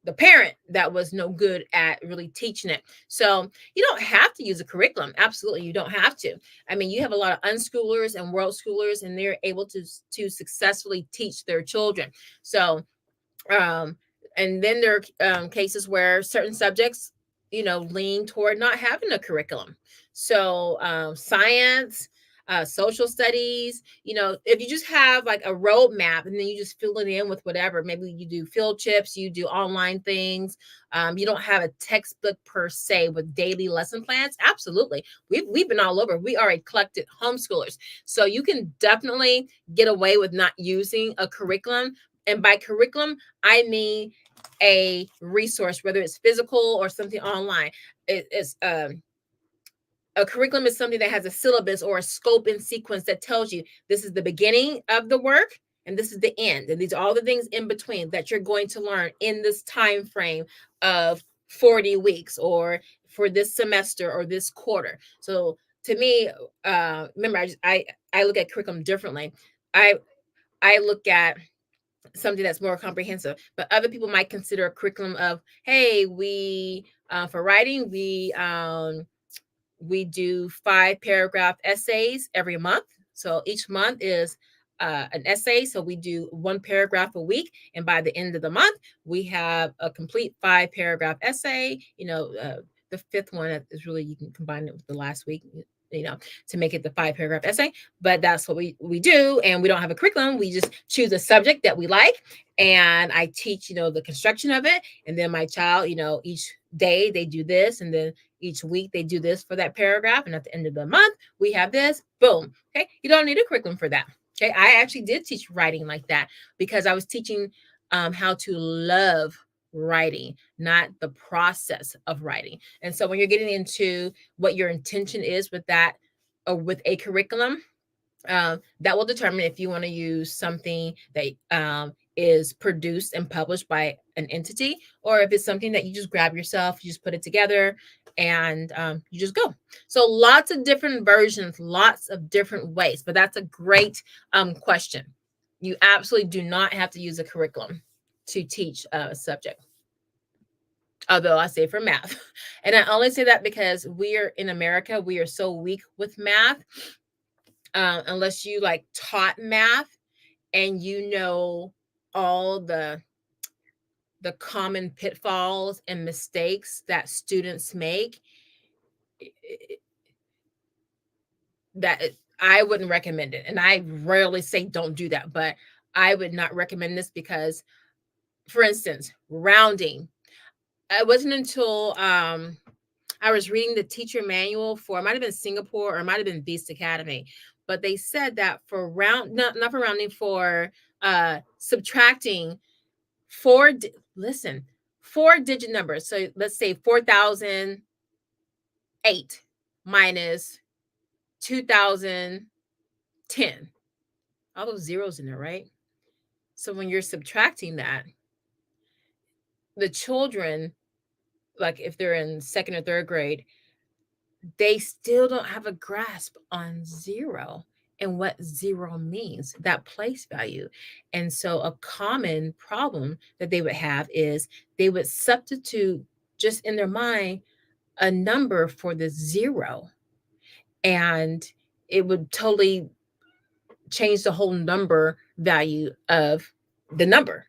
S1: the parent that was no good at really teaching it. So you don't have to use a curriculum. Absolutely, you don't have to. I mean, you have a lot of unschoolers and world schoolers, and they're able to successfully teach their children. So, and then there are cases where certain subjects, lean toward not having a curriculum. So science, social studies. If you just have like a roadmap and then you just fill it in with whatever, maybe you do field trips, you do online things. You don't have a textbook per se with daily lesson plans. Absolutely. We've been all over. We are eclectic homeschoolers. So you can definitely get away with not using a curriculum. And by curriculum, I mean a resource, whether it's physical or something online. It's a curriculum is something that has a syllabus or a scope and sequence that tells you this is the beginning of the work and this is the end, and these are all the things in between that you're going to learn in this time frame of 40 weeks or for this semester or this quarter. So to me, remember, I look at curriculum differently. I look at something that's more comprehensive, but other people might consider a curriculum of, hey, we for writing, we do 5-paragraph essays every month. So each month is an essay. So we do 1 paragraph a week. And by the end of the month, we have a complete 5-paragraph essay. The fifth one is really, you can combine it with the last week, to make it the 5-paragraph essay. But that's what we do. And we don't have a curriculum. We just choose a subject that we like. And I teach, the construction of it. And then my child, each day they do this. And then each week they do this for that paragraph. And at the end of the month, we have this. Boom. Okay. You don't need a curriculum for that. Okay. I actually did teach writing like that because I was teaching how to love writing, not the process of writing. And so when you're getting into what your intention is with that or with a curriculum, that will determine if you want to use something that is produced and published by an entity, or if it's something that you just grab yourself, you just put it together, and you just go. So lots of different versions, lots of different ways, but that's a great question. You absolutely do not have to use a curriculum to teach a subject. Although I say for math. And I only say that because we are in America, we are so weak with math. Unless you like taught math and all the common pitfalls and mistakes that students make, that I wouldn't recommend it. And I rarely say don't do that, but I would not recommend this because, for instance, rounding. It wasn't until I was reading the teacher manual for, it might have been Singapore or it might have been Beast Academy, but they said that for not for rounding, for subtracting 4-digit numbers. So let's say 4,008 minus 2,010. All those zeros in there, right? So when you're subtracting that, the children, like if they're in 2nd or 3rd grade, they still don't have a grasp on zero and what zero means, that place value. And so a common problem that they would have is they would substitute just in their mind a number for the zero, and it would totally change the whole number value of the number,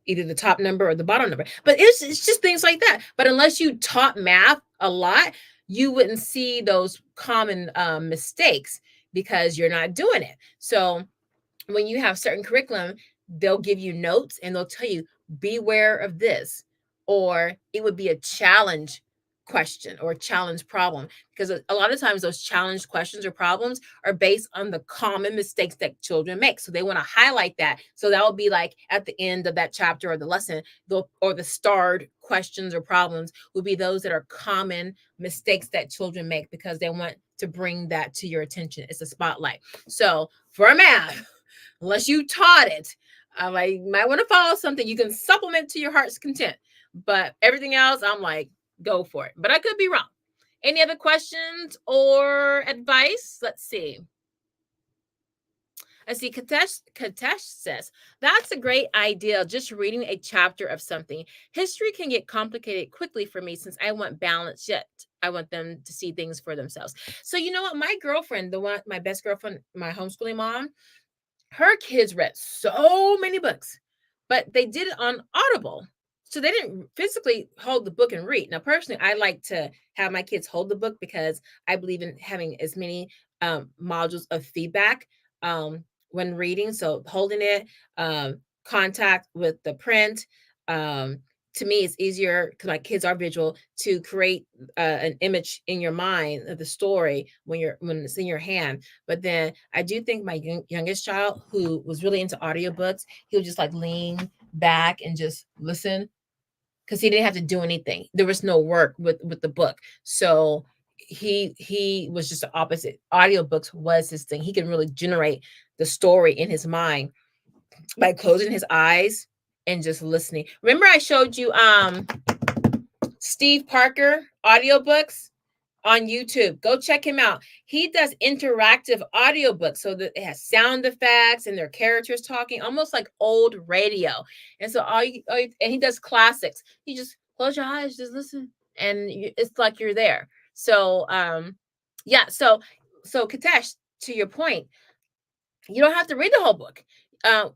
S1: either the top number or the bottom number. But it's just things like that. But unless you taught math a lot, you wouldn't see those common mistakes because you're not doing it. So when you have certain curriculum, they'll give you notes and they'll tell you, beware of this, or it would be a challenge question or challenge problem, because a lot of times those challenge questions or problems are based on the common mistakes that children make. So they want to highlight that. So that will be like at the end of that chapter or the lesson, or the starred questions or problems will be those that are common mistakes that children make, because they want to bring that to your attention. It's a spotlight. So for math, unless you taught it, you might want to follow something you can supplement to your heart's content. But everything else, I'm like, go for it. But I could be wrong. Any other questions or advice? Let's see. I see Katesh says, that's a great idea. Just reading a chapter of something. History can get complicated quickly for me since I want balance, yet I want them to see things for themselves. So you know what? My girlfriend, my best girlfriend, my homeschooling mom, her kids read so many books, but they did it on Audible. So they didn't physically hold the book and read. Now, personally, I like to have my kids hold the book because I believe in having as many modules of feedback when reading. So holding it, contact with the print. To me, it's easier because my kids are visual to create an image in your mind of the story when it's in your hand. But then I do think my youngest child, who was really into audiobooks, he would just like lean back and just listen because he didn't have to do anything. There was no work with the book. So he was just the opposite. Audiobooks was his thing. He could really generate the story in his mind by closing his eyes and just listening. Remember I showed you Steve Parker audiobooks on YouTube. Go check him out. He does interactive audiobooks so that it has sound effects and their characters talking, almost like old radio. And so and he does classics. You just close your eyes, just listen, and it's like you're there. So yeah, so Katesh, to your point, you don't have to read the whole book.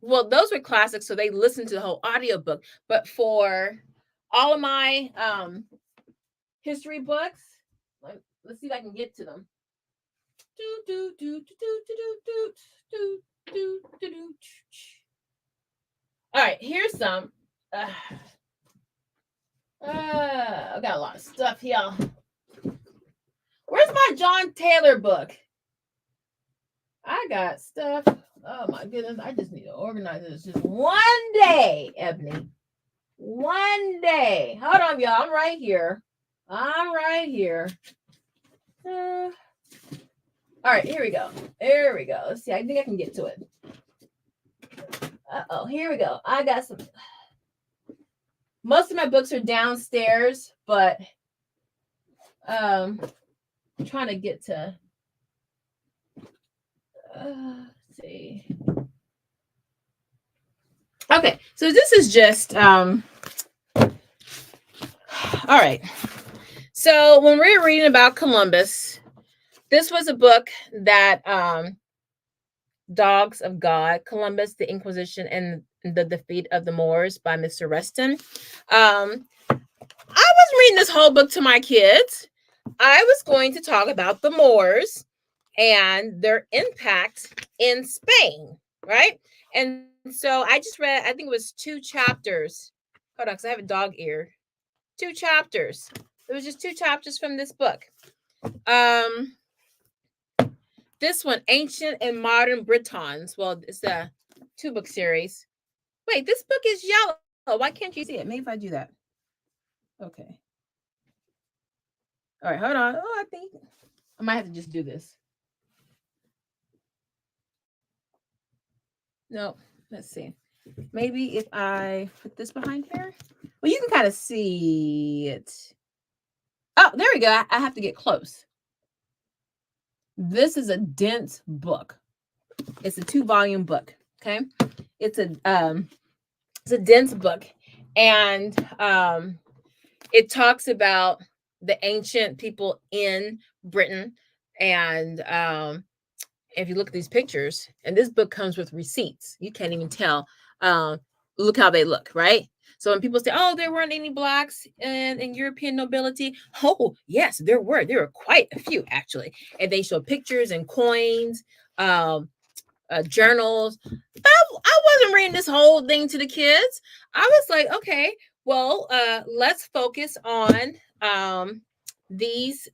S1: Well, those were classics, so they listened to the whole audiobook. But for all of my history books, let's see if I can get to them. All right, here's some. I got a lot of stuff here. Where's my John Taylor book? I got stuff. Oh my goodness, I just need to organize this just one day, Ebony. One day. Hold on, y'all. I'm right here. All right, here we go. There we go. Let's see. I think I can get to it. Uh-oh, here we go. I got some. Most of my books are downstairs, but I'm trying to get to let's see. Okay, so this is just all right. So when we were reading about Columbus, this was a book that Dogs of God, Columbus, the Inquisition, and the Defeat of the Moors by Mr. Reston. I was reading this whole book to my kids. I was going to talk about the Moors and their impact in Spain, right? And so I just read, I think it was 2 chapters. Hold on, because I have a dog ear. 2 chapters. It was just 2 chapters from this book. This one, Ancient and Modern Britons. Well, it's a 2-book series. Wait, this book is yellow. Why can't you see it? Maybe if I do that. Okay. All right, hold on. Oh, I think I might have to just do this. No, let's see. Maybe if I put this behind here. Well, you can kind of see it. Oh, there we go. I have to get close. This is a dense book. It's a 2-volume book. Okay, it's a dense book, and it talks about the ancient people in Britain. And if you look at these pictures, and this book comes with receipts, you can't even tell. Look how they look, right? So when people say, "Oh, there weren't any blacks in European nobility," oh yes, there were. There were quite a few actually, and they show pictures and coins, journals. I wasn't reading this whole thing to the kids. I was like, okay, well, let's focus on these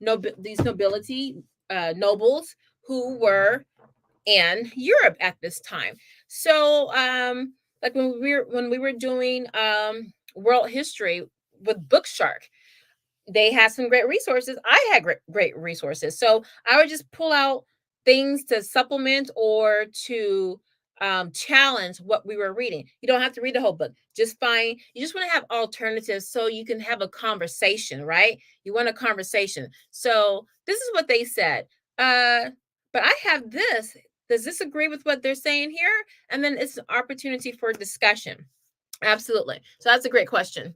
S1: nobility nobles who were in Europe at this time. So like when we were doing world history with Bookshark, they had some great resources. I had great resources. So I would just pull out things to supplement or to challenge what we were reading. You don't have to read the whole book. You just want to have alternatives so you can have a conversation, right? You want a conversation. So this is what they said. But I have this. Does this agree with what they're saying here? And then it's an opportunity for discussion. Absolutely. So that's a great question.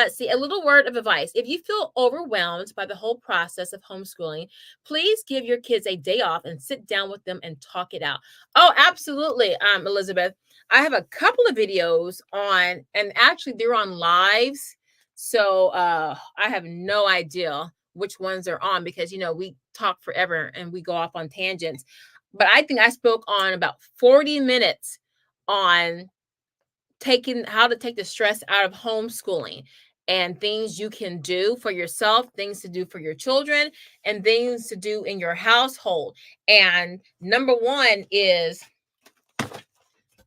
S1: See, a little word of advice. If you feel overwhelmed by the whole process of homeschooling, please give your kids a day off and sit down with them and talk it out. Oh, absolutely, Elizabeth. I have a couple of videos on, and actually they're on lives. So I have no idea which ones are on because we talk forever and we go off on tangents. But I think I spoke on about 40 minutes on taking how to take the stress out of homeschooling and things you can do for yourself, things to do for your children, and things to do in your household. And number one is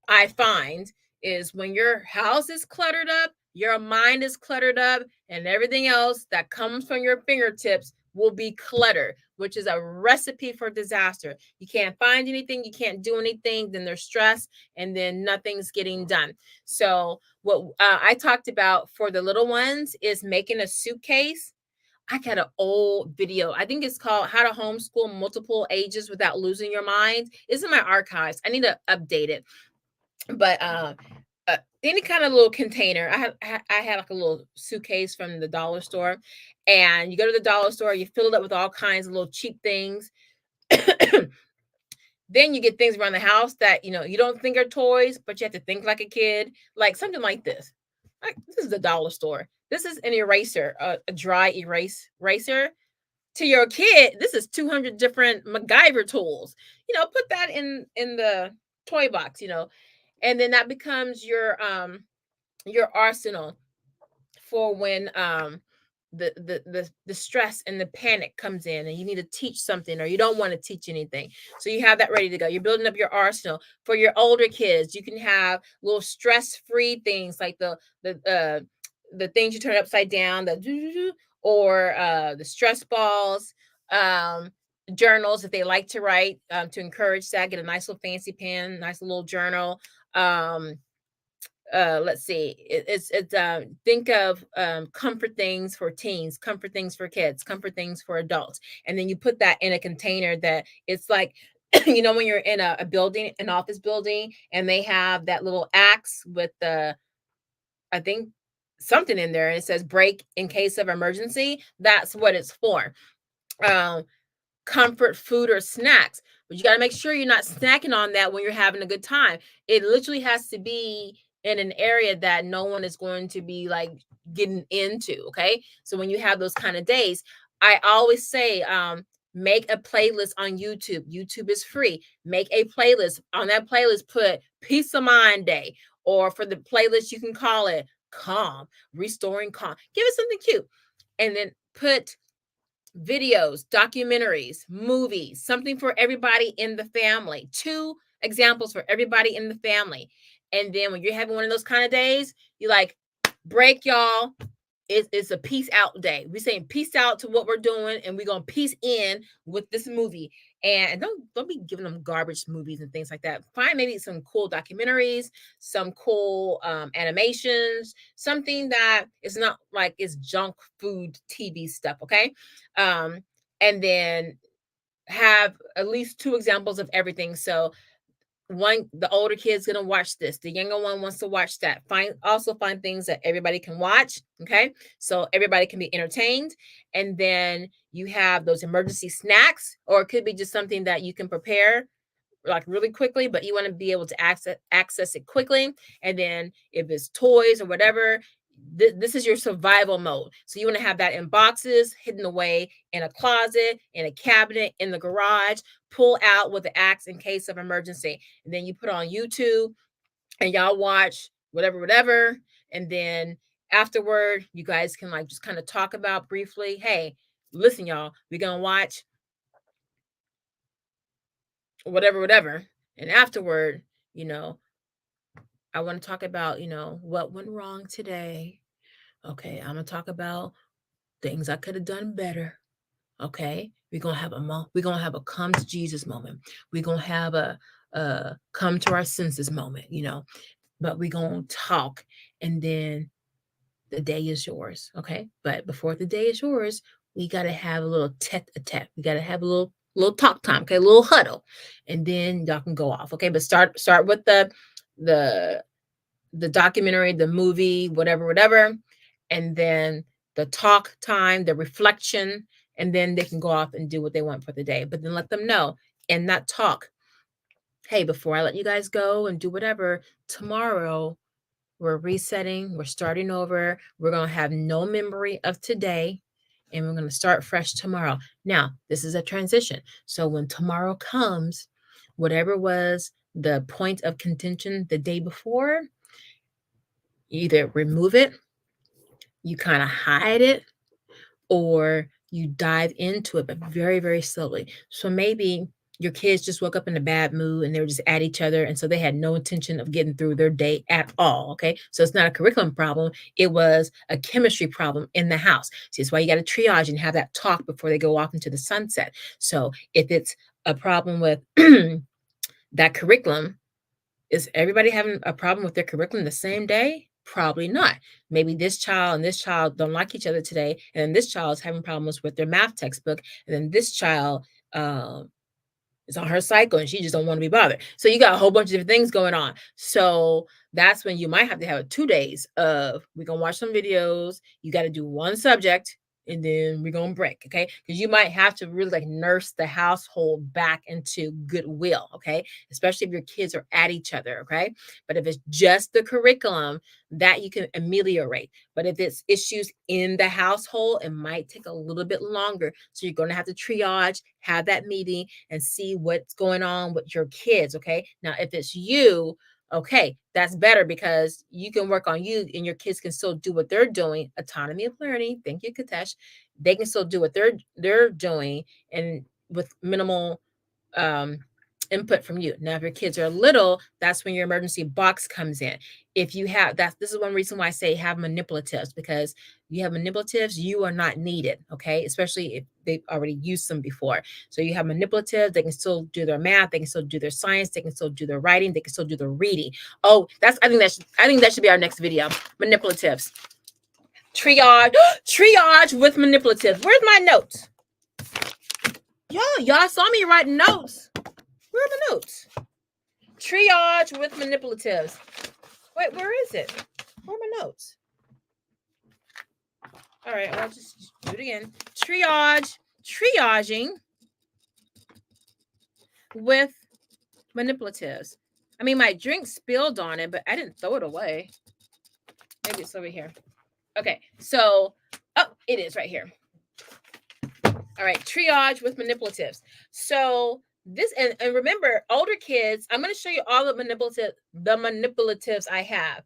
S1: I find is when your house is cluttered up, your mind is cluttered up, and everything else that comes from your fingertips will be cluttered, which is a recipe for disaster. You can't find anything, you can't do anything, then there's stress, and then nothing's getting done. So, what I talked about for the little ones is making a suitcase. I got an old video. I think it's called How to Homeschool Multiple Ages Without Losing Your Mind. It's in my archives. I need to update it. But any kind of little container. I had like a little suitcase from the dollar store, and you go to the dollar store, you fill it up with all kinds of little cheap things. Then you get things around the house that you don't think are toys, but you have to think like a kid, like something like this. Like, this is the dollar store. This is an eraser, a dry eraser. To your kid, this is 200 different MacGyver tools. Put that in the toy box. And then that becomes your arsenal for when the stress and the panic comes in and you need to teach something or you don't want to teach anything, so you have that ready to go. You're building up your arsenal. For your older kids, you can have little stress-free things like the things you turn upside down, or the stress balls, journals if they like to write, to encourage that. Get a nice little fancy pen, nice little journal. um let's see, it's think of comfort things for teens, comfort things for kids, comfort things for adults, and then you put that in a container that it's like when you're in a building, an office building, and they have that little axe with the, I think, something in there, and it says break in case of emergency. That's what it's for. um Comfort food or snacks, but you got to make sure you're not snacking on that when you're having a good time. It literally has to be in an area that no one is going to be like getting into. Okay, so when you have those kind of days, I always say, make a playlist on YouTube. YouTube is free. Make a playlist. On that playlist, put peace of mind day, or for the playlist you can call it calm, restoring calm. Give it something cute, and then put videos, documentaries, movies, something for everybody in the family. Two examples for everybody in the family. And then when you're having one of those kind of days, you like, break, y'all. It's a peace out day. We're saying peace out to what we're doing, and we're gonna peace in with this movie. And don't be giving them garbage movies and things like that. Find maybe some cool documentaries, some cool animations, something that is not like it's junk food TV stuff. Okay, um, and then have at least two examples of everything. So one, the older kid's gonna watch this, the younger one wants to watch that. Find things that everybody can watch. Okay, so everybody can be entertained. And then you have those emergency snacks, or it could be just something that you can prepare like really quickly, but you want to be able to access it quickly. And then if it's toys or whatever, this is your survival mode. So you want to have that in boxes, hidden away in a closet, in a cabinet, in the garage. Pull out with the axe in case of emergency, and then you put on YouTube and y'all watch whatever. And then afterward, you guys can like just kind of talk about briefly, hey, listen, y'all, we're gonna watch whatever. And afterward, I want to talk about, what went wrong today. Okay, I'm gonna talk about things I could have done better. Okay, we're gonna have a come to Jesus moment. We're gonna have a come to our senses moment. But we're gonna talk, and then the day is yours. Okay, but before the day is yours, we gotta have a little tete-a-tete. We gotta have a little talk time. Okay, a little huddle, and then y'all can go off. Okay, but start with the the documentary, the movie, whatever, and then the talk time, the reflection, and then they can go off and do what they want for the day. But then let them know in that talk, hey, before I let you guys go and do whatever, tomorrow we're resetting, we're starting over, we're going to have no memory of today, and we're going to start fresh tomorrow. Now, this is a transition. So when tomorrow comes, whatever was the point of contention the day before, you either remove it, you kind of hide it, or you dive into it, but very, very slowly. So maybe your kids just woke up in a bad mood and they were just at each other. And so they had no intention of getting through their day at all. Okay. So it's not a curriculum problem. It was a chemistry problem in the house. See, it's why you got to triage and have that talk before they go off into the sunset. So if it's a problem with that curriculum, is everybody having a problem with their curriculum the same day? Probably not. Maybe this child and this child don't like each other today, and then this child is having problems with their math textbook, and then this child is on her cycle and she just don't want to be bothered. So you got a whole bunch of different things going on. So that's when you might have to have 2 days of we're gonna watch some videos. You got to do one subject and then we're gonna break, okay? Because you might have to really like nurse the household back into goodwill, okay? Especially if your kids are at each other, okay? But if it's just the curriculum, that you can ameliorate. But if it's issues in the household, it might take a little bit longer. So you're gonna have to triage, have that meeting, and see what's going on with your kids, okay? Now, if it's you, okay, that's better because you can work on you and your kids can still do what they're doing. Autonomy of learning. Thank you, Katesh. They can still do what they're doing and with minimal input from you. Now, if your kids are little, that's when your emergency box comes in. If you have that, this is one reason why I say have manipulatives, because you have manipulatives, you are not needed, okay? Especially if they've already used them before. So you have manipulatives, they can still do their math, they can still do their science, they can still do their writing, they can still do their reading. Oh, I think that should be our next video. Manipulatives. Triage with manipulatives. Where's my notes? Y'all saw me writing notes. Where are my notes? Triage with manipulatives. Wait, where is it? Where are my notes? All right, I'll just do it again. Triaging with manipulatives. I mean, my drink spilled on it, but I didn't throw it away. Maybe it's over here. Okay, so, it is right here. All right, triage with manipulatives. So this, and remember, older kids, I'm going to show you all the manipulatives I have.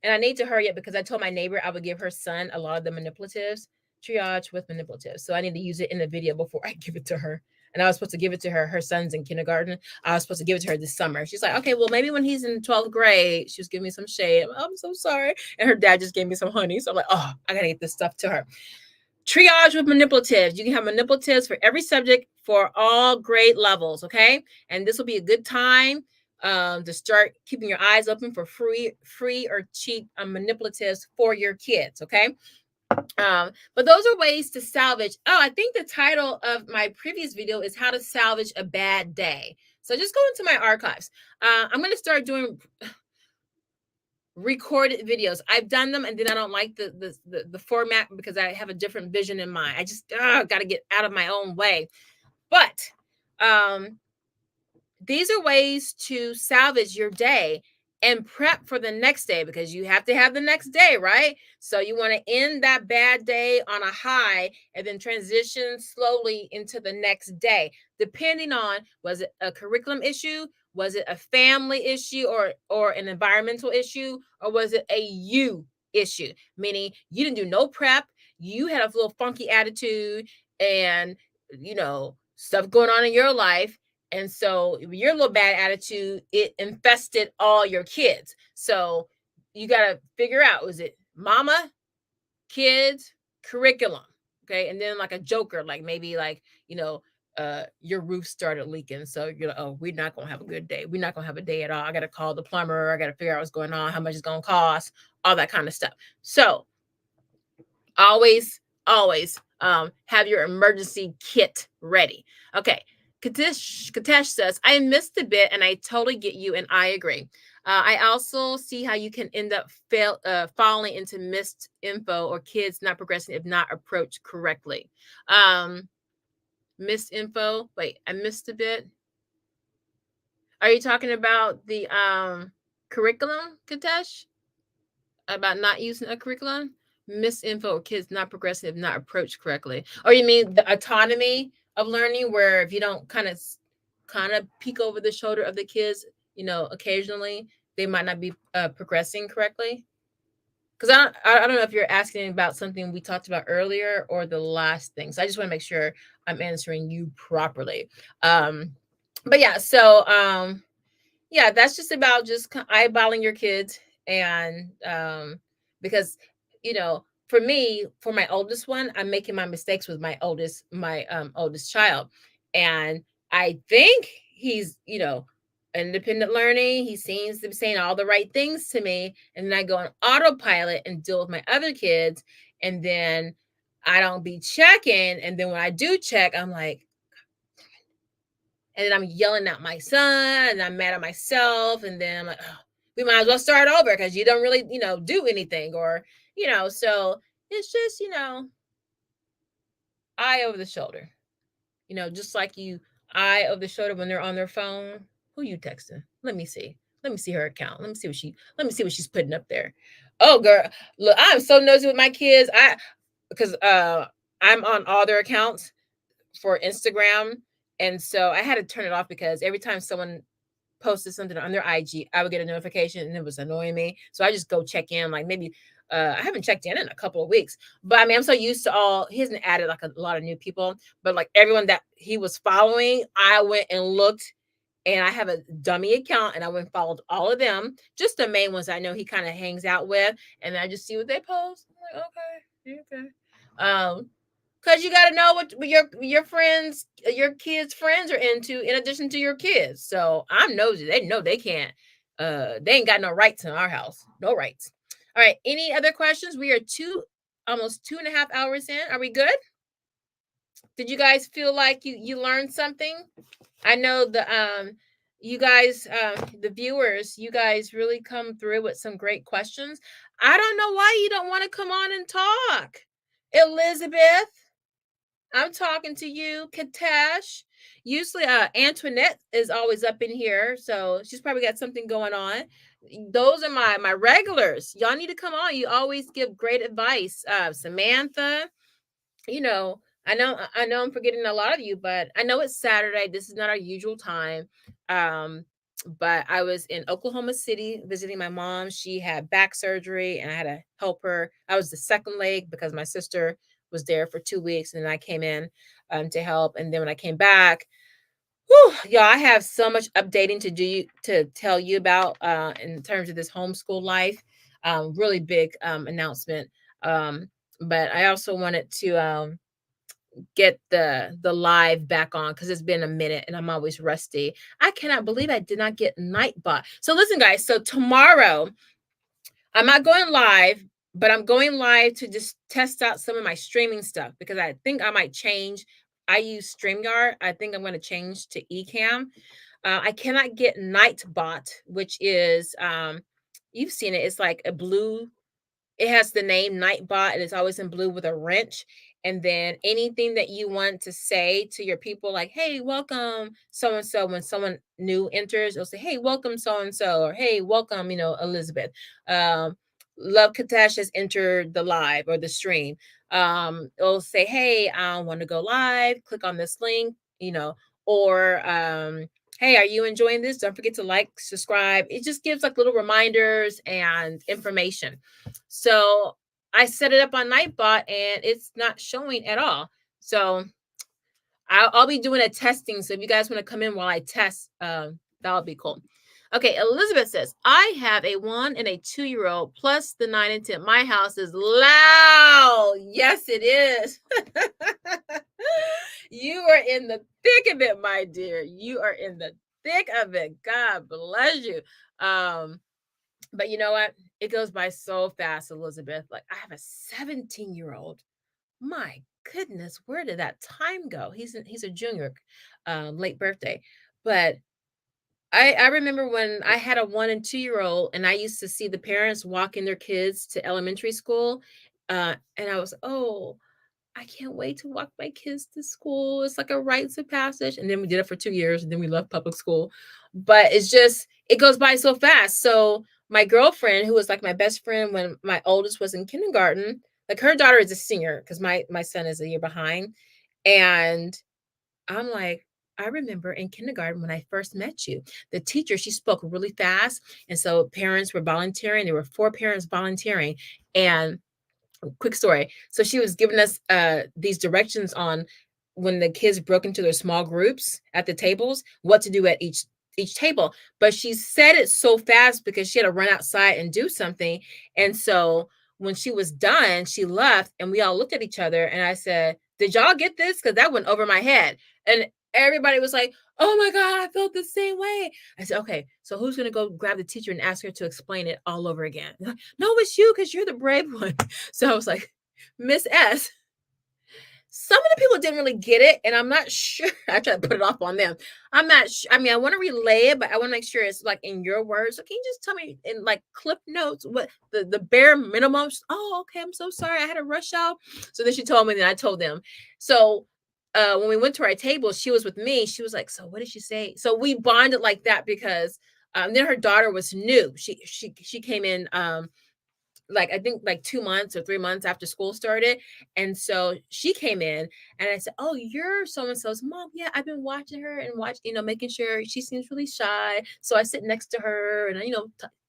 S1: And I need to hurry up because I told my neighbor I would give her son a lot of the manipulatives. Triage with manipulatives. So I need to use it in the video before I give it to her. And I was supposed to give it to her. Her son's in kindergarten. I was supposed to give it to her this summer. She's like, okay, well, maybe when he's in 12th grade. She was giving me some shade. I'm so sorry. And her dad just gave me some honey. So I'm like, oh, I got to get this stuff to her. Triage with manipulatives. You can have manipulatives for every subject for all grade levels, okay? And this will be a good time to start keeping your eyes open for free or cheap manipulatives for your kids, okay? But those are ways to salvage. Oh, I think the title of my previous video is how to salvage a bad day. So just go into my archives. I'm going to start doing recorded videos. I've done them and then I don't like the format because I have a different vision in mind. I just got to get out of my own way. But these are ways to salvage your day and prep for the next day, because you have to have the next day, right? So you want to end that bad day on a high and then transition slowly into the next day, depending on, was it a curriculum issue? Was it a family issue or an environmental issue? Or was it a you issue? Meaning you didn't do no prep, you had a little funky attitude and, stuff going on in your life. And so your little bad attitude, it infested all your kids. So you got to figure out, was it mama, kids, curriculum? Okay. And then like a joker, like maybe like, your roof started leaking. So you're like, oh, we're not going to have a good day. We're not going to have a day at all. I got to call the plumber. I got to figure out what's going on, how much it's going to cost, all that kind of stuff. So always have your emergency kit ready. Okay. Katesh says, I missed a bit and I totally get you and I agree. I also see how you can end up falling into missed info or kids not progressing if not approached correctly. Missed info. Wait, I missed a bit. Are you talking about the curriculum, Katesh? About not using a curriculum? Misinfo or kids not progressing if not approached correctly. Or you mean the autonomy of learning where if you don't kind of peek over the shoulder of the kids, occasionally they might not be progressing correctly? Because I don't know if you're asking about something we talked about earlier or the last thing. So I just want to make sure I'm answering you properly. But yeah, so yeah, that's just about just eyeballing your kids. And because for me, for my oldest one, I'm making my mistakes with my oldest child. And I think he's independent learning. He seems to be saying all the right things to me, and then I go on autopilot and deal with my other kids, and then I don't be checking, and then when I do check, I'm like, and then I'm yelling at my son, and I'm mad at myself, and then I'm like, oh, we might as well start over because you don't really, do anything, or so it's just, eye over the shoulder, just like you eye over the shoulder when they're on their phone. Who you texting? Let me see. Let me see her account. Let me see what she's putting up there. Oh, girl, look, I'm so nosy with my kids. Because I'm on all their accounts for Instagram. And so I had to turn it off because every time someone posted something on their IG, I would get a notification and it was annoying me. So I just go check in, like maybe I haven't checked in a couple of weeks. But I mean, I'm so used to he hasn't added like a lot of new people, but like everyone that he was following, I went and looked, and I have a dummy account and I went and followed all of them, just the main ones I know he kind of hangs out with, and I just see what they post. I'm like, okay. Because you got to know what your friends, your kids' friends are into, in addition to your kids. So I'm nosy. They know they can't. They ain't got no rights in our house. No rights. All right. Any other questions? We are almost 2.5 hours in. Are we good? Did you guys feel like you learned something? I know you guys, the viewers, you guys really come through with some great questions. I don't know why you don't want to come on and talk. Elizabeth, I'm talking to you. Katesh. Usually Antoinette is always up in here, so she's probably got something going on. Those are my regulars. Y'all need to come on. You always give great advice. Samantha, I know I'm forgetting a lot of you, but I know it's Saturday. This is not our usual time. But I was in Oklahoma City visiting my mom. She had back surgery and I had to help her. I was the second leg because my sister was there for 2 weeks, and then I came in to help. And then when I came back, y'all, I have so much updating to tell you about in terms of this homeschool life. Really big announcement. But I also wanted to get the live back on because it's been a minute and I'm always rusty. I cannot believe I did not get Nightbot. So listen, guys, so tomorrow I'm not going live, but I'm going live to just test out some of my streaming stuff because I think I might change. I use StreamYard. I think I'm going to change to Ecamm. I cannot get Nightbot, which is you've seen it. It's like a blue, it has the name Nightbot and it's always in blue with a wrench. And then anything that you want to say to your people, like, hey, welcome so and so, when someone new enters, it'll say, hey, welcome so and so, or hey, welcome, Elizabeth. Love Katash has entered the live or the stream. It'll say, hey, I want to go live, click on this link, or hey, are you enjoying this? Don't forget to like, subscribe. It just gives like little reminders and information. So I set it up on Nightbot and it's not showing at all. So I'll be doing a testing. So if you guys want to come in while I test, that would be cool. Okay, Elizabeth says, I have a 1 and a 2-year-old plus the 9 and 10. My house is loud. Yes, it is. You are in the thick of it, my dear. You are in the thick of it. God bless you. But you know what? It goes by so fast, Elizabeth. Like, I have a 17-year-old. My goodness, where did that time go? He's a junior, late birthday. But I remember when I had a 1 and 2 year old, and I used to see the parents walking their kids to elementary school, and I was, oh, I can't wait to walk my kids to school. It's like a rites of passage. And then we did it for 2 years, and then we left public school. But it's just, it goes by so fast. So my girlfriend, who was like my best friend when my oldest was in kindergarten, like her daughter is a senior because my son is a year behind. And I'm like, I remember in kindergarten when I first met you, the teacher, she spoke really fast. And so parents were volunteering. There were 4 parents volunteering. And quick story. So she was giving us these directions on when the kids broke into their small groups at the tables, what to do at each table. But she said it so fast because she had to run outside and do something. And so when she was done, she left and we all looked at each other and I said, "Did y'all get this?" Because that went over my head. And everybody was like, "Oh my God, I felt the same way." I said, "Okay, so who's going to go grab the teacher and ask her to explain it all over again?" Like, "No, it's you because you're the brave one." So I was like, "Miss S." Some of the people didn't really get it, and I'm not sure. I tried to put it off on them. I'm not sure. I mean, I want to relay it, but I want to make sure it's like in your words. So can you just tell me in like clip notes what the bare minimum? Oh, okay. I'm so sorry. I had to rush out. So then she told me, and I told them. So when we went to our table, she was with me. She was like, "So what did she say?" So we bonded like that because then her daughter was new. She came in like I think like 2 months or 3 months after school started. And so she came in and I said, "Oh, you're so and so's mom." "Yeah, I've been watching her and making sure she seems really shy." So I sit next to her and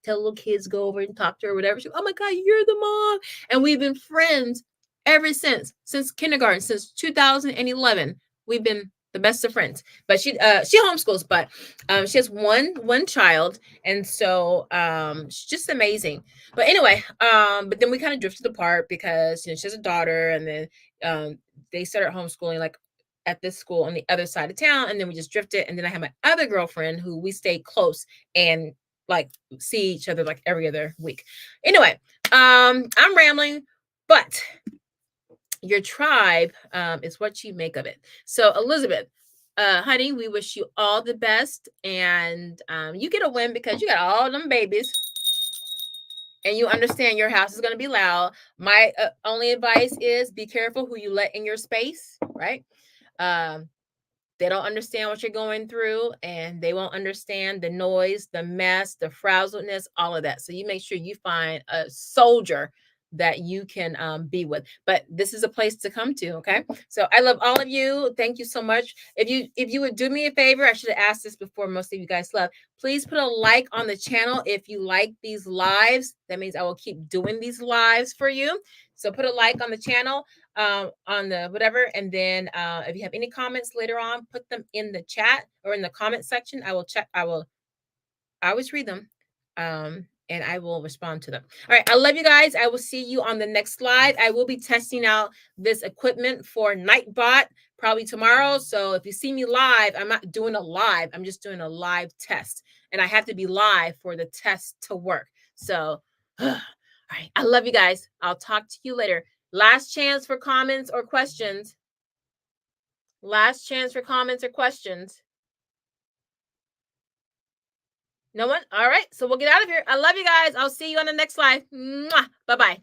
S1: tell little kids go over and talk to her, or whatever. "Oh my God, you're the mom." And we've been friends ever since kindergarten, since 2011. We've been the best of friends. But she homeschools, but she has one child, and so she's just amazing. But anyway, but then we kind of drifted apart because she has a daughter, and then they started homeschooling like at this school on the other side of town, and then we just drifted. And then I have my other girlfriend who we stay close and like see each other like every other week. Anyway, I'm rambling, but your tribe is what you make of it. So Elizabeth, honey, we wish you all the best, and you get a win because you got all them babies and you understand your house is going to be loud. My only advice is be careful who you let in your space, right? Um, they don't understand what you're going through, and they won't understand the noise, the mess, the frazzledness, all of that. So you make sure you find a soldier that you can be with. But this is a place to come to. Okay. So I love all of you. Thank you so much. If you would do me a favor, I should have asked this before. Most of you guys love. Please put a like on the channel if you like these lives. That means I will keep doing these lives for you. So put a like on the channel, on the whatever, and then if you have any comments later on, put them in the chat or in the comment section. I will check. I always read them, and I will respond to them. All right, I love you guys. I will see you on the next live. I will be testing out this equipment for Nightbot probably tomorrow. So if you see me live, I'm not doing a live. I'm just doing a live test, and I have to be live for the test to work. So, all right, I love you guys. I'll talk to you later. Last chance for comments or questions. Last chance for comments or questions. No one? All right. So we'll get out of here. I love you guys. I'll see you on the next live. Bye-bye.